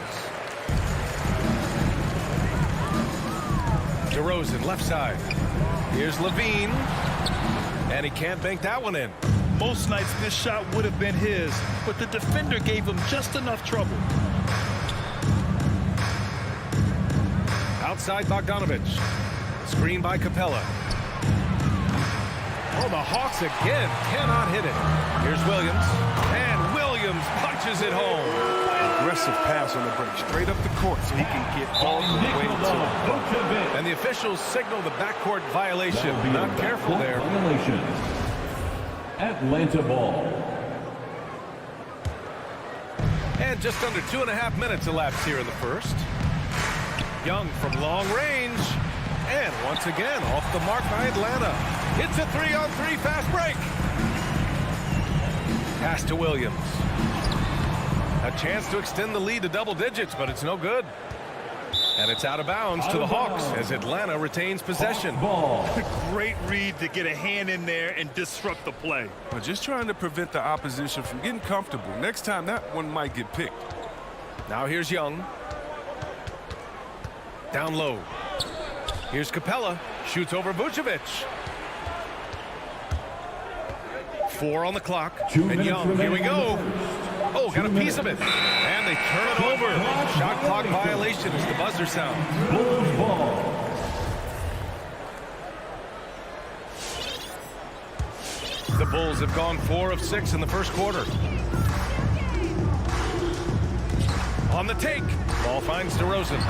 DeRozan, left side. Here's Levine. And he can't bank that one in. Most nights this shot would have been his, but the defender gave him just enough trouble. Outside Bogdanovich. Screen by Capella. Oh, the Hawks again cannot hit it. Here's Williams. And Williams punches it home. Aggressive pass on the break, straight up the court so he can get all the way to the bucket. And the officials signal the backcourt violation. Not careful there. Violation. Atlanta ball. And just under 2.5 minutes elapsed here in the first. Young from long range. And once again, off the mark by Atlanta. It's a 3-on-3 fast break. Pass to Williams. A chance to extend the lead to double digits, but it's no good. And it's out of bounds to the Hawks as Atlanta retains possession. Great read to get a hand in there and disrupt the play. But just trying to prevent the opposition from getting comfortable. Next time, that one might get picked. Now here's Young. Down low. Here's Capella. Shoots over Vucevic. 4 on the clock. And Young, here we go. Oh, got a piece of it. And they turn it over. Shot clock violation as the buzzer sounds. Bulls ball. The Bulls have gone 4 of 6 in the first quarter. On the take. Ball finds DeRozan.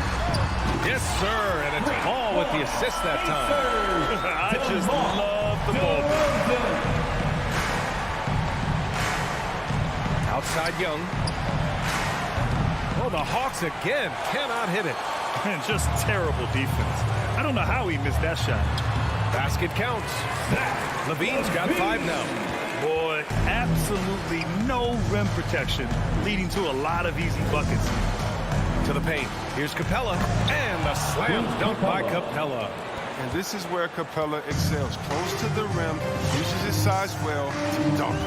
Yes, sir. And it's Ball with the assist that time. I just love the ball. Outside Young. Oh, the Hawks again cannot hit it. And just terrible defense. I don't know how he missed that shot. Basket counts. Levine's got 5 now. Boy, absolutely no rim protection, leading to a lot of easy buckets. To the paint. Here's Capella. And a slam dunk by Capella. And this is where Capella excels. Close to the rim, uses his size well to dunk.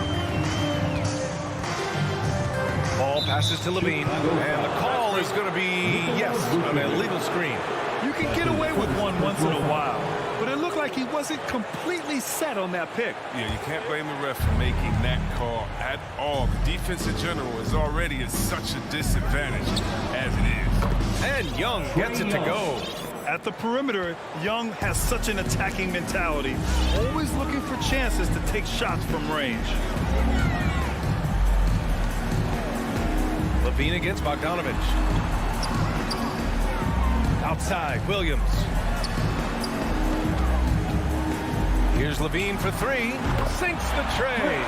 Ball passes to Levine. And the call is going to be, yes, an illegal screen. You can get away with one once in a while, but it looked like he wasn't completely set on that pick. Yeah, you can't blame the ref for making that call at all. The defense in general is already at such a disadvantage as it is. And Young gets it to go. At the perimeter, Young has such an attacking mentality, always looking for chances to take shots from range. Levine against Bogdanovich. Outside, Williams. Here's Levine for three. Sinks the tray.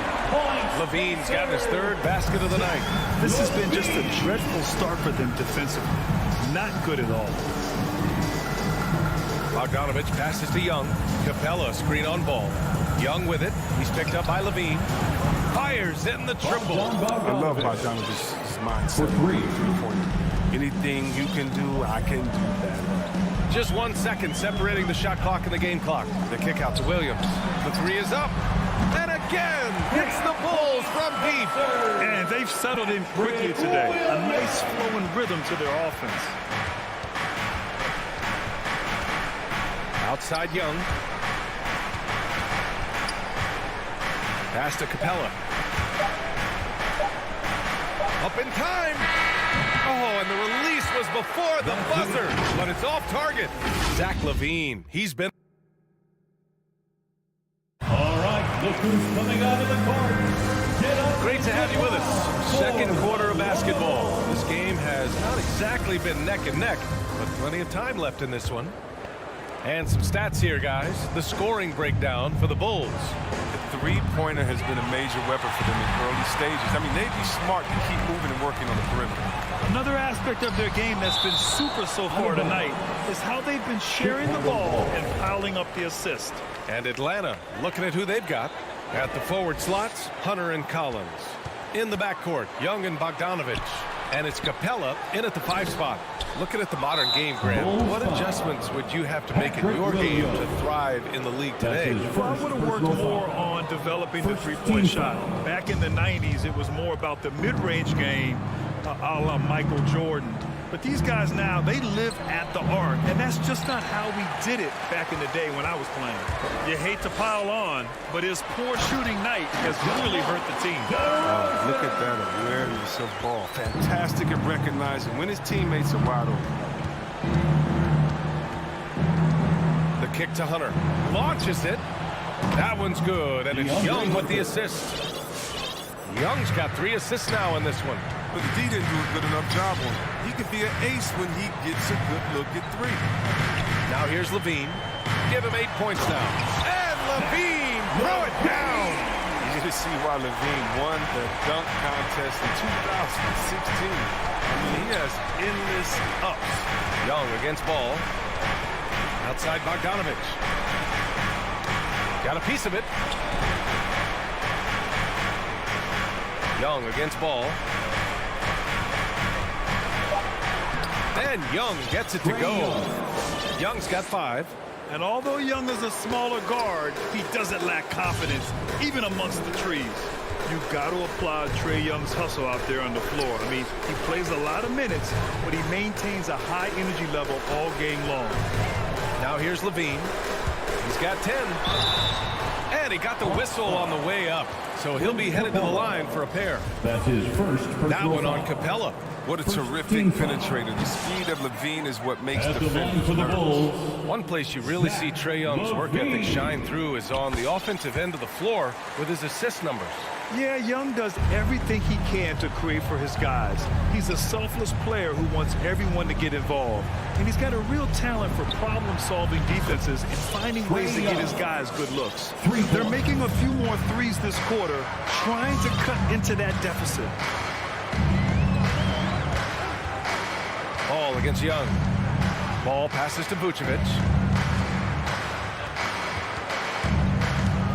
Levine's got his third basket of the night. This has been just a dreadful start for them defensively. Not good at all. Bogdanovich passes to Young. Capella screen on ball. Young with it. He's picked up by Levine. Fires in the triple. I love Bogdanovich's mindset. Anything you can do, I can do that. Just 1 second separating the shot clock and the game clock. The kick out to Williams. The three is up. And again, hits the Bulls from deep. And they've settled in quickly today. A nice flowing rhythm to their offense. Outside Young. Pass to Capella. Up in time. Oh, and the release was before the buzzer, but it's off target. Zach LaVine, he's been... All right, look who's coming out of the court. Get up. Great to have you with us. Second quarter of basketball. This game has not exactly been neck and neck, but plenty of time left in this one. And some stats here, guys. The scoring breakdown for the Bulls. The three-pointer has been a major weapon for them in early stages. I mean, they'd be smart to keep moving and working on the perimeter. Another aspect of their game that's been super so far tonight is how they've been sharing the ball and piling up the assist. And Atlanta, looking at who they've got. At the forward slots, Hunter and Collins. In the backcourt, Young and Bogdanovich. And it's Capella in at the 5 spot. Looking at the modern game, Graham, what adjustments would you have to make in your game to thrive in the league today? Well, I would have worked more on developing the three-point shot. Back in the 90s, it was more about the mid-range game, a la Michael Jordan. But these guys now, they live at the arc, and that's just not how we did it back in the day when I was playing. You hate to pile on, but his poor shooting night has really hurt the team. Look at that awareness of ball. Fantastic at recognizing when his teammates are wide open. The kick to Hunter. Launches it. That one's good, and it's Young with the assist. Young's got 3 assists now in this one. But the D didn't do a good enough job on him. He could be an ace when he gets a good look at 3. Now here's Levine. Give him 8 points now. And Levine, throw it down. You just see why Levine won the dunk contest in 2016. I mean, he has endless ups. Young against ball. Outside Bogdanovich. Got a piece of it. Young against ball. And Young gets it to go. Young's got 5. And although Young is a smaller guard, he doesn't lack confidence, even amongst the trees. You've got to applaud Trae Young's hustle out there on the floor. I mean, he plays a lot of minutes, but he maintains a high energy level all game long. Now here's Levine. He's got 10. And he got the whistle on the way up. So he'll be headed to the line for a pair. That's his first personal That one on foul. Capella. What a terrific penetrator. The speed of Levine is what makes At the line defenders for the nervous. Bulls. One place you really see Trae Young's work ethic shine through is on the offensive end of the floor with his assist numbers. Yeah, Young does everything he can to create for his guys. He's a selfless player who wants everyone to get involved. And he's got a real talent for problem-solving defenses and finding ways to get his guys good looks. They're making a few more threes this quarter, trying to cut into that deficit. Ball against Young. Ball passes to Vucevic.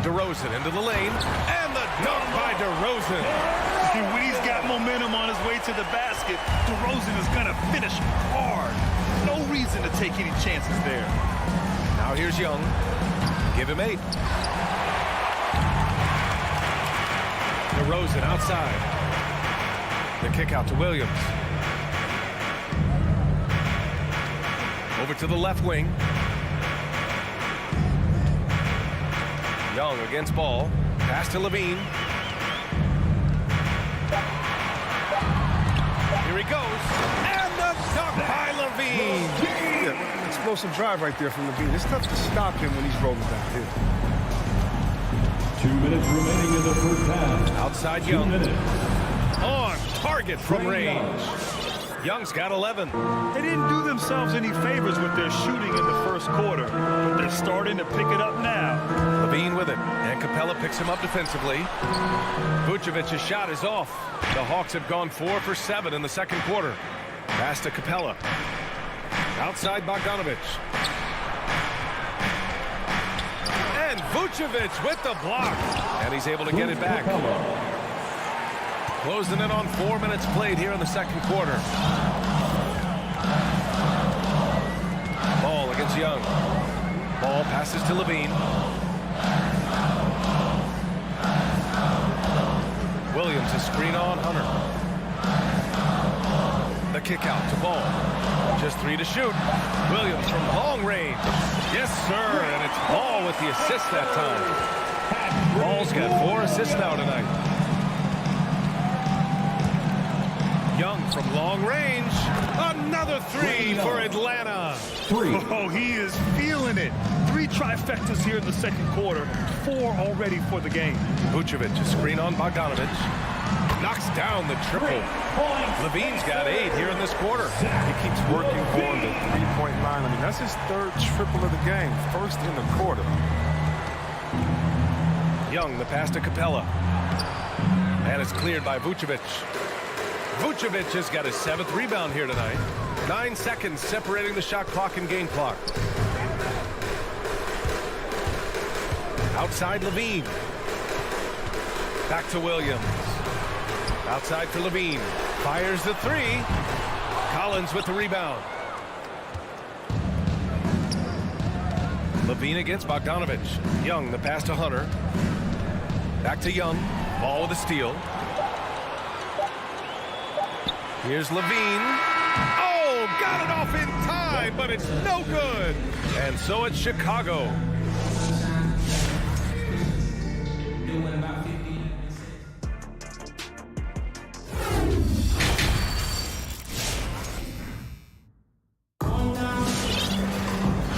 DeRozan into the lane. And the dunk by DeRozan. And when he's got momentum on his way to the basket, DeRozan is going to finish hard. No reason to take any chances there. Now here's Young. Give him 8. DeRozan outside. The kick out to Williams. Over to the left wing. Young against ball. Pass to Levine. Here he goes. And the dunk by Levine. Yeah, explosive drive right there from Levine. It's tough to stop him when he's rolling downhill. 2 minutes remaining in the first half. Outside 2 Young. minutes. On target from range. Young's got 11. They didn't do themselves any favors with their shooting in the first quarter, but they're starting to pick it up now. Levine with it, and Capella picks him up defensively. Vucevic's shot is off. The Hawks have gone 4 for 7 in the second quarter. Pass to Capella. Outside Bogdanovic. And Vucevic with the block. And he's able to get it back. Closing in on 4 minutes played here in the second quarter. Ball against Young. Ball passes to Levine. Williams, a screen on Hunter. The kick out to Ball. Just 3 to shoot. Williams from long range. Yes, sir. And it's Ball with the assist that time. Ball's got 4 assists now tonight. Young from long range. Another 3 for Atlanta. Oh, he is feeling it. 3 trifectas here in the second quarter. 4 already for the game. Vucevic, a screen on Bogdanovic. Knocks down the triple. Levine's got 8 here in this quarter. He keeps working on the three-point line. I mean, that's his 3rd triple of the game. First in the quarter. Young, the pass to Capella. And it's cleared by Vucevic. Vucevic has got his 7th rebound here tonight. 9 seconds separating the shot clock and game clock. Outside Levine. Back to Williams. Outside for Levine. Fires the 3. Collins with the rebound. Levine against Bogdanovic. Young, the pass to Hunter. Back to Young. Ball with a steal. Here's Levine. Oh, got it off in time, but it's no good. And so it's Chicago.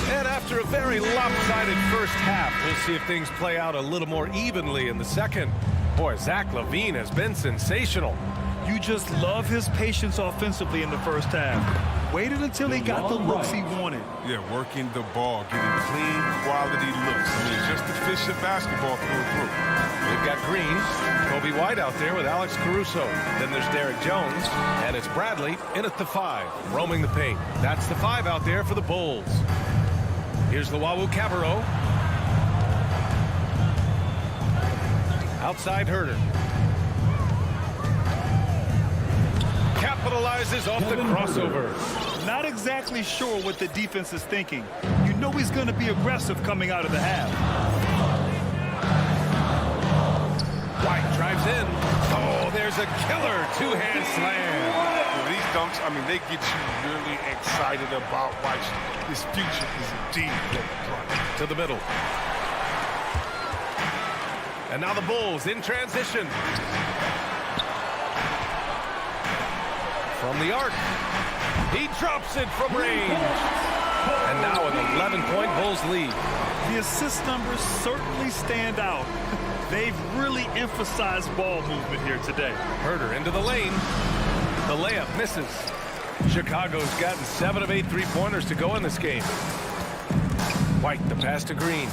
And after a very lopsided first half, we'll see if things play out a little more evenly in the second. Boy, Zach LaVine has been sensational. You just love his patience offensively in the first half. Waited until he got the looks he wanted. Yeah, working the ball, getting clean, quality looks. I mean, just efficient basketball through and through. They've got Green, Kobe White out there with Alex Caruso. Then there's Derek Jones, and it's Bradley in at the 5, roaming the paint. That's the 5 out there for the Bulls. Here's Luau Cabarro. Outside Herter. Capitalizes off the crossover. Not exactly sure what the defense is thinking. You know he's going to be aggressive coming out of the half. White drives in. Oh, there's a killer 2-hand slam. Well, these dunks, I mean, they get you really excited about White. His future is indeed bright. To the middle. And now the Bulls in transition. From the arc. He drops it from range. And now an 11-point Bulls lead. The assist numbers certainly stand out. They've really emphasized ball movement here today. Herter into the lane. The layup misses. Chicago's gotten 7 of 8 3-pointers to go in this game. White, the pass to Green.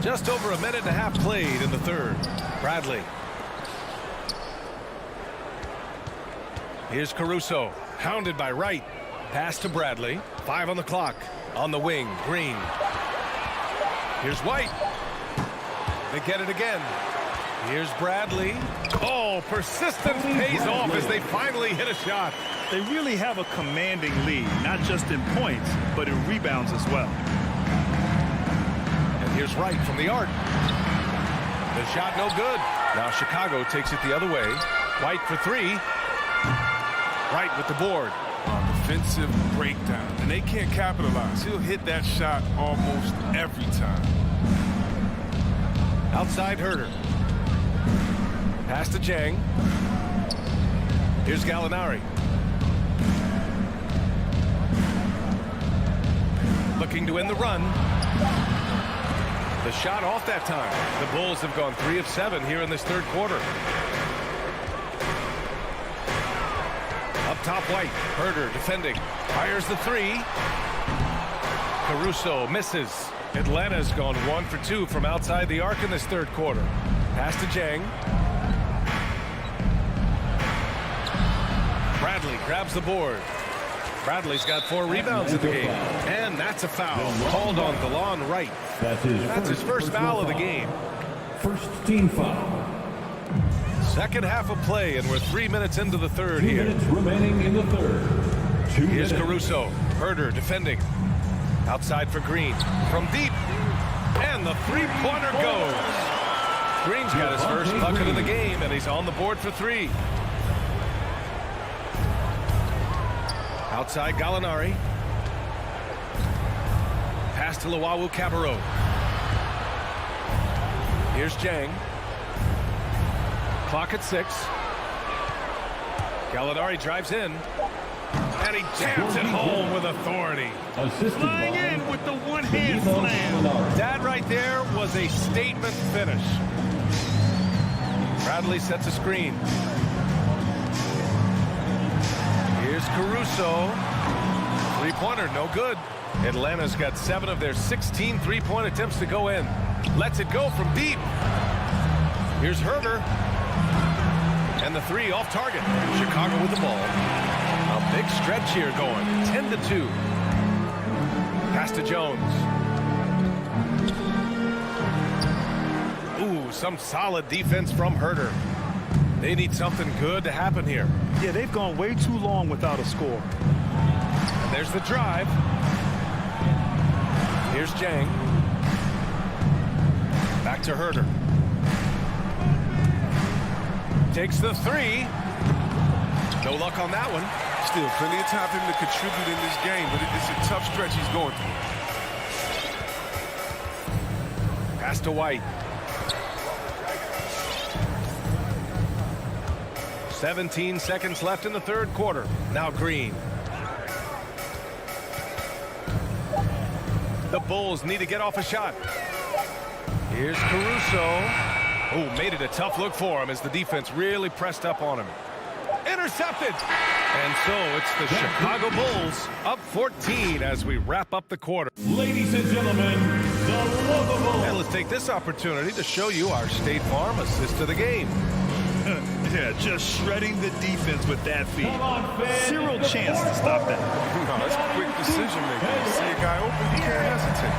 Just over a minute and a half played in the third. Bradley. Here's Caruso, hounded by Wright. Pass to Bradley. 5 on the clock. On the wing, Green. Here's White. They get it again. Here's Bradley. Oh, persistence pays off as they finally hit a shot. They really have a commanding lead, not just in points, but in rebounds as well. And here's Wright from the arc. The shot no good. Now Chicago takes it the other way. White for 3. Wright with the board. Defensive breakdown, and they can't capitalize. He'll hit that shot almost every time. Outside Herter. Pass to Jang. Here's Gallinari. Looking to end the run. The shot off that time. The Bulls have gone 3 of 7 here in this third quarter. Up top, White. Herder defending. Fires the 3. Caruso misses. Atlanta's gone 1 for 2 from outside the arc in this third quarter. Pass to Jang. Bradley grabs the board. Bradley's got 4 rebounds in the game. And that's a foul called on DeLon Wright. That's his first foul of the game. First team foul. Second half of play, and we're 3 minutes into the third here. 2 minutes remaining in the third. Here's Caruso. Herder defending. Outside for Green. From deep. And the three-pointer goes. Green's got his first bucket of the game, and he's on the board for 3. Outside Gallinari. Pass to Luau Cabarro. Here's Jang. Clock at 6. Gallinari drives in. And he jams it home with authority. Flying in with the one-hand slam. That right there was a statement finish. Bradley sets a screen. Here's Caruso. Three-pointer, no good. Atlanta's got 7 of their 16 three-point attempts to go in. Lets it go from deep. Here's Herder. And the 3 off target. Chicago with the ball. A big stretch here going. 10-2. Pass to Jones. Ooh, some solid defense from Herder. They need something good to happen here. Yeah, they've gone way too long without a score. And there's the drive. Here's Jang. Back to Herder. Takes the 3. No luck on that one. Still plenty of time for him to contribute in this game, but it's a tough stretch he's going through. Pass to White. 17 seconds left in the third quarter. Now Green. The Bulls need to get off a shot. Here's Caruso. Oh, made it a tough look for him as the defense really pressed up on him. Intercepted. And so it's the Chicago Bulls up 14 as we wrap up the quarter. Ladies and gentlemen, the lovable. And let's take this opportunity to show you our State Farm assist of the game. Yeah, just shredding the defense with that feed. Zero chance to stop that. No, it's quick decision making. You see a guy open, you can't hesitate.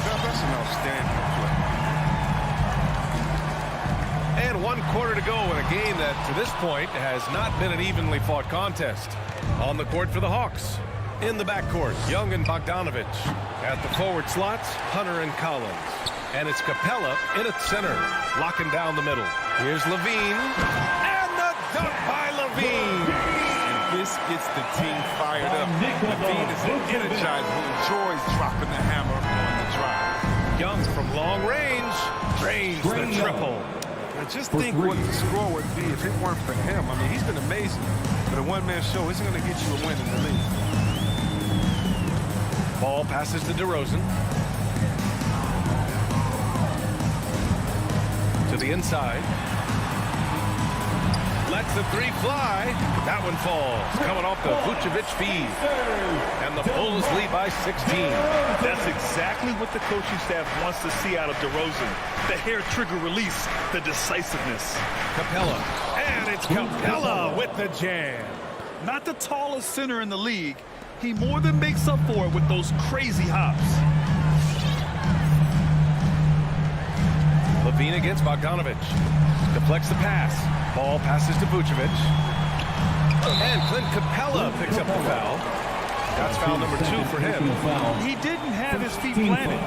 That's an outstanding play. And 1 quarter to go in a game that, to this point, has not been an evenly fought contest. On the court for the Hawks. In the backcourt, Young and Bogdanovich. At the forward slots, Hunter and Collins. And it's Capella in at center, locking down the middle. Here's Levine. And the dunk by Levine. And this gets the team fired up. Levine is an energizer who enjoys dropping the hammer on the drive. Young from long range drains the triple. Now just think what the score would be if it weren't for him. I mean, he's been amazing. But a one-man show isn't going to get you a win in the league. Ball passes to DeRozan. To the inside. Lets the 3 fly. That one falls. Coming off the Vucevic feed. And the Bulls lead by 16. That's exactly what the coaching staff wants to see out of DeRozan. The hair trigger release, the decisiveness. Capella. And it's Capella with the jam. Not the tallest center in the league. He more than makes up for it with those crazy hops. Levine against Bogdanovich. Deflects the pass. Ball passes to Vucevic. And Clint Capella picks up the foul. That's foul number 2 for him. He didn't have his feet planted.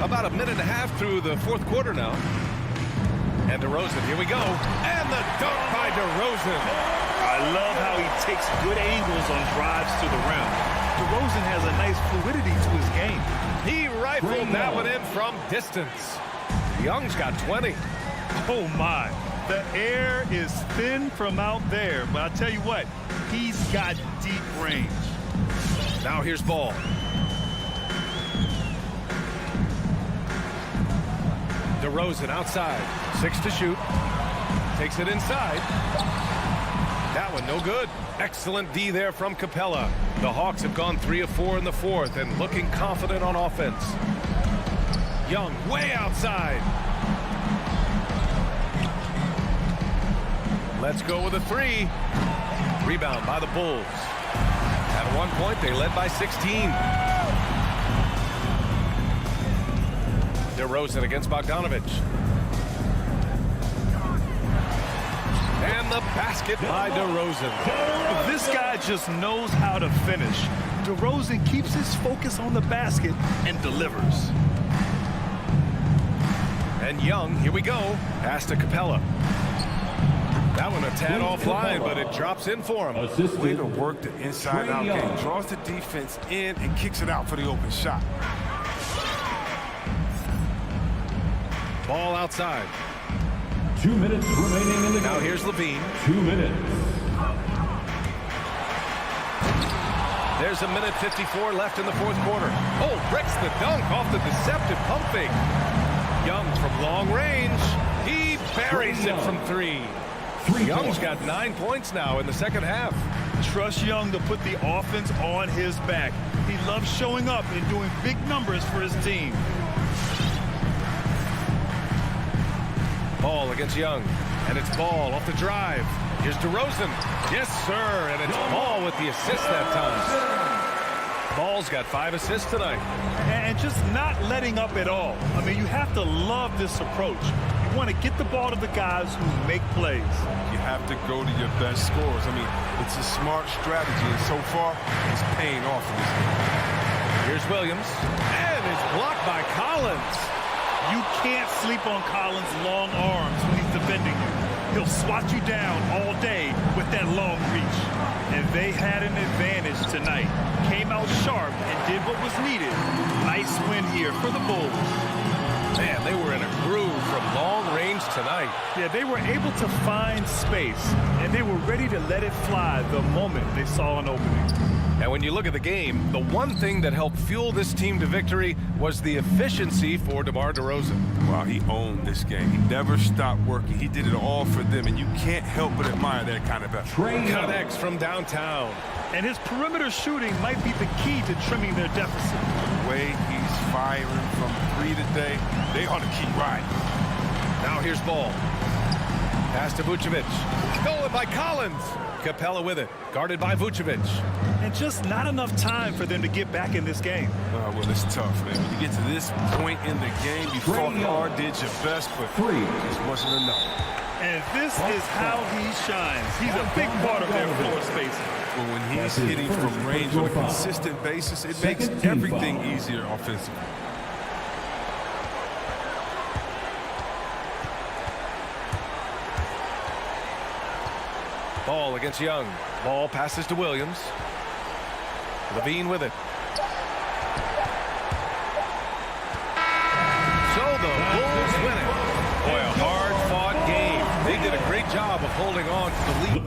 About a minute and a half through the fourth quarter now. And DeRozan, here we go. And the dunk by DeRozan. I love how he takes good angles on drives to the rim. DeRozan has a nice fluidity to his game. He rifled that one in from distance. Young's got 20. Oh, my. The air is thin from out there, but I tell you what, he's got deep range. Now here's Ball. DeRozan outside. 6 to shoot. Takes it inside. That one no good. Excellent D there from Capella. The Hawks have gone 3 of 4 in the fourth and looking confident on offense. Young way outside. Let's go with a 3. Rebound by the Bulls. At one point, they led by 16. DeRozan against Bogdanovich. And the basket by DeRozan. This guy just knows how to finish. DeRozan keeps his focus on the basket and delivers. And Young, here we go. Pass to Capella. That one a tad offline, but it drops in for him. Way to work the inside-out game. Draws the defense in and kicks it out for the open shot. Ball outside. 2 minutes remaining in the game. Now here's Levine. 2 minutes. There's a minute 54 left in the fourth quarter. Oh, breaks the dunk off the deceptive pump fake. Young from long range. He buries it from 3. Young's got 9 points now in the second half. Trust Young to put the offense on his back. He loves showing up and doing big numbers for his team. Ball against Young. And it's Ball off the drive. Here's DeRozan. Yes, sir. And it's Ball with the assist that time. Ball's got 5 assists tonight. And just not letting up at all. I mean, you have to love this approach. You want to get the ball to the guys who make plays. You have to go to your best scorers. I mean, it's a smart strategy, and so far, it's paying off in this game. Here's Williams. And it's blocked by Collins. You can't sleep on Collins' long arms when he's defending you. He'll swat you down all day with that long reach. And they had an advantage tonight. Came out sharp and did what was needed. Nice win here for the Bulls. Man, they were in a groove from long range tonight. Yeah, they were able to find space, and they were ready to let it fly the moment they saw an opening. And when you look at the game, the one thing that helped fuel this team to victory was the efficiency for DeMar DeRozan. Wow, he owned this game. He never stopped working. He did it all for them, and you can't help but admire that kind of effort. Connects from downtown. And his perimeter shooting might be the key to trimming their deficit. The way he's firing from 3 today, they ought to keep riding. Now here's Ball. Pass to Vucevic. Stolen by Collins. Capella with it. Guarded by Vucevic. And just not enough time for them to get back in this game. Well, it's tough, man. When you get to this point in the game, you fought hard, did your best, but it just wasn't enough. And this is how he shines. He's a big part of their floor spacing. Well, when he's hitting from range on a consistent basis, it makes everything easier offensively. Ball against Young. Ball passes to Williams. Levine with it. So the Bulls win it. Boy, a hard-fought game. They did a great job of holding on to the lead.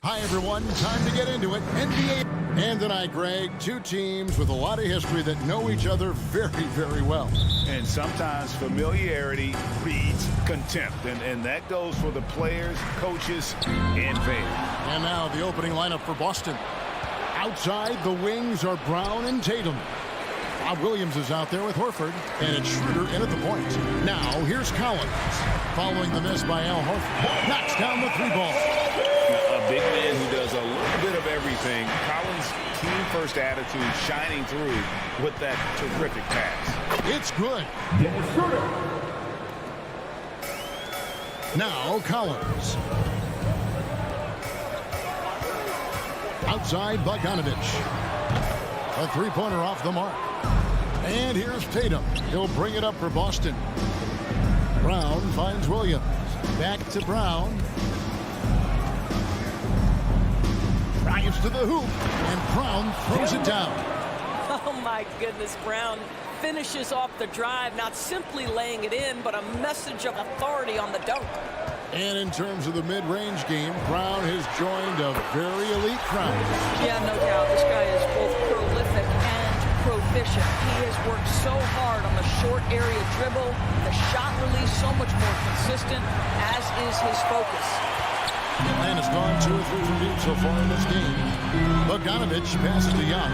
Hi, everyone. Time to get into it. NBA. And tonight, Greg, two teams with a lot of history that know each other very, very well. And sometimes familiarity breeds contempt. And that goes for the players, coaches, and fans. And now the opening lineup for Boston. Outside, the wings are Brown and Tatum. Bob Williams is out there with Horford, and it's Schroeder in at the point. Now, here's Collins. Following the miss by Al Horford. Knocks down the three ball. A big man who does a little bit of everything. Collins' team-first attitude shining through with that terrific pass. It's good. Now, Collins. Outside, Bogdanovich. A three-pointer off the mark. And here's Tatum. He'll bring it up for Boston. Brown finds Williams. Back to Brown. Drives to the hoop. And Brown throws it down. Oh, my goodness. Brown finishes off the drive, not simply laying it in, but a message of authority on the dunk. And in terms of the mid-range game, Brown has joined a very elite crowd. Yeah, no doubt. This guy is both prolific and proficient. He has worked so hard on the short area dribble, the shot release so much more consistent, as is his focus. Atlanta's gone 2 or 3 from deep so far in this game. Bogdanovich passes to Young.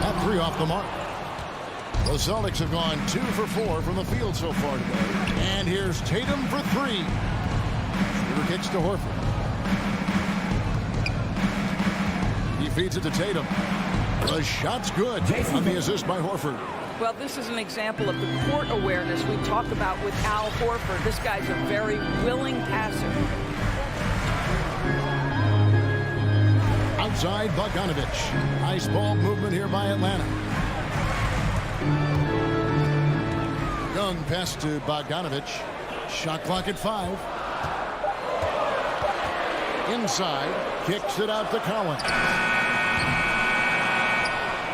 That three off the mark. The Celtics have gone 2 for 4 from the field so far today. And here's Tatum for 3. Shooter kicks to Horford. He feeds it to Tatum. The shot's good on the assist by Horford. Well, this is an example of the court awareness we talk about with Al Horford. This guy's a very willing passer. Outside, Bogdanovich. Nice ball movement here by Atlanta. Young pass to Bogdanovich. Shot clock at 5. Inside, kicks it out to Collins.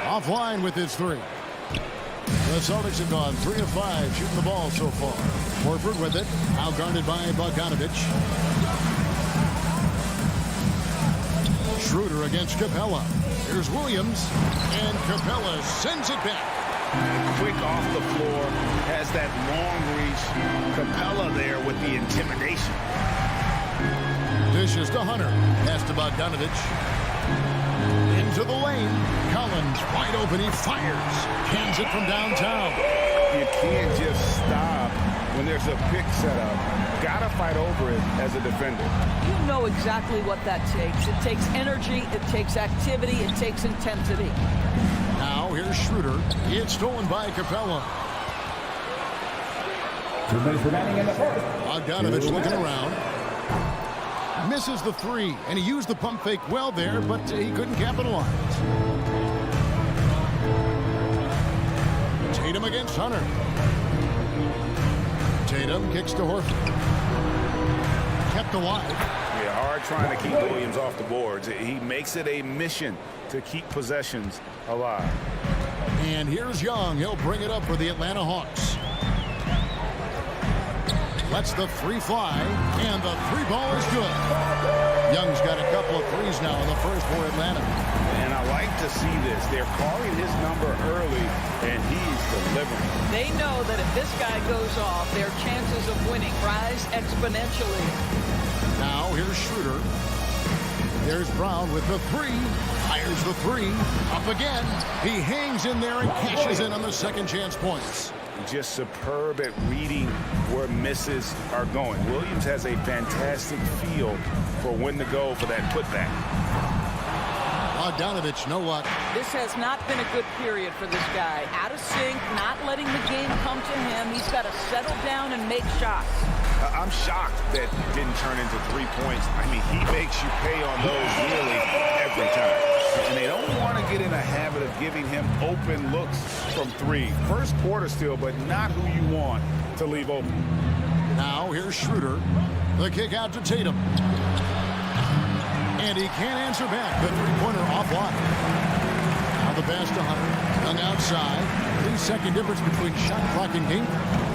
Offline with his 3. The Celtics have gone 3 of 5 shooting the ball so far. Horford with it, outguarded by Bogdanovich. Schroeder against Capella. Here's Williams, and Capella sends it back. Quick off the floor, has that long reach. Capella there with the intimidation. Dishes to Hunter. Pass to Bogdanovich. Into the lane. Collins wide open. He fires. Cans it from downtown. You can't just stop when there's a pick set up. Gotta fight over it as a defender. You know exactly what that takes. It takes energy, it takes activity, it takes intensity. Now here's Schroeder. It's stolen by Capella. 2 minutes remaining in the first. Bogdanovich looking around. Misses the 3, and he used the pump fake well there, but he couldn't capitalize. Tatum against Hunter. Tatum kicks to Horford. Kept alive. Yeah, hard trying to keep Williams off the boards. He makes it a mission to keep possessions alive. And here's Young. He'll bring it up for the Atlanta Hawks. Lets the 3 fly, and the 3 ball is good. Young's got a couple of threes now in the first for Atlanta. And I like to see this. They're calling his number early, and he's delivering. They know that if this guy goes off, their chances of winning rise exponentially. Now here's Schroeder. There's Brown with the 3. Fires the 3. Up again. He hangs in there and cashes in on the second chance points. Just superb at reading where misses are going. Williams has a fantastic feel for when to go for that putback. Bogdanovich, no luck. This has not been a good period for this guy. Out of sync, not letting the game come to him. He's got to settle down and make shots. I'm shocked that didn't turn into 3 points. I mean, he makes you pay on those nearly every time. And they don't want to get in a habit of giving him open looks from 3. First quarter still, but not who you want to leave open. Now here's Schroeder. The kick out to Tatum. And he can't answer back. The 3-pointer offline. Now the pass to Hunter. Young outside. 3-second difference between shot clock and game.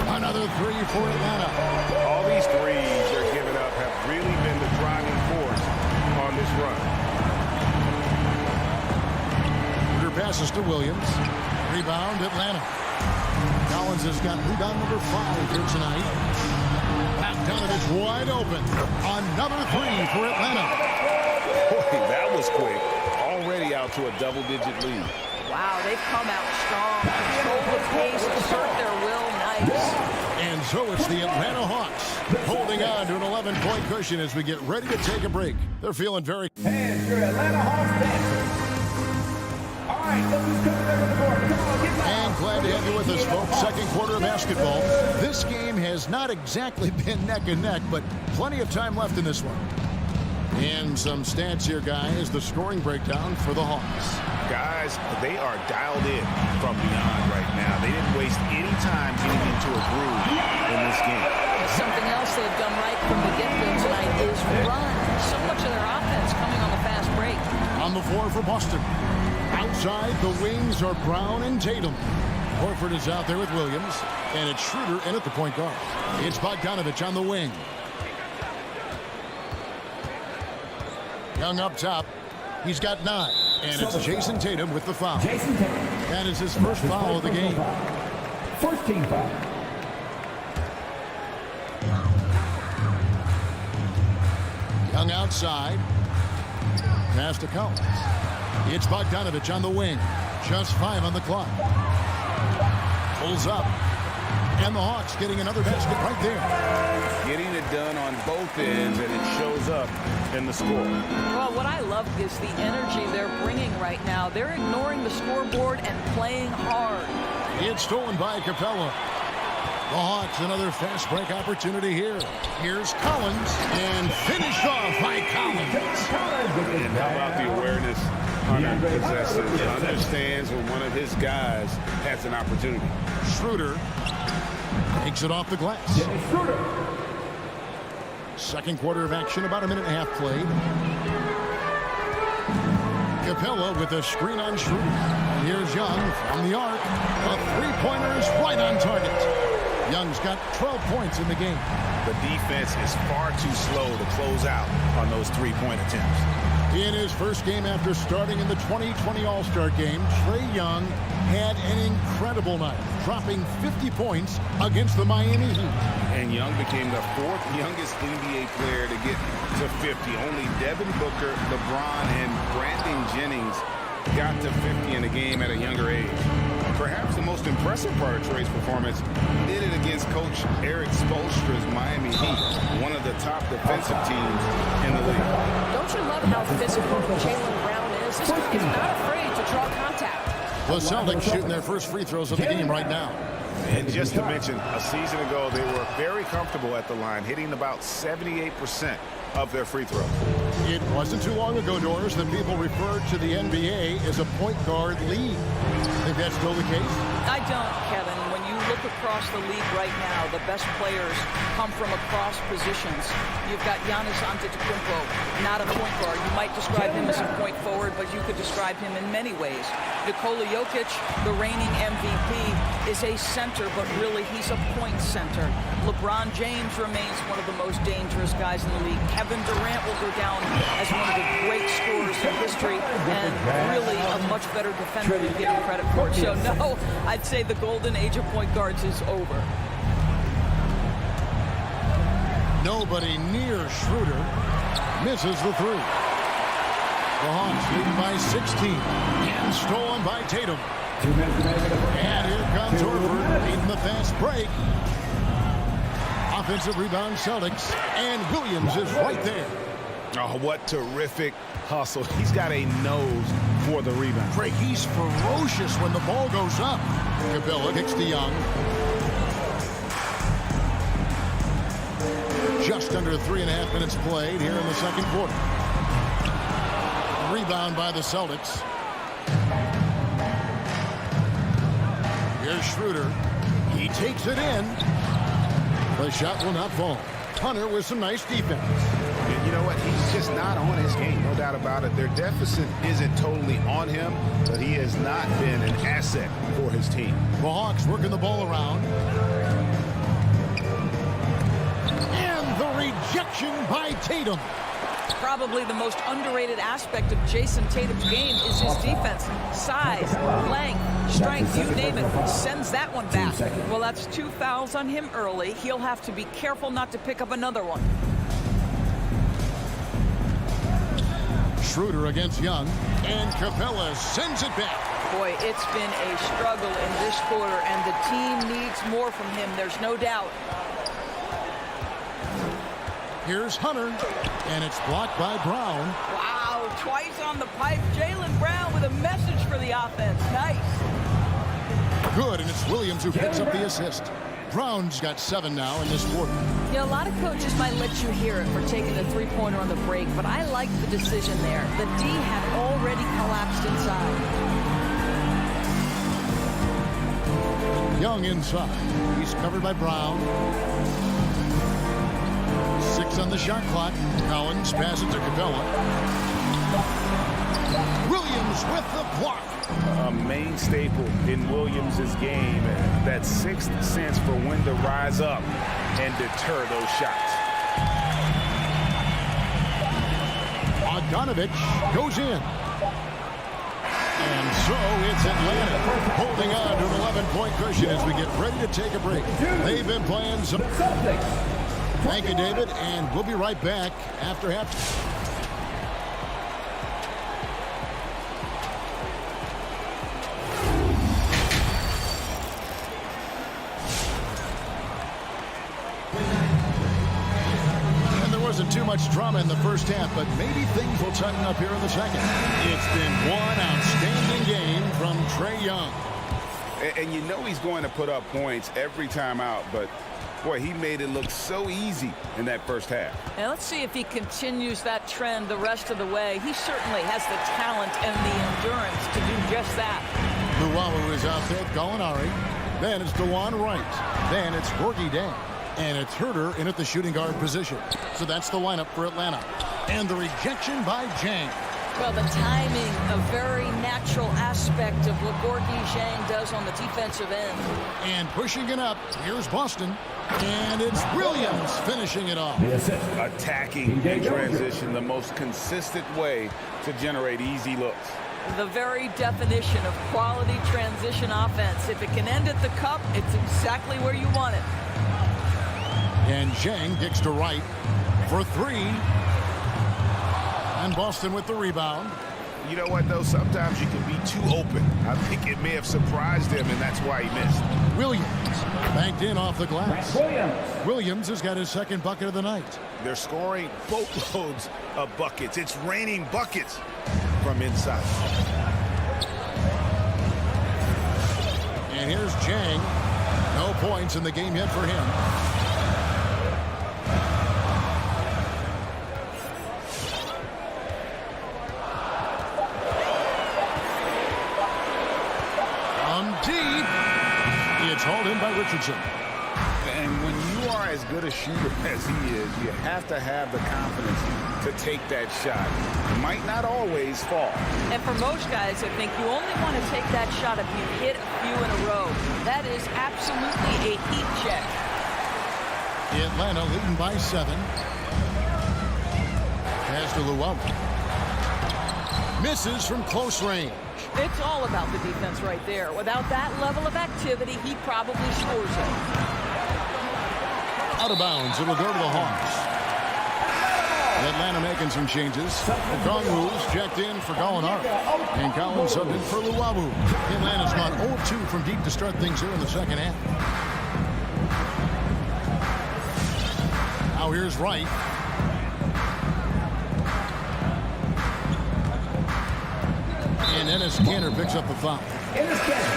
Another 3 for Atlanta. All these threes they're giving up have really been the driving force Passes to Williams. Rebound, Atlanta. Collins has got rebound number 5 here tonight. Bogdanovich wide open. Another 3 for Atlanta. Boy, that was quick. Already out to a double-digit lead. Wow, they've come out strong. Control the pace, assert their will. Nice. And so it's the Atlanta Hawks holding on to an 11-point cushion as we get ready to take a break. They're feeling very... And your Atlanta Hawks dancers. All right, look who's coming over the court. Come on, get back. And glad to have you with us, folks. Second quarter of basketball. This game has not exactly been neck and neck, but plenty of time left in this one. And some stats here, guys. The scoring breakdown for the Hawks. Guys, they are dialed in from beyond right now. They didn't waste any time getting into a groove in this game. Something else they've done right from the get-go tonight is run. So much of their offense coming on the fast break. On the floor for Boston. Outside, the wings are Brown and Tatum. Horford is out there with Williams. And it's Schroeder in at the point guard. It's Bogdanovich on the wing. Young up top. He's got 9. And it's Jason Tatum with the foul. That is his first foul of the game. First team foul. Young outside. Pass to Collins. It's Bogdanovich on the wing. Just 5 on the clock. Pulls up. And the Hawks getting another basket right there. Getting it done on both ends, and it shows up in the score. Well, what I love is the energy they're bringing right now. They're ignoring the scoreboard and playing hard. It's stolen by Capella. The Hawks, another fast break opportunity here. Here's Collins, and finished off by Collins. And how about the awareness Hunter possesses? Understands when one of his guys has an opportunity. Schroeder takes it off the glass. Second quarter of action, about a minute and a half played. Capella with a screen on Schroeder. And here's Young from the arc. A three-pointer is right on target. Young's got 12 points in the game. The defense is far too slow to close out on those three-point attempts. In his first game after starting in the 2020 All-Star Game, Trae Young had an incredible night, dropping 50 points against the Miami Heat. And Young became the 4th youngest NBA player to get to 50. Only Devin Booker, LeBron, and Brandon Jennings got to 50 in a game at a younger age. Perhaps the most impressive part of Trae's performance did it against Coach Eric Spoelstra's Miami Heat, one of the top defensive teams in the league. Don't you love how physical Jaylen Brown is? This guy is not afraid to draw contact. The Celtics shooting their first free throws of the game right now. And just to mention, a season ago, they were very comfortable at the line, hitting about 78% of their free throws. It wasn't too long ago, Doris, that people referred to the NBA as a point guard league. Think that's still the case? I don't, Kevin. When you look across the league right now, the best players come from across positions. You've got Giannis Antetokounmpo, not a point guard. You might describe him as a point forward, but you could describe him in many ways. Nikola Jokic, the reigning MVP, is a center, but really he's a point center. LeBron James remains one of the most dangerous guys in the league. Kevin Durant will go down as one of the great scorers in history and really a much better defender than giving credit for it. So no, I'd say the golden age of point guards is over. Nobody near Schroeder. Misses the 3. The Hawks leading by 16. And stolen by Tatum. And here comes Horford leading the fast break. Offensive rebound Celtics. And Williams is right there. Oh, what terrific hustle. He's got a nose for the rebound. Craig, he's ferocious when the ball goes up. Capella kicks to Young. Just under 3.5 minutes played here in the second quarter. Rebound by the Celtics. Here's Schroeder. He takes it in. The shot will not fall. Hunter with some nice defense. And you know what? He's just not on his game, no doubt about it. Their deficit isn't totally on him, but he has not been an asset for his team. The Hawks working the ball around. And the rejection by Tatum. Probably the most underrated aspect of Jason Tatum's game is his defense. Size, length, strength, you name it, sends that one back. Well, that's 2 fouls on him early. He'll have to be careful not to pick up another one. Schroeder against Young, and Capella sends it back. Boy, it's been a struggle in this quarter, and the team needs more from him, there's no doubt. Here's Hunter, and it's blocked by Brown. Wow, twice on the pipe. Jaylen Brown with a message for the offense. Nice. Good, and it's Williams who picks up the assist. Brown's got 7 now in this quarter. You know, a lot of coaches might let you hear it for taking the three-pointer on the break, but I like the decision there. The D had already collapsed inside. Young inside. He's covered by Brown. 6 on the shot clock. Collins passes to Capella. Williams with the block. A main staple in Williams' game, that sixth sense for when to rise up and deter those shots. Bogdanovich goes in. And so it's Atlanta holding on to an 11-point cushion as we get ready to take a break. They've been playing some... Thank you, David, and we'll be right back after halftime. Wasn't too much drama in the first half, but maybe things will tighten up here in the second. It's been one outstanding game from Trae Young. And you know he's going to put up points every time out, but boy, he made it look so easy in that first half. And let's see if he continues that trend the rest of the way. He certainly has the talent and the endurance to do just that. Luwawu is out there, Gallinari. Then it's DeJuan Wright. Then it's Gorgie Dang. And it's Herter in at the shooting guard position. So that's the lineup for Atlanta. And the rejection by Jang. Well, the timing, a very natural aspect of what Gorgie Jang does on the defensive end. And pushing it up, here's Boston. And it's Williams finishing it off. Attacking in transition, the most consistent way to generate easy looks. The very definition of quality transition offense. If it can end at the cup, it's exactly where you want it. And Zhang kicks to Wright for 3. And Boston with the rebound. You know what, though? Sometimes you can be too open. I think it may have surprised him, and that's why he missed. Williams banked in off the glass. Williams has got his second bucket of the night. They're scoring boatloads of buckets. It's raining buckets from inside. And here's Zhang. No points in the game yet for him. Hauled in by Richardson. And when you are as good a shooter as he is, you have to have the confidence to take that shot. It might not always fall. And for most guys, I think you only want to take that shot if you hit a few in a row. That is absolutely a heat check. Atlanta leading by 7. Pass to Luwawu. Misses from close range. It's all about the defense right there. Without that level of activity, he probably scores it. Out of bounds. It'll go to the Hawks. Atlanta making some changes. Okongwu's checked in for Gallinari. And Collins subbed in for Luwawu. Atlanta's gone 0-2 from deep to start things here in the second half. Now here's Wright. And Ennis Kanter picks up the foul.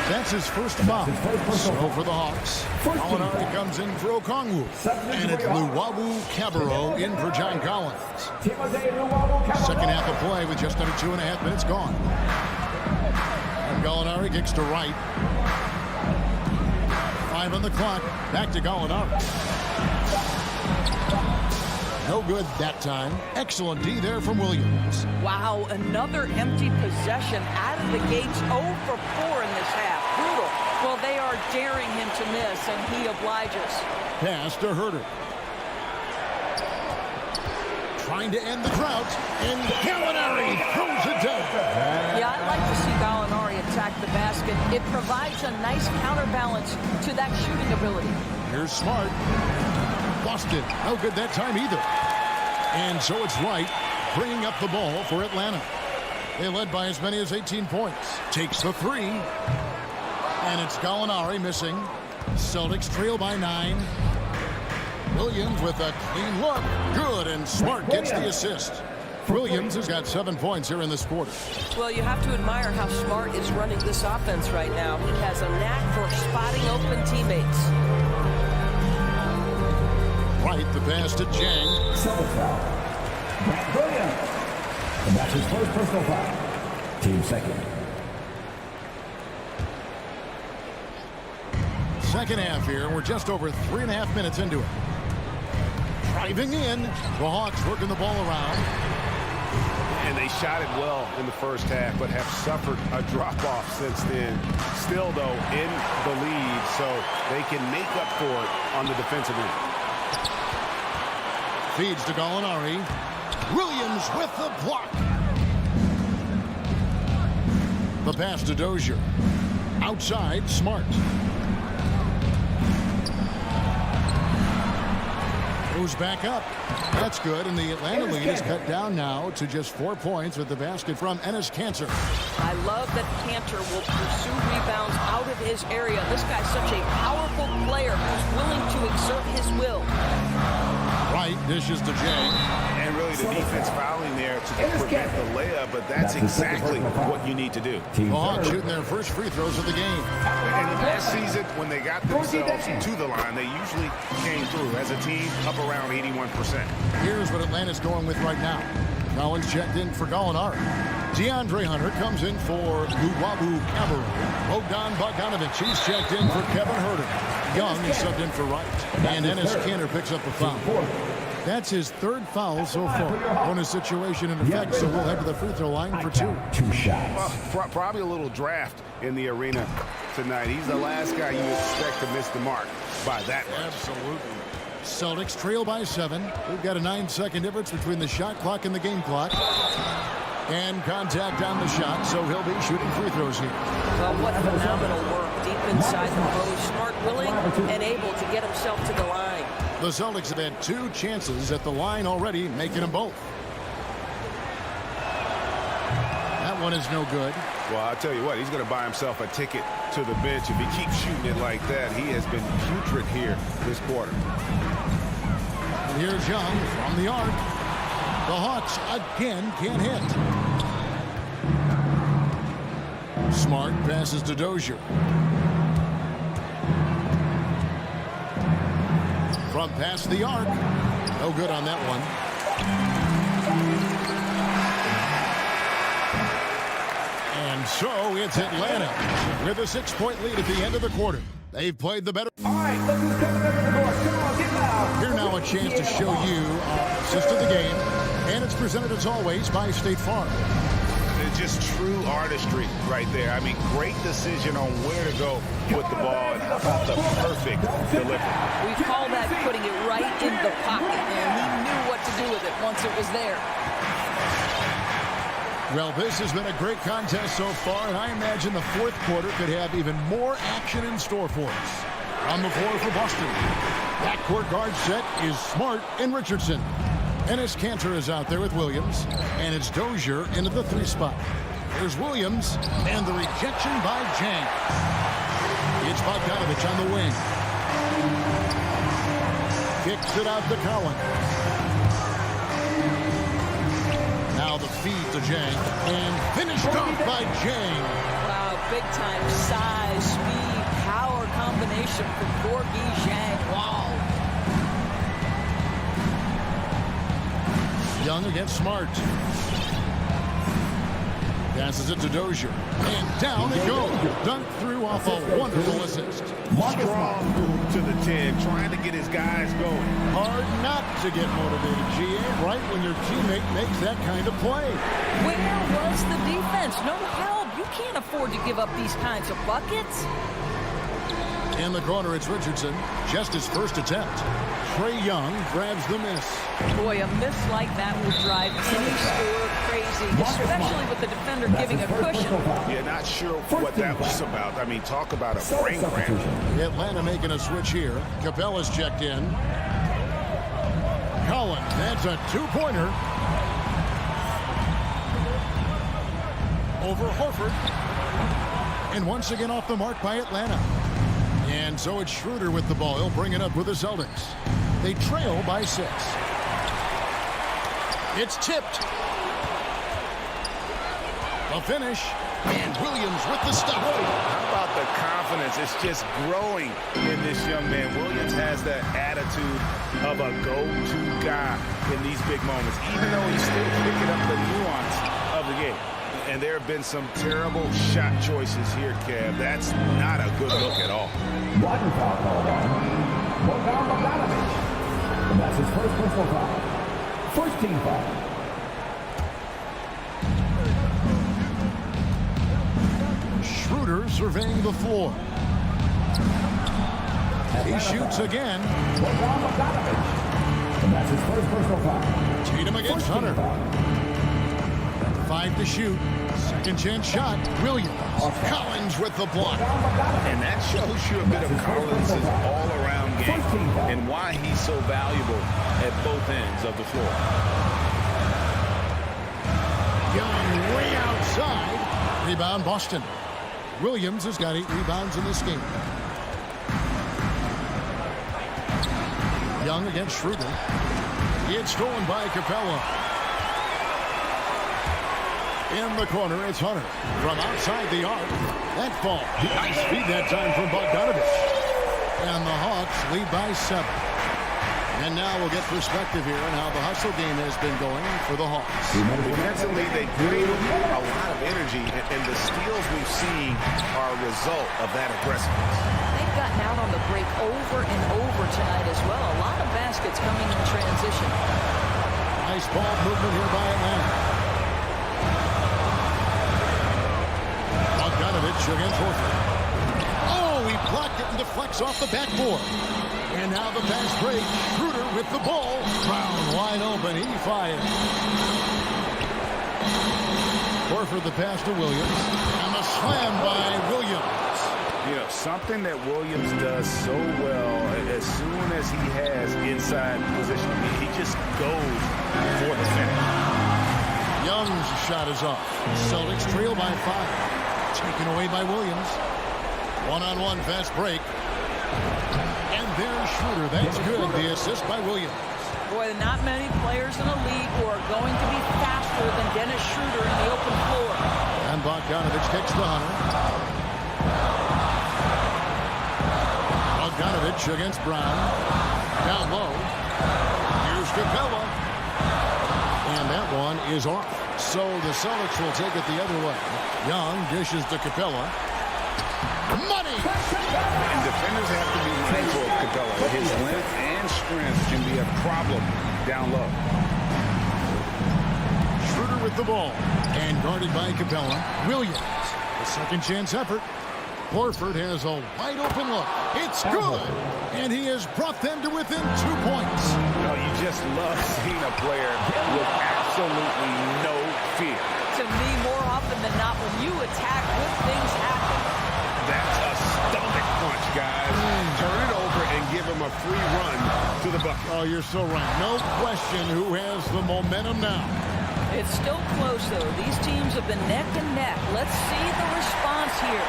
That's his first foul. So for the Hawks, Gallinari comes in for Okongwu. And it's Luwawu-Cabarrot in for John Collins. Second half of play with just under 2.5 minutes gone. And Gallinari kicks to Wright. 5 on the clock. Back to Gallinari. No good that time. Excellent D there from Williams. Wow, another empty possession out of the gates. 0 for 4 in this half. Brutal. Well, they are daring him to miss, and he obliges. Pass to Herter. trying to end the drought, and Gallinari throws it down. Yeah, I'd like to see Gallinari attack the basket. It provides a nice counterbalance to that shooting ability. Here's Smart. Busted. No good that time either. And so it's Wright bringing up the ball for Atlanta. They led by as many as 18 points. Takes the three. And it's Gallinari missing. Celtics trail by 9. Williams with a clean look. Good, and Smart gets the assist. Williams has got 7 points here in this quarter. Well, you have to admire how Smart is running this offense right now. He has a knack for spotting open teammates. Right, the pass to Jang. Celtics foul. Grant Williams. And that's his first personal foul. Team second. Second half here. We're just over 3.5 minutes into it. Driving in. The Hawks working the ball around. And they shot it well in the first half, but have suffered a drop-off since then. Still, though, in the lead, so they can make up for it on the defensive end. Feeds to Gallinari. Williams with the block. The pass to Dozier. Outside, Smart. Goes back up. That's good, and the Atlanta lead is cut down now to just 4 points with the basket from Enes Kanter. I love that Kanter will pursue rebounds out of his area. This guy's such a powerful player who's willing to exert his will. Right, dishes to Jay. And really the defense fouling there to prevent the layup, but that's exactly what you need to do. The Hawks shooting their first free throws of the game. And last season, when they got themselves to the line, they usually came through as a team up around 81%. Here's what Atlanta's going with right now. Collins checked in for Gallinari. DeAndre Hunter comes in for Luwawu Cabarrot. Bogdan Bogdanovic, he's checked in for Kevin Huerter. Young is subbed in for Wright. And Enes Kanter picks up the foul. That's his third foul so far. Bonus situation in effect, so we'll head to the free throw line for 2. 2 shots. Well, probably a little draft in the arena tonight. He's the last guy you expect to miss the mark by that much. Absolutely. Celtics trail by 7. We've got a 9-second difference between the shot clock and the game clock. And contact on the shot, so he'll be shooting free throws here. Well, what phenomenal work deep inside the post. Smart, willing, and able to get himself to the line. The Celtics have had 2 chances at the line already, making them both. That one is no good. Well, I'll tell you what, he's going to buy himself a ticket to the bench. If he keeps shooting it like that, he has been putrid here this quarter. And here's Young from the arc. The Hawks again can't hit. Smart passes to Dozier. From past the arc. No good on that one. And so it's Atlanta with a 6-point lead at the end of the quarter. They've played the better. All right, let's just come to the door. Come on, get loud. Here now a chance to show you our assist of the game. And it's presented as always by State Farm. It's just true artistry right there. I mean, great decision on where to go with the ball. And how about the perfect delivery? We call that putting it right in the pocket, and he knew what to do with it once it was there. Well, this has been a great contest so far, and I imagine the fourth quarter could have even more action in store for us. On the floor for Boston, backcourt guard set is Smart and Richardson. Enes Kanter is out there with Williams, and it's Dozier into the 3 spot. There's Williams, and the rejection by Jang. It's Bogdanovic on the wing. Kicks it out to Collins. Now the feed to Jang, and finished off by Jang. Wow, big-time size, speed, power combination from Gorgui Dieng. Wow. Young against Smart. Passes it to Dozier. And down it goes. Dunked through off a wonderful assist. Strong move to the 10, trying to get his guys going. Hard not to get motivated, GA, right when your teammate makes that kind of play. Where was the defense? No help. You can't afford to give up these kinds of buckets. In the corner, it's Richardson. Just his first attempt. Trae Young grabs the miss. Boy, a miss like that will drive any scorer crazy, especially with the defender giving a cushion. Yeah, not sure what that was about. I mean, talk about a brain cramp. Atlanta making a switch here. Capella's checked in. Collins, that's a two-pointer. Over Horford. And once again off the mark by Atlanta. And so it's Schroeder with the ball. He'll bring it up with the Celtics. They trail by 6. It's tipped. The finish. And Williams with the stop. How about the confidence? It's just growing in this young man. Williams has that attitude of a go-to guy in these big moments, even though he's still picking up the nuance of the game. And there have been some terrible shot choices here, Kev. That's not a good look at all. Blocking foul called on Bogdanovich. And that's his first personal foul. First team foul. Schroeder surveying the floor. He shoots again. And that's his first personal foul. Tatum against Hunter. 5 to shoot. Second chance shot. Williams. Collins with the block. And that shows you a bit of Collins' all-around game and why he's so valuable at both ends of the floor. Young way outside. Rebound Boston. Williams has got 8 rebounds in this game. Young against Schroeder. It's stolen by Capella. In the corner, it's Hunter. From outside the arc. That fall. Nice feed that time from Bogdanovich. And the Hawks lead by 7. And now we'll get perspective here on how the hustle game has been going for the Hawks. Defensively, they create a lot of energy, and the steals we've seen are a result of that aggressiveness. They've gotten out on the break over and over tonight as well. A lot of baskets coming in transition. Nice ball movement here by Atlanta. Bogdanovich against Horford. Oh, he blocked it and deflects off the backboard. And now the pass break. Schroeder with the ball. Brown wide open. He fires. Horford the pass to Williams. And the slam by Williams. You know, something that Williams does so well, as soon as he has inside position, he just goes for the finish. Young's shot is off. Celtics trail by 5. Taken away by Williams. One-on-one fast break. And there's Schroeder. That's good. The assist by Williams. Boy, not many players in the league who are going to be faster than Dennis Schroeder in the open floor. And Bogdanovich kicks to Hunter. Bogdanovich against Brown. Down low. Here's Capella. And that one is off. So the Celtics will take it the other way. Young dishes to Capella. Money! And defenders have to be mindful of Capella. His length and strength can be a problem down low. Schroeder with the ball. And guarded by Capella. Williams. A second chance effort. Horford has a wide open look. It's good. And he has brought them to within 2 points. You know, you just love seeing a player with absolutely no fear. To me, more often than not, when you attack, good things happen. That's a stomach punch, guys. Turn it over and give him a free run to the bucket. Oh, you're so right. No question who has the momentum now. It's still close, though. These teams have been neck and neck. Let's see the response here.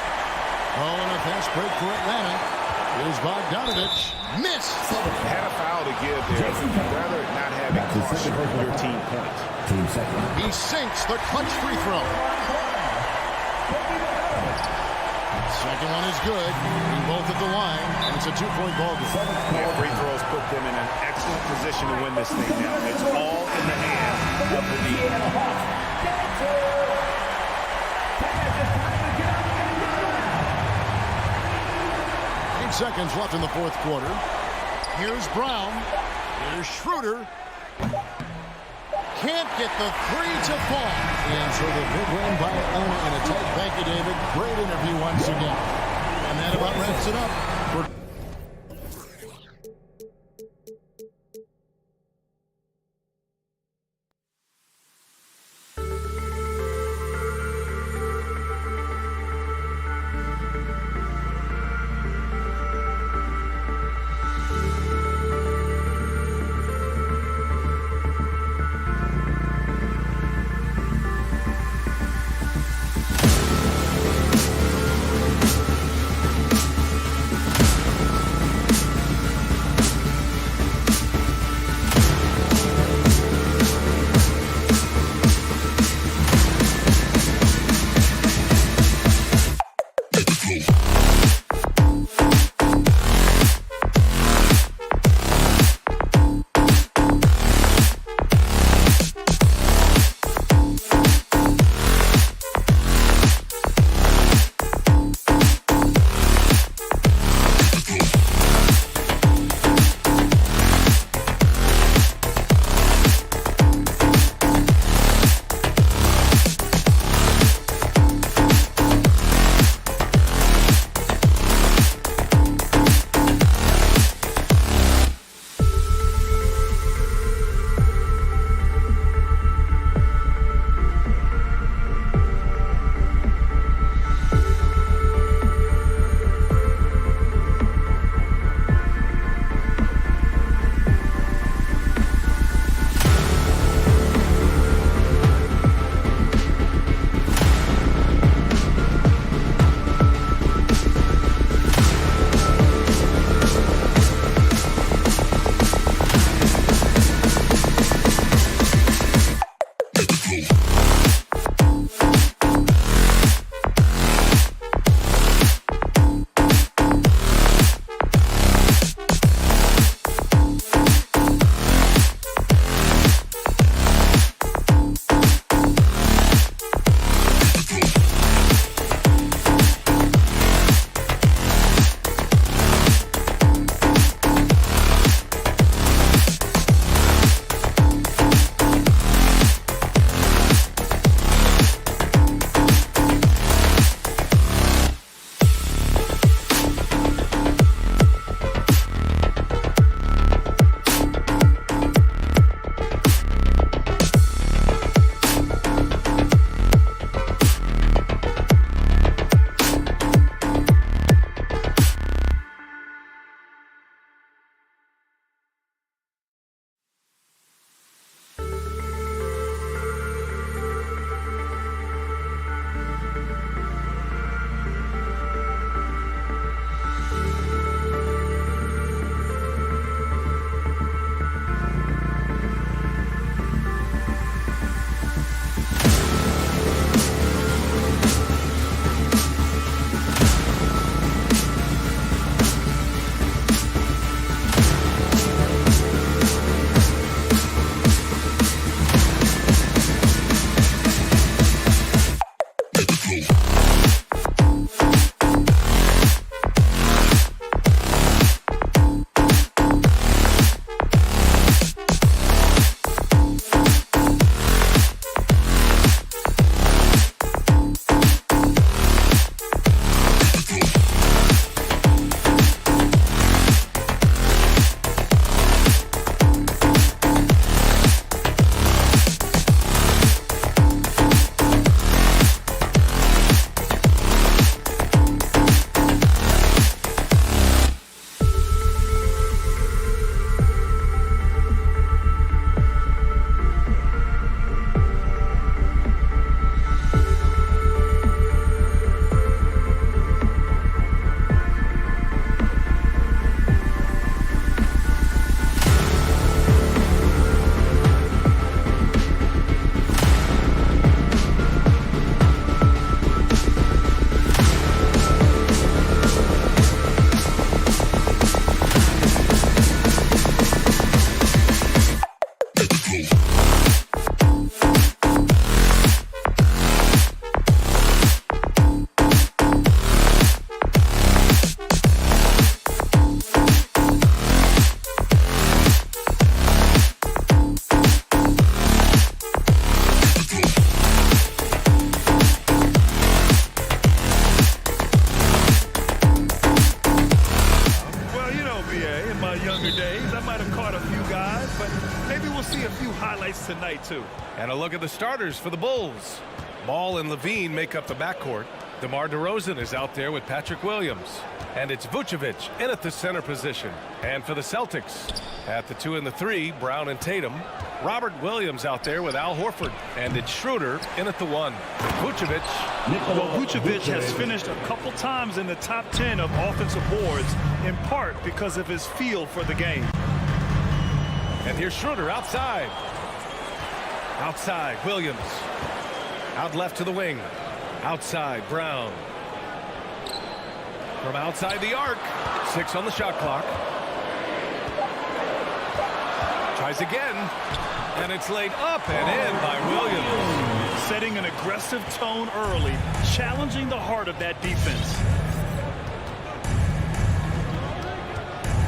Oh, and a fast break for Atlanta. Here's Bogdanovich. Miss. Had a foul to give there. I'd rather not have it cost your team points. He sinks the clutch free throw. Second one is good. In both at the line. And it's a 2-point ball game. Yeah, free throws put them in an excellent position to win this thing now. It's all in the hands of the defense. 8 seconds left in the fourth quarter. Here's Brown. Here's Schroeder. Can't get the 3 to fall. And so the big win by Atlanta in a tight. Thank you, David. Great interview once again. And that about wraps it up for tonight, too. And a look at the starters for the Bulls. Ball and Levine make up the backcourt. DeMar DeRozan is out there with Patrick Williams. And it's Vucevic in at the center position. And for the Celtics, at the 2 and the 3, Brown and Tatum. Robert Williams out there with Al Horford. And it's Schroeder in at the 1. Vucevic. Well, Vucevic has finished a couple times in the top 10 of offensive boards, in part because of his feel for the game. And here's Schroeder outside. Outside, Williams. Out left to the wing. Outside, Brown. From outside the arc. 6 on the shot clock. Tries again. And it's laid up and in by Williams. Setting an aggressive tone early, challenging the heart of that defense.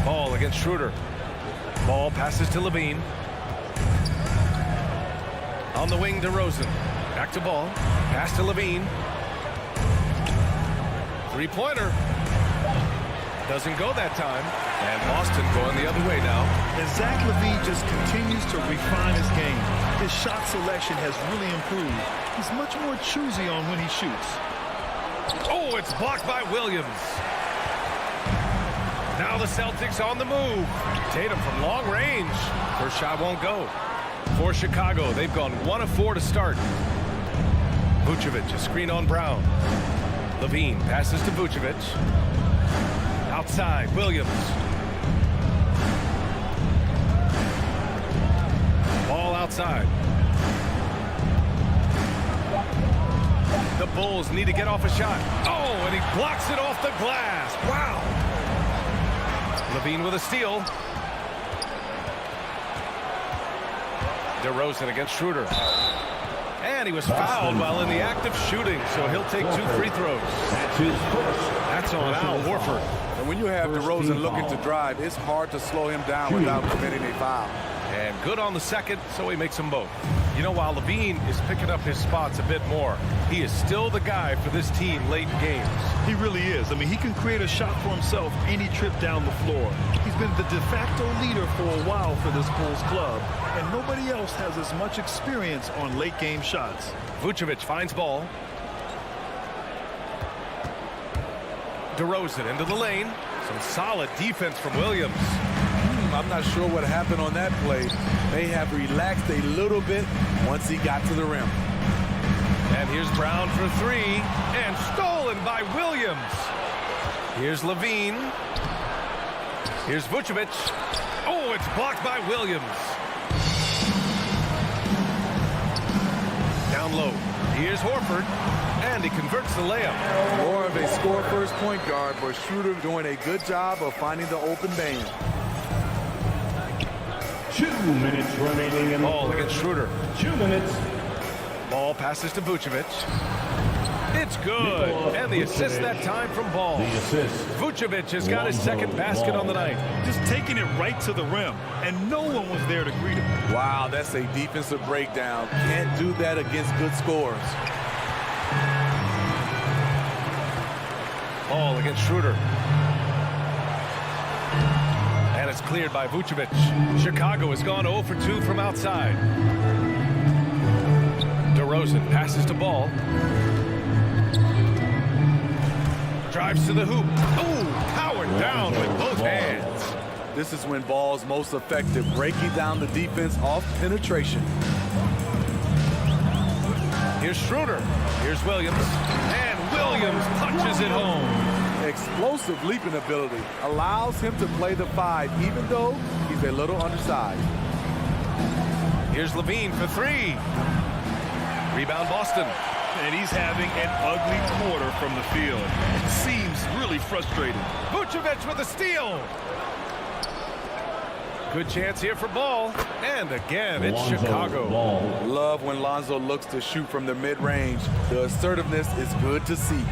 Ball against Schroeder. Ball passes to Levine. On the wing, DeRozan. Back to Ball. Pass to Levine. Three-pointer. Doesn't go that time. And Boston going the other way now. And Zach LaVine just continues to refine his game. His shot selection has really improved. He's much more choosy on when he shoots. Oh, it's blocked by Williams. Now the Celtics on the move. Tatum from long range. First shot won't go. For Chicago, they've gone 1 of 4 to start. Vucevic, a screen on Brown. Levine passes to Vucevic. Outside, Williams. Ball outside. The Bulls need to get off a shot. Oh, and he blocks it off the glass. Wow. Levine with a steal. DeRozan against Schroeder. And he was fouled while in the act of shooting, so he'll take 2 free throws. That's on Al Horford. And when you have DeRozan looking to drive, it's hard to slow him down without committing a foul. And good on the second, so he makes them both. You know, while Levine is picking up his spots a bit more, he is still the guy for this team late in games. He really is. I mean, he can create a shot for himself any trip down the floor. He's been the de facto leader for a while for this Bulls club, and nobody else has as much experience on late game shots. Vucevic finds Ball. DeRozan into the lane. Some solid defense from Williams. I'm not sure what happened on that play. May have relaxed a little bit once he got to the rim. And here's Brown for 3. And stolen by Williams. Here's Levine. Here's Vucevic. Oh, it's blocked by Williams. Down low. Here's Horford. And he converts the layup. More of a score-first point guard, but Schroeder doing a good job of finding the open man. 2 minutes remaining in the Ball against Schroeder. 2 minutes. Ball passes to Vucevic. It's good. And the assist that time from Ball. The assist. Vucevic has got his second basket on the night. Just taking it right to the rim, and no one was there to greet him. Wow, that's a defensive breakdown. Can't do that against good scores. Ball against Schroeder. And it's cleared by Vucevic. Chicago has gone 0 for 2 from outside. DeRozan passes to Ball. Drives to the hoop. Oh, powered down with both hands. This is when Ball's most effective, breaking down the defense off penetration. Here's Schroeder. Here's Williams. And Williams punches it home. Explosive leaping ability allows him to play the 5, even though he's a little undersized. Here's Levine for 3. Rebound Boston. And he's having an ugly quarter from the field. Seems really frustrated. Vucevic with a steal. Good chance here for Ball. And again, it's Chicago. Love when Lonzo looks to shoot from the mid-range. The assertiveness is good to see.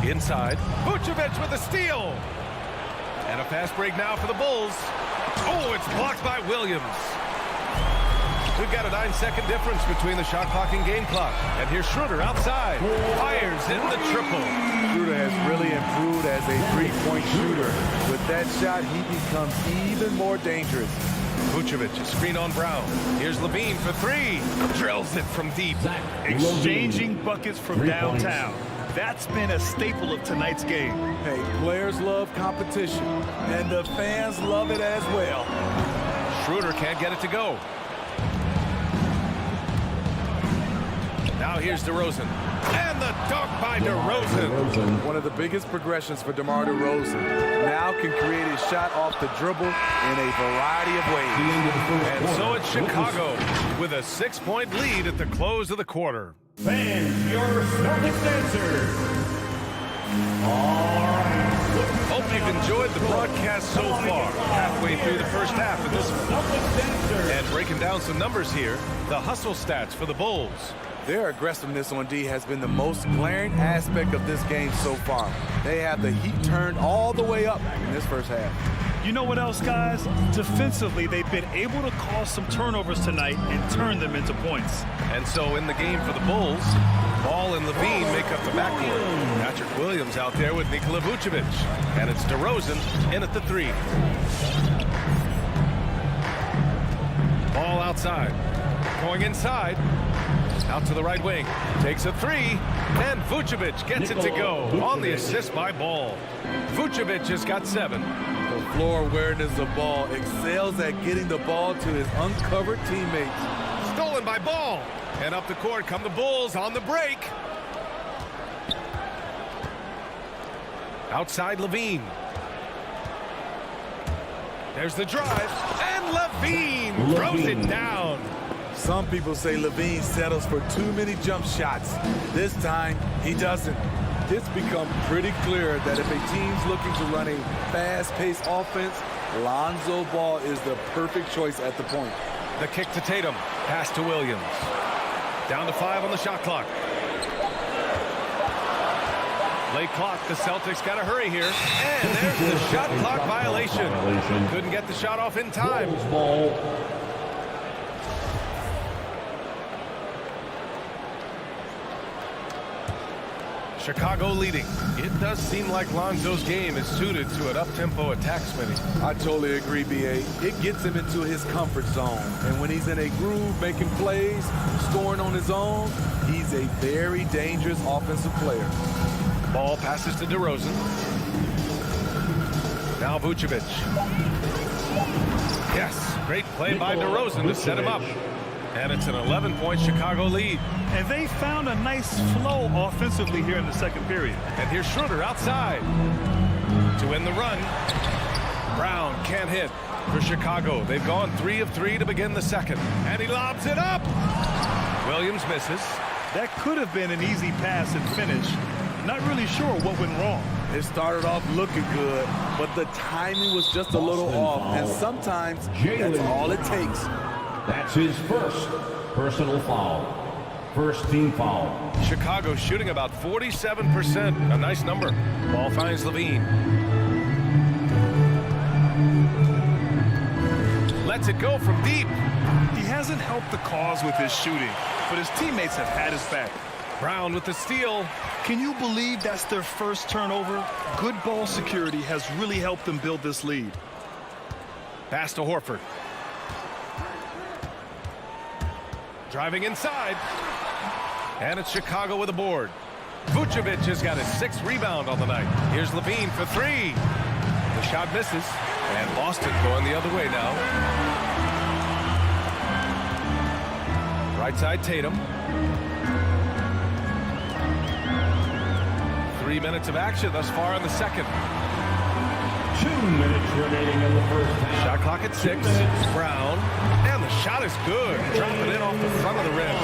Inside, Vucevic with a steal. And a fast break now for the Bulls. Oh, it's blocked by Williams. We've got a 9-second difference between the shot clock and game clock. And here's Schroeder outside. Fires in the triple. Schroeder has really improved as a three-point shooter. With that shot, he becomes even more dangerous. Vucevic, a screen on Brown. Here's Levine for three. Drills it from deep. Exchanging buckets from downtown. That's been a staple of tonight's game. Hey, players love competition, and the fans love it as well. Schroeder can't get it to go. Now here's DeRozan. And the dunk by DeRozan. One of the biggest progressions for DeMar DeRozan. Now can create his shot off the dribble in a variety of ways. And so it's Chicago with a 6-point lead at the close of the quarter. Fans, your Celtics answers. All right. Hope you've enjoyed the broadcast so far. Halfway through the first half of this one. And breaking down some numbers here, the hustle stats for the Bulls. Their aggressiveness on D has been the most glaring aspect of this game so far. They have the heat turned all the way up in this first half. You know what else, guys? Defensively, they've been able to cause some turnovers tonight and turn them into points. And so in the game for the Bulls, Ball and Levine make up the backcourt. Patrick Williams out there with Nikola Vucevic. And it's DeRozan in at the three. Ball outside. Going inside. Out to the right wing. Takes a three. And Vucevic gets it to go on the assist by Ball. Vucevic has got 7. The floor awareness of Ball excels at getting the ball to his uncovered teammates. Stolen by Ball. And up the court come the Bulls on the break. Outside Levine. There's the drive. And Levine throws it down. Some people say Levine settles for too many jump shots. This time, he doesn't. It's become pretty clear that if a team's looking to run a fast-paced offense, Lonzo Ball is the perfect choice at the point. The kick to Tatum. Pass to Williams. Down to 5 on the shot clock. Late clock. The Celtics got to hurry here. And there's the shot clock violation. Couldn't get the shot off in time. Chicago leading. It does seem like Lonzo's game is suited to an up-tempo attack, Smitty. I totally agree, B.A. It gets him into his comfort zone. And when he's in a groove, making plays, scoring on his own, he's a very dangerous offensive player. Ball passes to DeRozan. Now Vucevic. Yes, great play by DeRozan to set him up. And it's an 11-point Chicago lead. And they found a nice flow offensively here in the second period. And here's Schroeder outside to win the run. Brown can't hit for Chicago. They've gone 3 of 3 to begin the second. And he lobs it up. Williams misses. That could have been an easy pass and finish. Not really sure what went wrong. It started off looking good, but the timing was just a little off. And sometimes that's all it takes. That's his first personal foul. First team foul. Chicago shooting about 47%. A nice number. Ball finds Levine. Lets it go from deep. He hasn't helped the cause with his shooting, but his teammates have had his back. Brown with the steal. Can you believe that's their first turnover? Good ball security has really helped them build this lead. Pass to Horford. Driving inside. And it's Chicago with a board. Vucevic has got his 6th rebound on the night. Here's Levine for 3. The shot misses. And Boston going the other way now. Right side Tatum. 3 minutes of action thus far in the second. 2 minutes remaining in the first half. Shot clock at 6. Brown. And the shot is good. Dropping in off the front of the rim.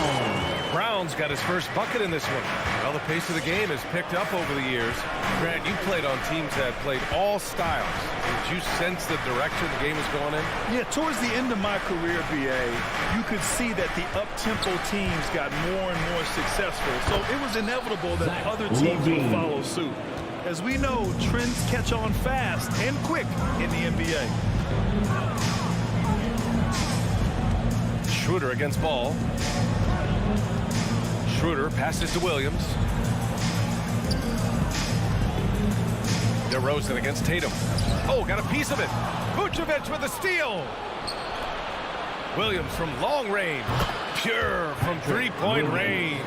Brown's got his first bucket in this one. Well, the pace of the game has picked up over the years. Grant, you played on teams that played all styles. Did you sense the direction the game was going in? Yeah, towards the end of my career, BA, you could see that the up-tempo teams got more and more successful. So it was inevitable that other teams would follow suit. As we know, trends catch on fast and quick in the NBA. Schroeder against Ball. Schroeder passes to Williams. DeRozan against Tatum. Oh, got a piece of it. Vucevic with a steal. Williams from long range. Pure from three-point range.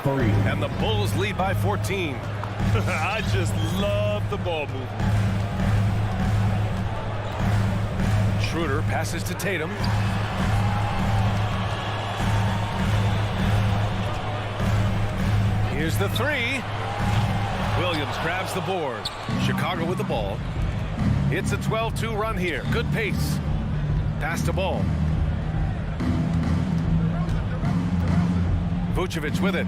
And the Bulls lead by 14. I just love the ball movement. Schroeder passes to Tatum. Here's the three. Williams grabs the board. Chicago with the ball. It's a 12-2 run here. Good pace. Pass to ball. Vucevic with it.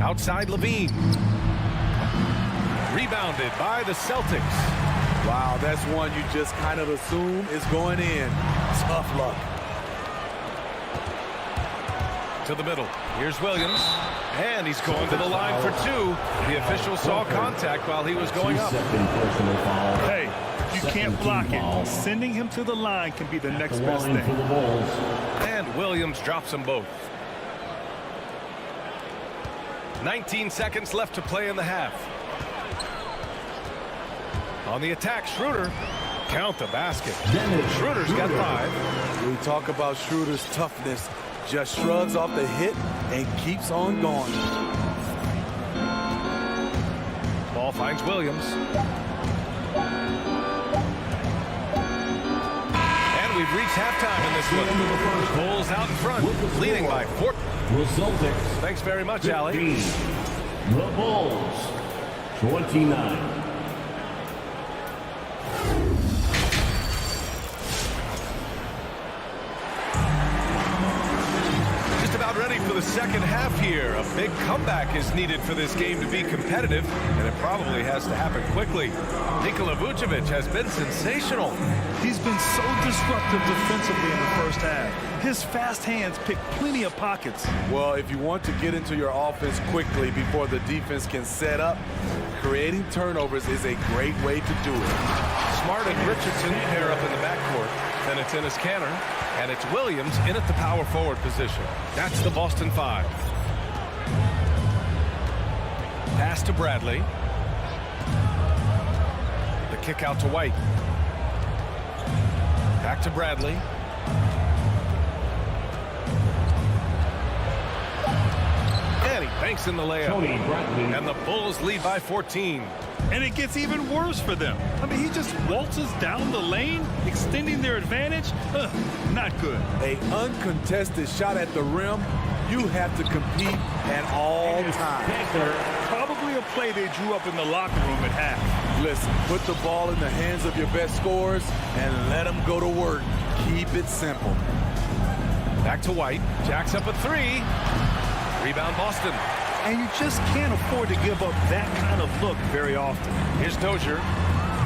Outside Levine. Rebounded by the Celtics. Wow, that's one you just kind of assume is going in. Tough luck. To the middle. Here's Williams. And he's going to the line for two. The official saw contact while he was going up. Hey, you can't block it. Sending him to the line can be the next best thing. And Williams drops them both. 19 seconds left to play in the half. On the attack, Schroeder. Count the basket. Schroeder's got 5. We talk about Schroeder's toughness. Just shrugs off the hit and keeps on going. Ball finds Williams. And we've reached halftime in this one. Bulls out in front, leading by 4. Thanks very much, Allie. The Bulls, 29. Ready for the second half here. A big comeback is needed for this game to be competitive, and it probably has to happen quickly. Nikola Vucevic has been sensational. He's been so disruptive defensively in the first half. His fast hands pick plenty of pockets. Well, if you want to get into your offense quickly before the defense can set up, creating turnovers is a great way to do it. Smart and Richardson pair up in the backcourt. Then it's Enes Kanter, and it's Williams in at the power forward position. That's the Boston 5. Pass to Bradley. The kick out to White. Back to Bradley. And he banks in the layup. And the Bulls lead by 14. And it gets even worse for them. I mean, he just waltzes down the lane, extending their advantage. Not good. An uncontested shot at the rim, you have to compete at all times. Probably a play they drew up in the locker room at half. Listen, put the ball in the hands of your best scorers and let them go to work. Keep it simple. Back to White. Jacks up a 3. Rebound Boston. And you just can't afford to give up that kind of look very often. Here's Dozier.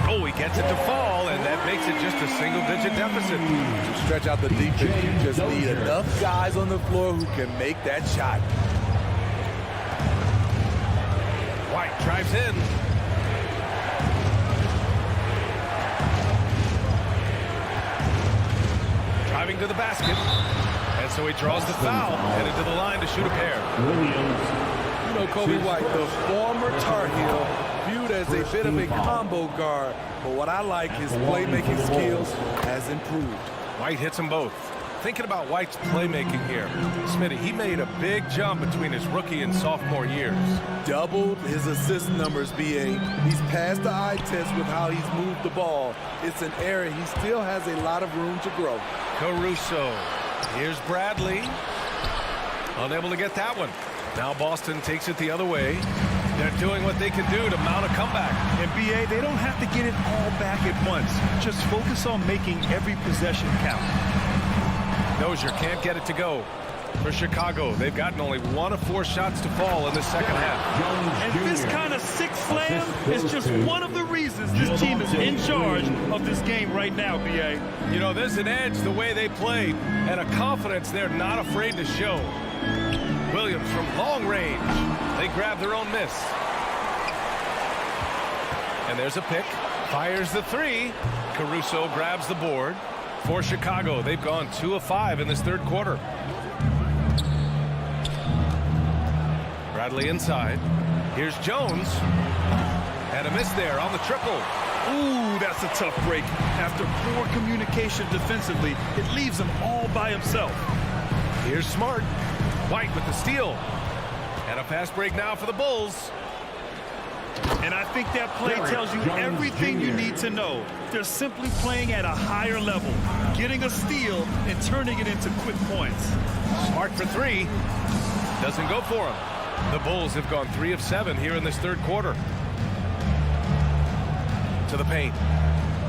Oh, he gets it to fall, and that makes it just a single-digit deficit. To stretch out the defense, you just need enough guys on the floor who can make that shot. White drives in. Driving to the basket. And so he draws the foul, headed to the line to shoot a pair. You know, Kobe White, the former Tar Heel, viewed as a bit of a combo guard. But what I like, his playmaking skills has improved. White hits them both. Thinking about White's playmaking here, Smitty, he made a big jump between his rookie and sophomore years. Doubled his assist numbers, BA. He's passed the eye test with how he's moved the ball. It's an area he still has a lot of room to grow. Caruso. Here's Bradley. Unable to get that one. Now Boston takes it the other way. They're doing what they can do to mount a comeback. And BA, they don't have to get it all back at once. Just focus on making every possession count. Dozier can't get it to go. For Chicago, they've gotten only 1 of 4 shots to fall in the second half. And this kind of sick slam is just one of the reasons this team is in charge of this game right now, BA. You know, there's an edge the way they played and a confidence they're not afraid to show. Williams from long range. They grab their own miss. And there's a pick. Fires the 3. Caruso grabs the board. For Chicago, they've gone 2 of 5 in this third quarter. Bradley inside. Here's Jones. And a miss there on the triple. Ooh, that's a tough break. After poor communication defensively, it leaves him all by himself. Here's Smart. White with the steal. And a fast break now for the Bulls. And I think that play tells you everything you need to know. They're simply playing at a higher level, getting a steal and turning it into quick points. Smart for three. Doesn't go for him. The Bulls have gone 3 of 7 here in this third quarter. To the paint.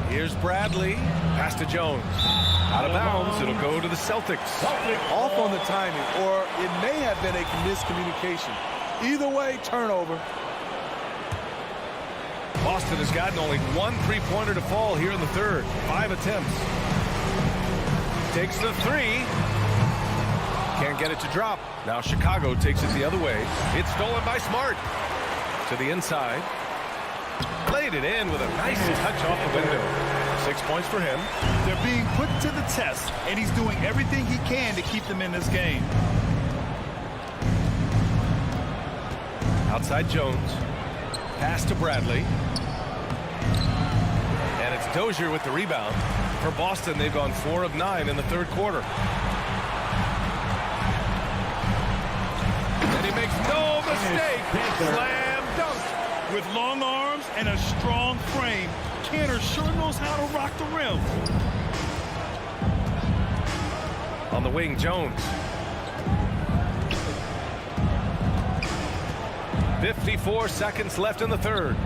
Here's Bradley. Pass to Jones. Out of bounds. It'll go to the Celtics. Off on the timing, or it may have been a miscommunication. Either way, turnover. Boston has gotten only 1 3-pointer to fall here in the third. 5 attempts. Takes the 3. Can't get it to drop. Now Chicago takes it the other way. It's stolen by Smart. To the inside. Played it in with a nice touch off the window. 6 points for him. They're being put to the test, and he's doing everything he can to keep them in this game. Outside Jones. Pass to Bradley. And it's Dozier with the rebound. For Boston, they've gone 4 of 9 in the third quarter. And he makes no mistake. Slam dunk. With long arms and a strong frame, Kanter sure knows how to rock the rim. On the wing, Jones. 54 seconds left in the third.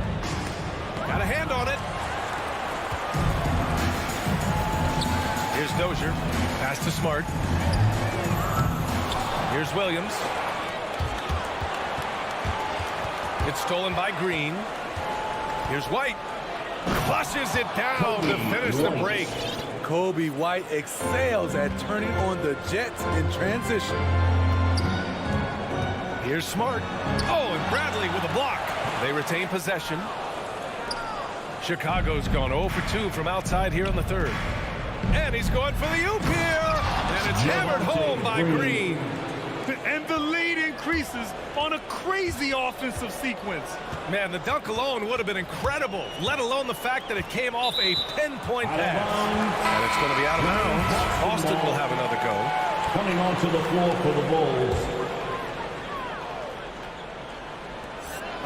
Got a hand on it. Here's Dozier. Pass to Smart. Here's Williams. It's stolen by Green. Here's White. Flushes it down to finish the break. Kobe White excels at turning on the Jets in transition. Here's Smart. Oh, and Bradley with a block. They retain possession. Chicago's gone 0 for 2 from outside here in the third. And he's going for the oop here. And it's hammered home by Green. And the lead increases on a crazy offensive sequence. Man, the dunk alone would have been incredible, let alone the fact that it came off a pinpoint pass. And it's going to be out of bounds. Boston will have another go. Coming onto the floor for the Bulls.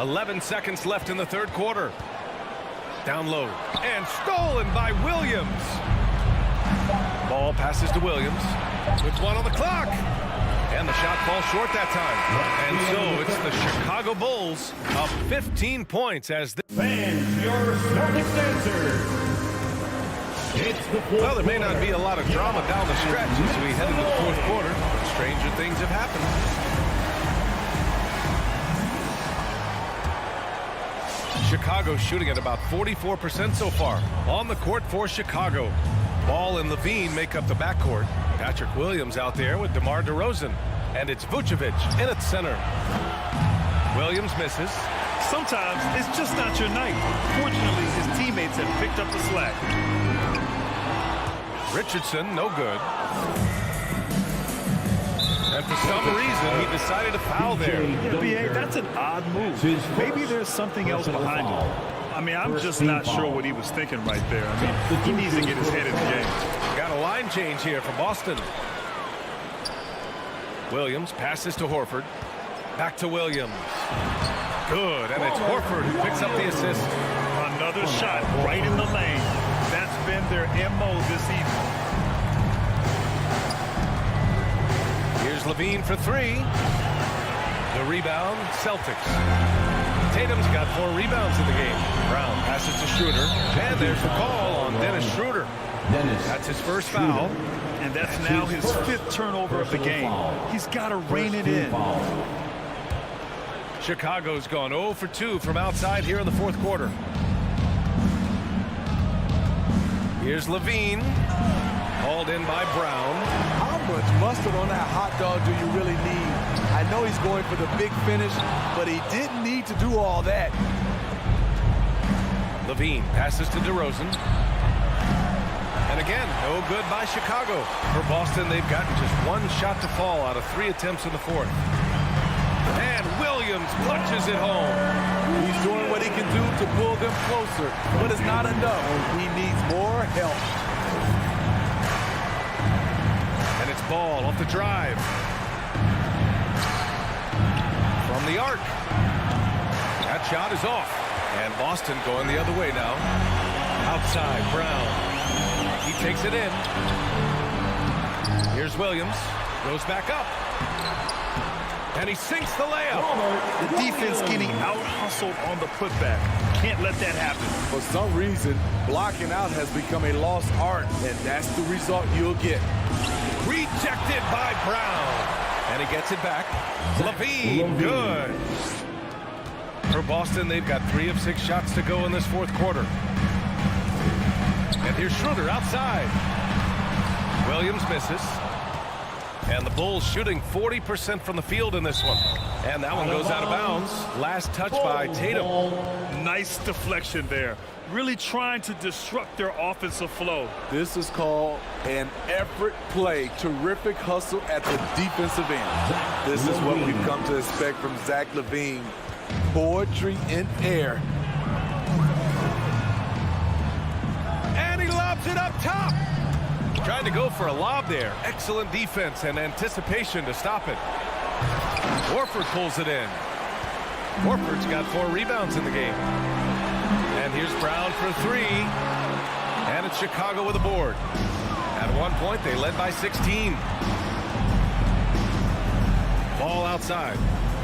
11 seconds left in the third quarter. Down low. And stolen by Williams. Ball passes to Williams. With 1 on the clock. And the shot falls short that time. And so it's the Chicago Bulls up 15 points as the Fans, your Celtics answer. It's the well, there may not be a lot of drama down the stretch as we head into the fourth quarter. Stranger things have happened. Chicago shooting at about 44% so far. On the court for Chicago. Ball and Levine make up the backcourt. Patrick Williams out there with DeMar DeRozan. And it's Vucevic in at center. Williams misses. Sometimes it's just not your night. Fortunately, his teammates have picked up the slack. Richardson, no good. And for some reason, he decided to foul there. Yeah, B.A., that's an odd move. Maybe there's something else behind it. I mean, I'm just not sure what he was thinking right there. I mean, he needs to get his head in the game. Got a line change here for Boston. Williams passes to Horford. Back to Williams. Good, and it's Horford who picks up the assist. Another shot right in the lane. That's been their MO this evening. Here's Levine for 3. The rebound, Celtics. Tatum's got 4 rebounds in the game. Brown passes to Schroeder. And there's the call on Dennis Schroeder. That's his first foul. And that's now his 5th turnover of the game. He's got to rein it in. Chicago's gone 0 for 2 from outside here in the fourth quarter. Here's Levine. Hauled in by Brown. How much mustard on that hot dog do you really need? I know he's going for the big finish, but he didn't need to do all that. Levine passes to DeRozan. And again, no good by Chicago. For Boston, they've gotten just 1 shot to fall out of 3 attempts in the fourth. And Williams Williams punches it home. He's doing what he can do to pull them closer, but it's not enough. He needs more help. And it's Ball off the drive. From the arc. That shot is off. And Boston going the other way now. Outside, Brown. He takes it in. Here's Williams. Goes back up. And he sinks the layup. The defense getting out-hustled on the putback. Can't let that happen. For some reason, blocking out has become a lost art, and that's the result you'll get. Rejected by Brown. And he gets it back. Levine, good. For Boston, they've got 3 of 6 shots to go in this fourth quarter. And here's Schroeder outside. Williams misses. And the Bulls shooting 40% from the field in this one. And that one goes out of bounds. Last touch by Tatum. Nice deflection there. Really trying to disrupt their offensive flow. This is called an effort play. Terrific hustle at the defensive end. This is what we've come to expect from Zach LaVine. Poetry in air. And he lobs it up top. Trying to go for a lob there. Excellent defense and anticipation to stop it. Horford pulls it in. Horford's got 4 rebounds in the game. And here's Brown for 3. And it's Chicago with a board. At one point, they led by 16. Ball outside.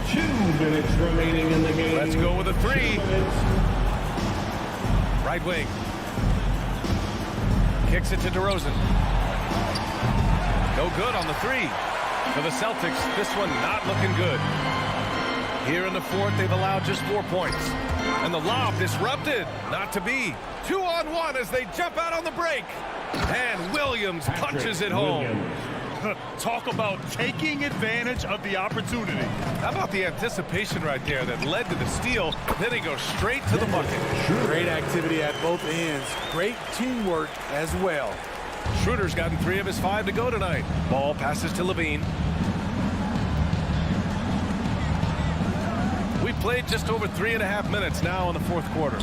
2 minutes remaining in the game. Let's go with a 3. Right wing. Kicks it to DeRozan. No good on the 3. For the Celtics, this one not looking good. Here in the fourth, they've allowed just 4 points. And the lob disrupted. Not to be. 2-on-1 as they jump out on the break. And Williams punches it home. Talk about taking advantage of the opportunity. How about the anticipation right there that led to the steal? Then he goes straight to the bucket. Great activity at both ends. Great teamwork as well. Schroeder's gotten 3 of his 5 to go tonight. Ball passes to Levine. We played just over 3.5 minutes now in the fourth quarter.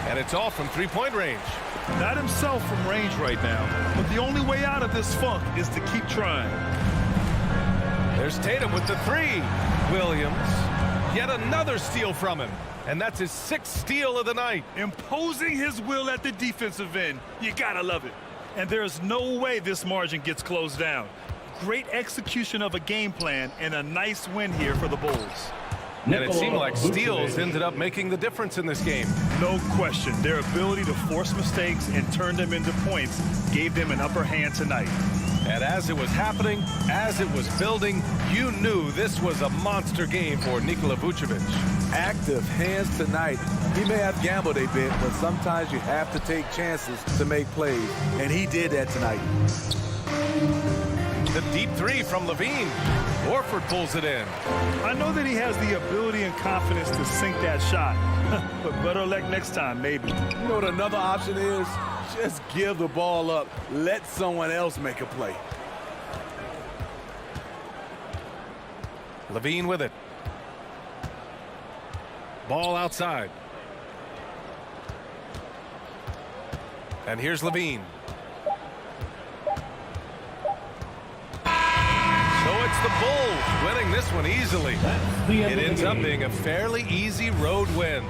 And it's all from 3-point range. Not himself from range right now, but the only way out of this funk is to keep trying. There's Tatum with the 3. Williams, yet another steal from him. And that's his 6th steal of the night. Imposing his will at the defensive end. You gotta love it. And there's no way this margin gets closed down. Great execution of a game plan and a nice win here for the Bulls. And it seemed like steals ended up making the difference in this game. No question. Their ability to force mistakes and turn them into points gave them an upper hand tonight. And as it was happening, as it was building, you knew this was a monster game for Nikola Vucevic. Active hands tonight. He may have gambled a bit, but sometimes you have to take chances to make plays. And he did that tonight. The deep 3 from Levine. Horford pulls it in. I know that he has the ability and confidence to sink that shot. But better luck next time, maybe. You know what another option is? Just give the ball up. Let someone else make a play. Levine with it. Ball outside. And here's Levine. It's the Bulls winning this one easily. It ends up being a fairly easy road win.